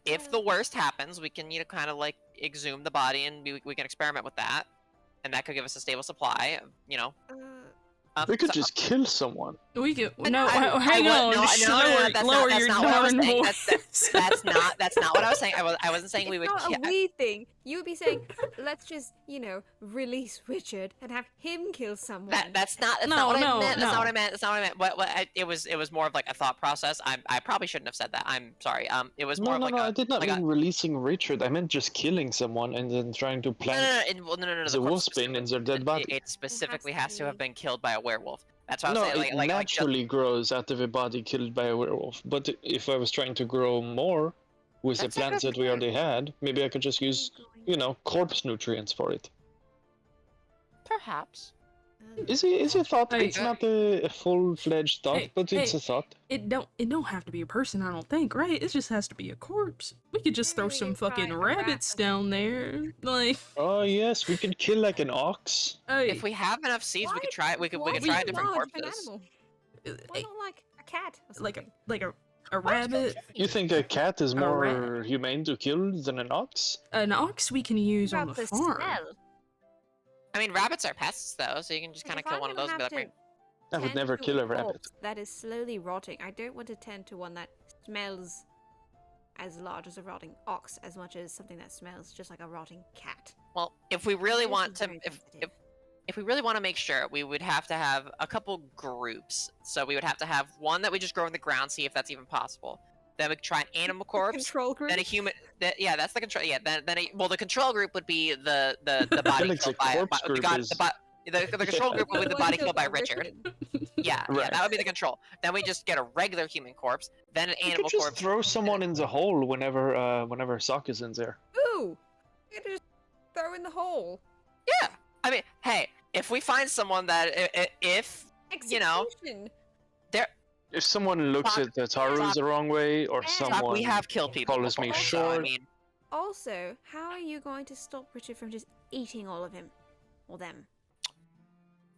if the worst happens, we can kind of like exhume the body and we can experiment with that, and that could give us a stable supply. We could So- just kill someone. We could But no. I hang would- on. no, Just no, no, no, lower, that's lower not your what I was darn saying. voice. That's not what I was saying. I wasn't saying we would. It's not kill. a we thing. You would be saying, let's just, release Richard and have him kill someone. That's not No, what I no, meant. That's no. not what I meant. That's not what I meant. It was more of like a thought process. I probably shouldn't have said that. I'm sorry. It was more No, of no, like no. I did not like mean releasing Richard. I meant just killing someone and then trying to plant no. The the corpse wolf's bane in their dead body. It specifically has to have be- been killed by a werewolf. That's what No, I'm saying. it Like naturally grows out of a body killed by a werewolf. But if I was trying to grow more with the That's a plants good that we already had, maybe I could just use, corpse nutrients for it. perhaps. Is a thought? Hey, It's not a full-fledged thought, Hey, but it's hey. a thought. It don't have to be a person. I don't think. Right? It just has to be a corpse. We could just throw Maybe we some could try fucking a rat rabbits or down there. Like, Oh yes, we could kill like an ox. hey, If we have enough seeds, we could try. We could Why try so different large of an corpses. animal? Why hey, not like a cat or like something? a rabbit. You think a cat is A more humane to kill than an ox? An ox we can use on About the the farm. smell. I mean, rabbits are pests though, so you can just kind of If kill I'm one of those gonna and be have like, to I would tend never to kill a rabbit. corpse that is slowly rotting, I don't want to tend to one that smells as large as a rotting ox as much as something that smells just like a rotting cat. well, if we really This want is to, very if sensitive. if we really want to make sure, we would have to have a couple groups. So we would have to have one that we just grow in the ground, see if that's even possible. Then we could try an animal corpse. Control group. Then a human. Yeah, that's the control. Yeah, the control group would be the body Felix, killed a by corpse the group god. is- The control group would be the one body killed killed by by Richard. Yeah, Right. that would be the control. Then we just get a regular human corpse, then an You animal could just corpse. throw someone in the hole whenever Sock is in there. Ooh! You could just throw in the hole. Yeah, I mean, hey, if we find someone that if Execution. If someone looks Sock- at the Taru Sock- the wrong way, or Sock, someone we have killed people follows me before, short. so, I short, mean, Also, how are you going to stop Richard from just eating all of him? Or them?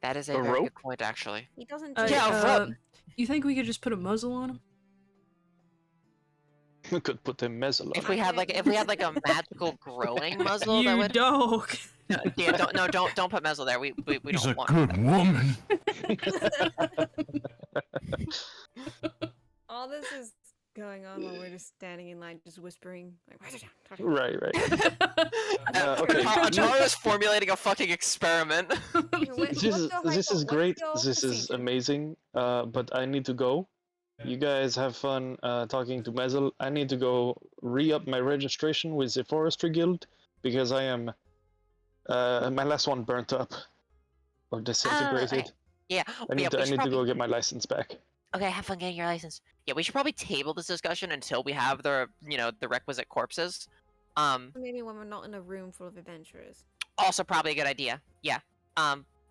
that is a A very rope? good point, actually. He doesn't Uh, just... Yeah, uh, you think we could just put a muzzle on him? we could put a muzzle on. If we had like a magical growing muzzle, that You would. dog. Yeah, don't put muzzle there. We She's a don't want. good woman. All this is going on while we're just standing in line, just whispering. Like, write it down. Right. Okay. Okay. Atara's formulating a fucking experiment. This is great. This is amazing. But I need to go. You guys have fun talking to Mezel. I need to go re-up my registration with the Forestry Guild because I am my last one burnt up or disintegrated. Yeah. I need we to should probably- go get my license back. Okay, have fun getting your license. Yeah, we should probably table this discussion until we have the requisite corpses. Maybe when we're not in a room full of adventurers. Also probably a good idea. Yeah.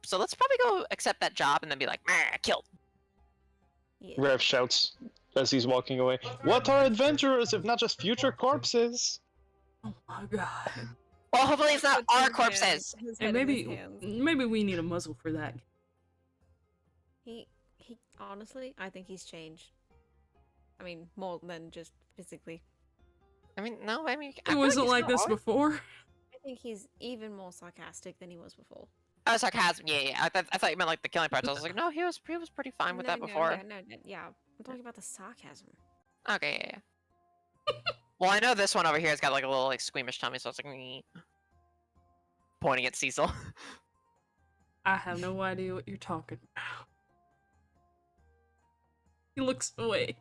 So let's probably go accept that job and then be like, "Meh, killed." Yeah. Rev shouts as he's walking away. What are adventurers if not just future corpses? Oh my god. Well, hopefully it's not Puts our his corpses. hand- his Hey, head in his maybe hands. maybe we need a muzzle for that. He honestly, I think he's changed. I mean, more than just physically. I mean, no, I mean, I It feel wasn't he's like this always- before. I think he's even more sarcastic than he was before. Oh, sarcasm. Yeah. I thought you meant like the killing parts. I was like, no, he was pretty fine with that before. Yeah. I'm talking about the sarcasm. Okay. Yeah. Well, I know this one over here has got like a little like squeamish tummy, so it's like "Nyeh." Pointing at Cecil. I have no idea what you're talking about. He looks away.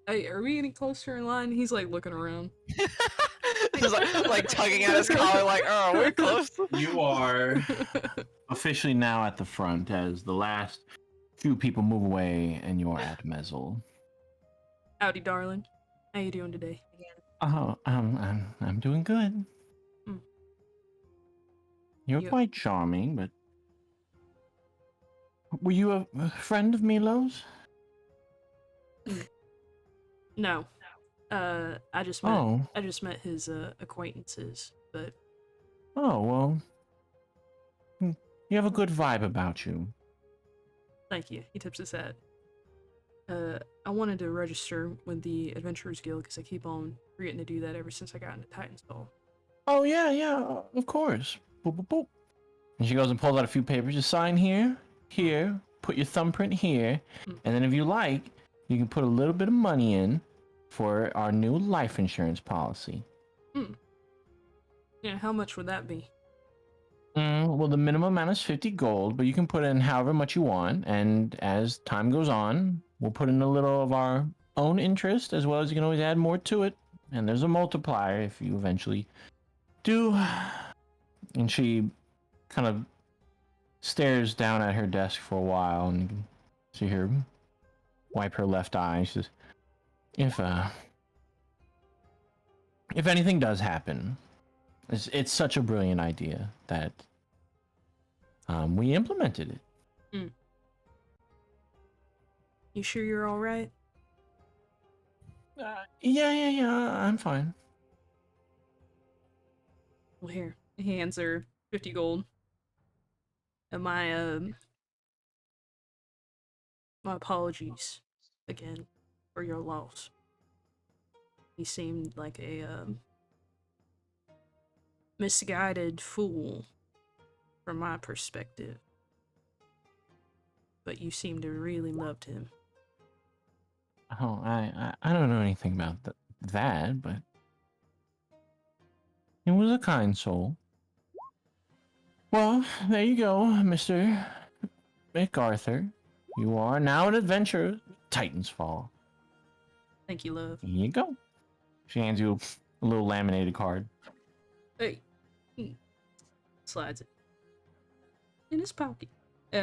Hey, are we getting closer in line? He's like looking around. Just like tugging at his collar, like, oh, we're close. You are officially now at the front as the last few people move away and you're at Mezel. Howdy, darling. How you doing today? Oh, I'm doing good. Mm. You're You- quite charming, but were you a friend of Milo's? No. I just met his acquaintances, but Oh well, You have a good vibe about you. Thank you. He tips his hat. I wanted to register with the Adventurers Guild because I keep on forgetting to do that ever since I got into Titan's Hall. Oh, yeah, of course. Boop, boop, boop. And she goes and pulls out a few papers. Just sign here, here, put your thumbprint here, and then if you like, you can put a little bit of money in for our new life insurance policy. Yeah, how much would that be? Well, the minimum amount is 50 gold, but you can put in however much you want, and as time goes on, we'll put in a little of our own interest, as well as you can always add more to it, and there's a multiplier if you eventually do. And she kind of stares down at her desk for a while, and you can see her wipe her left eye. She says, if anything does happen, it's such a brilliant idea that we implemented it. You sure you're all right? Yeah, I'm fine. Well, here. He hands her 50 gold. And my apologies again for your loss. He seemed like a misguided fool from my perspective. But you seem to really loved him. Oh, I don't know anything about that, but he was a kind soul. Well, there you go, Mr. MacArthur. You are now an adventurer. Titans Fall. Thank you, love. Here you go. She hands you a little laminated card. Hey. Slides it in his pocket.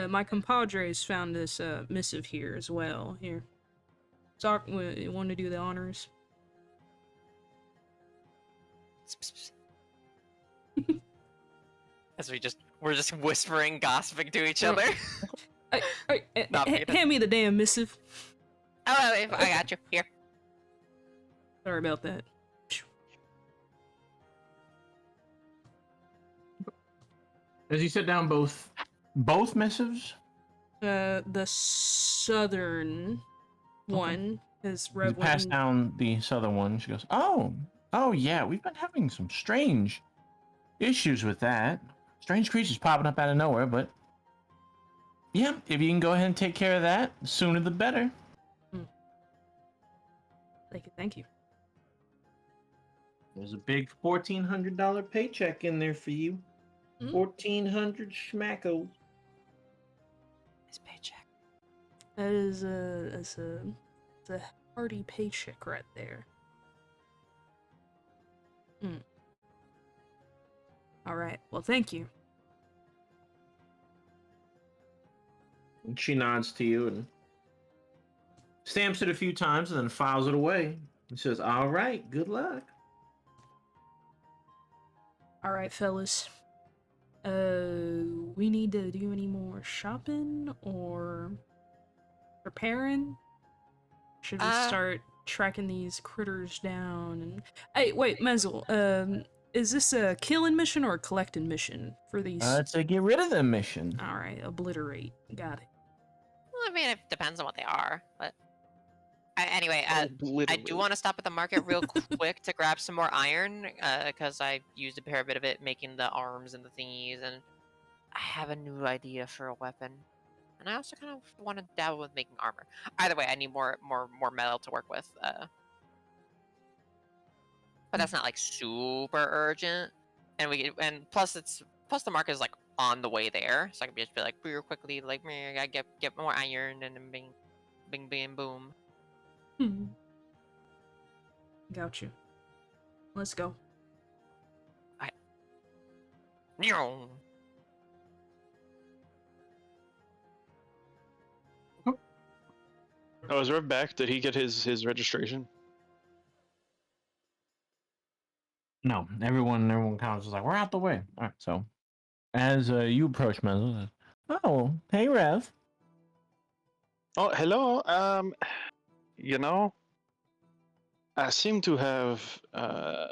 My compadres found this missive here as well. Here. Doc, you want to do the honors? As we're just whispering, gossiping to each other. Hand me the damn missive. Oh, I got you. Here. Sorry about that. As you sit down, both missives? The southern one is You red pass one. down the southern one. She goes, oh yeah, we've been having some strange issues with that. Strange creatures popping up out of nowhere, but yeah, if you can go ahead and take care of that, the sooner the better. Thank you. There's a big $1,400 paycheck in there for you. 1,400 schmackos. His paycheck. That is a hearty paycheck right there. All right. Well, thank you. And she nods to you and stamps it a few times and then files it away. He says, all right, good luck. All right, fellas. We need to do any more shopping or preparing? Should we start tracking these critters down? And hey, wait, Menzel. Is this a killing mission or a collecting mission for these? It's a get rid of them mission. All right, obliterate. Got it. Well, I mean, it depends on what they are, but anyway, I do want to stop at the market real quick to grab some more iron, because I used a fair bit of it making the arms and the thingies, and I have a new idea for a weapon. And I also kind of want to dabble with making armor. Either way, I need more metal to work with. But that's not like super urgent. And plus the market is like on the way there, so I can just be like real quickly like, I gotta get more iron and then bing bing boom. Got you. Let's go. No. Oh, is Rev back? Did he get his registration? No, everyone kind of just like, we're out the way. All right, so as you approach Menzel, oh, hey, Rev. Oh, hello. You know, I seem to have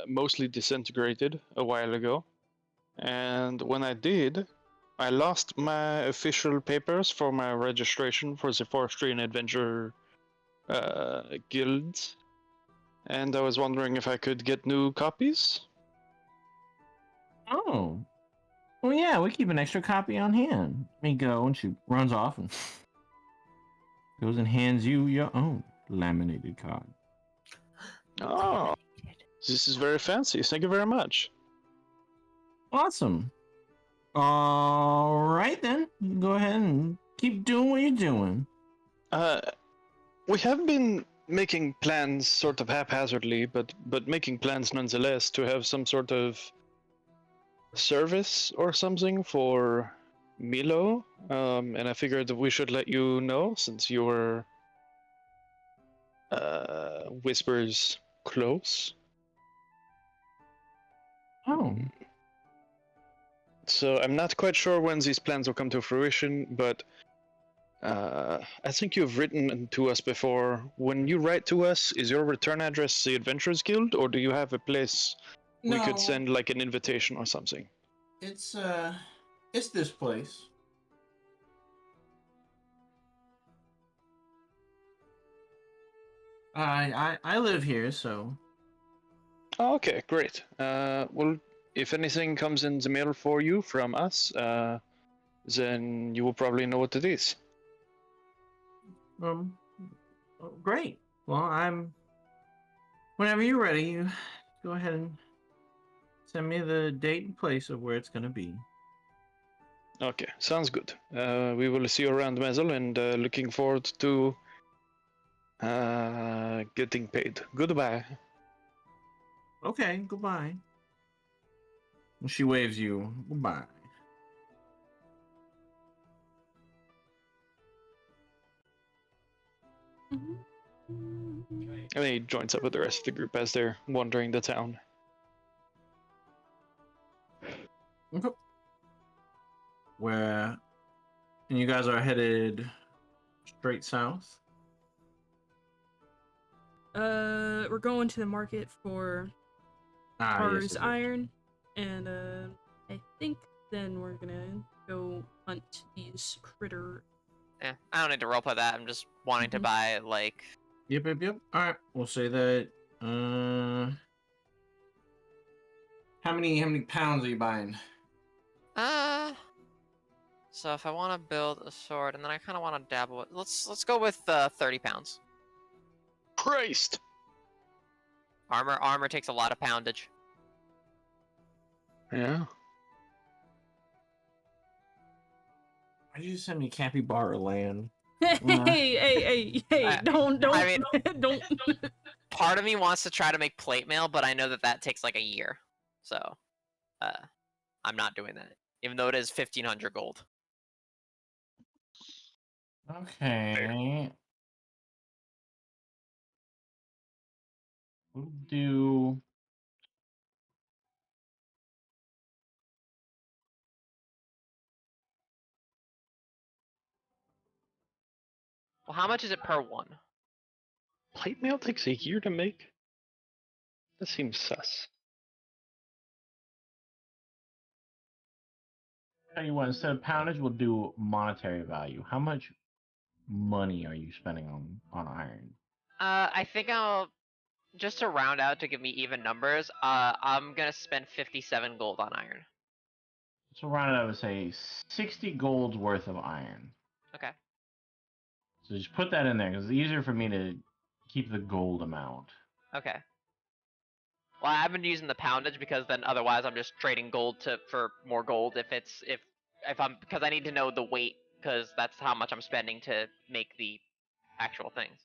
mostly disintegrated a while ago, and when I did, I lost my official papers for my registration for the Forestry and Adventure guild, and I was wondering if I could get new copies. Oh. Well, yeah, we keep an extra copy on hand. Let me go, and she runs off and goes and hands you your own laminated card. Oh, this is very fancy. Thank you very much. Awesome. All right, then. Go ahead and keep doing what you're doing. We have been making plans sort of haphazardly, but making plans nonetheless to have some sort of service or something for Milo. And I figured that we should let you know since you were Whispers close. Oh. So I'm not quite sure when these plans will come to fruition, but I think you've written to us before. When you write to us, is your return address the Adventurers Guild, or do you have a place we could send like an invitation or something? It's this place. I live here, so. Oh, okay, great. Well, if anything comes in the mail for you from us, then you will probably know what it is. Great. Well, whenever you're ready, you go ahead and send me the date and place of where it's gonna be. Okay, sounds good. We will see you around Mezel, and looking forward to getting paid. Goodbye. Okay, goodbye. She waves you goodbye. And then he joins up with the rest of the group as they're wandering the town. Okay. And you guys are headed straight south? We're going to the market for Car's yes. iron, and I think then we're gonna go hunt these critter. Yeah, I don't need to roleplay that. I'm just wanting to buy like. Yep. All right, we'll say that. How many pounds are you buying? So if I want to build a sword, and then I kind of want to dabble with, let's go with 30 pounds. Christ! Armor takes a lot of poundage. Yeah. Why did you send me capybara land? Hey! Don't. I mean, don't. Part of me wants to try to make plate mail, but I know that takes like a year, so I'm not doing that, even though it is 1,500 gold. Okay. We'll do. Well, how much is it per one? Plate mail takes a year to make? That seems sus. Tell you what, instead of poundage, we'll do monetary value. How much money are you spending on iron? I think I'll just to round out to give me even numbers. I'm gonna spend 57 gold on iron. So round it up and say 60 gold's worth of iron. Okay. So just put that in there because it's easier for me to keep the gold amount. Okay. Well, I've been using the poundage because then otherwise I'm just trading gold for more gold if I'm because I need to know the weight because that's how much I'm spending to make the actual things.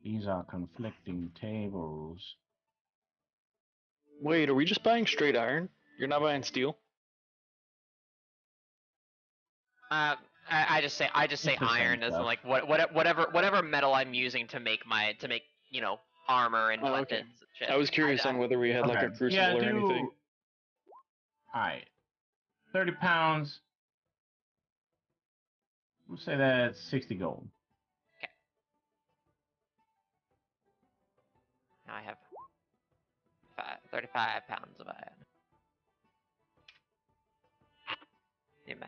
These are conflicting tables. Wait, are we just buying straight iron? You're not buying steel? I just say iron as in like whatever metal I'm using to make armor and weapons. Okay. And shit. I was curious on whether we had like a crucible or anything. Alright. 30 pounds. We'll say that's 60 gold. Okay. Now I have 35 pounds of iron. at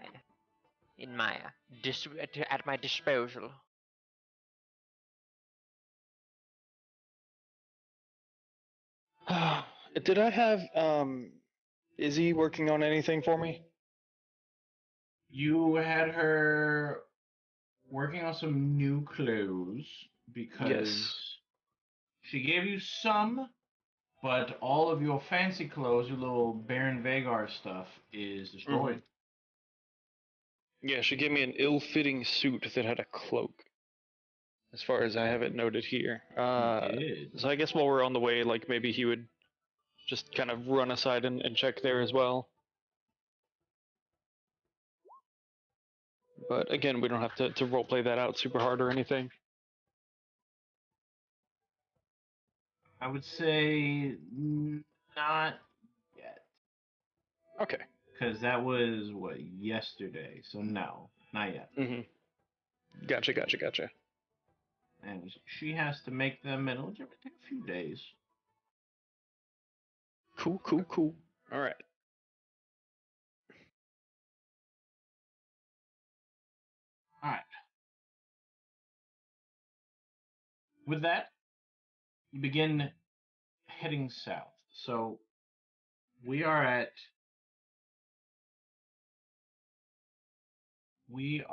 my disposal. Did I have Izzy working on anything for me? You had her working on some new clothes because Yes. she gave you some, but all of your fancy clothes, your little Baron Vagar stuff, is destroyed. Yeah, she gave me an ill-fitting suit that had a cloak. As far as I have it noted here. Did. So I guess while we're on the way, like maybe he would just kind of run aside and check there as well. But again, we don't have to roleplay that out super hard or anything. I would say not yet. Okay. Because that was, what, yesterday. So no, not yet. Gotcha. And she has to make them, and it'll take a few days. Cool. All right. All right. With that, you begin heading south. So we are at the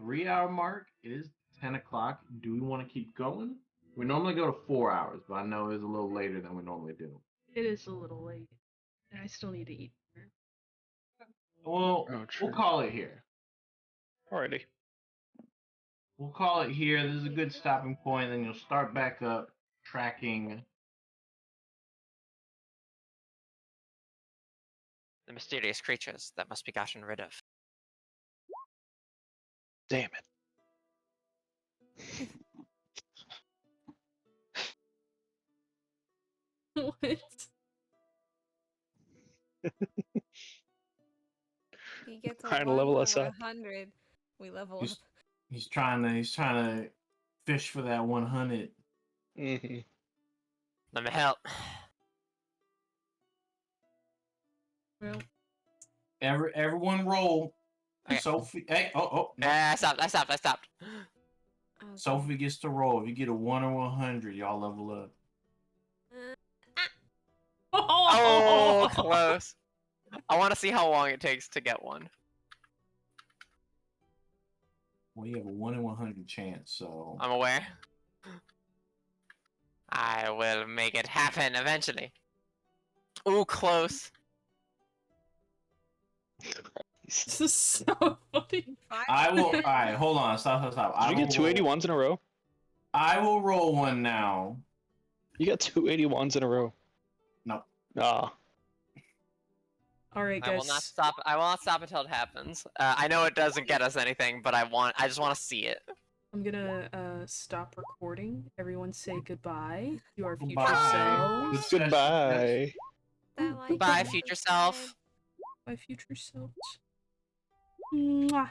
3-hour mark. It is 10 o'clock. Do we want to keep going? We normally go to 4 hours, but I know it's a little later than we normally do. It is a little late, and I still need to eat dinner. Well, Oh, true. we'll call it here. Alrighty. We'll call it here. This is a good stopping point. Then you'll start back up tracking. The mysterious creatures that must be gotten rid of. Damn it. What? He gets a Trying to 1 level or us up. 100. We level up. He's trying to fish for that 100. Let me help. Well, Everyone roll. Okay. Sophie, hey, no. I stopped. Okay. Sophie gets to roll. If you get a 1 or 100, y'all level up. Oh, close. I want to see how long it takes to get one. Well, you have a 1 in 100 chance, so. I'm aware. I will make it happen eventually. Ooh, close. this is so funny. I will. All right, hold on. Stop. Did you get 281s in a row? I will roll one now. You got 281s in a row. No. Ah. All right, I will guys. not stop. I will not stop until it happens. I know it doesn't get us anything, but I just want to see it. I'm gonna stop recording. Everyone say goodbye to our future Goodbye. selves. Goodbye. That like Bye, is future the self. My future selves. Mwah.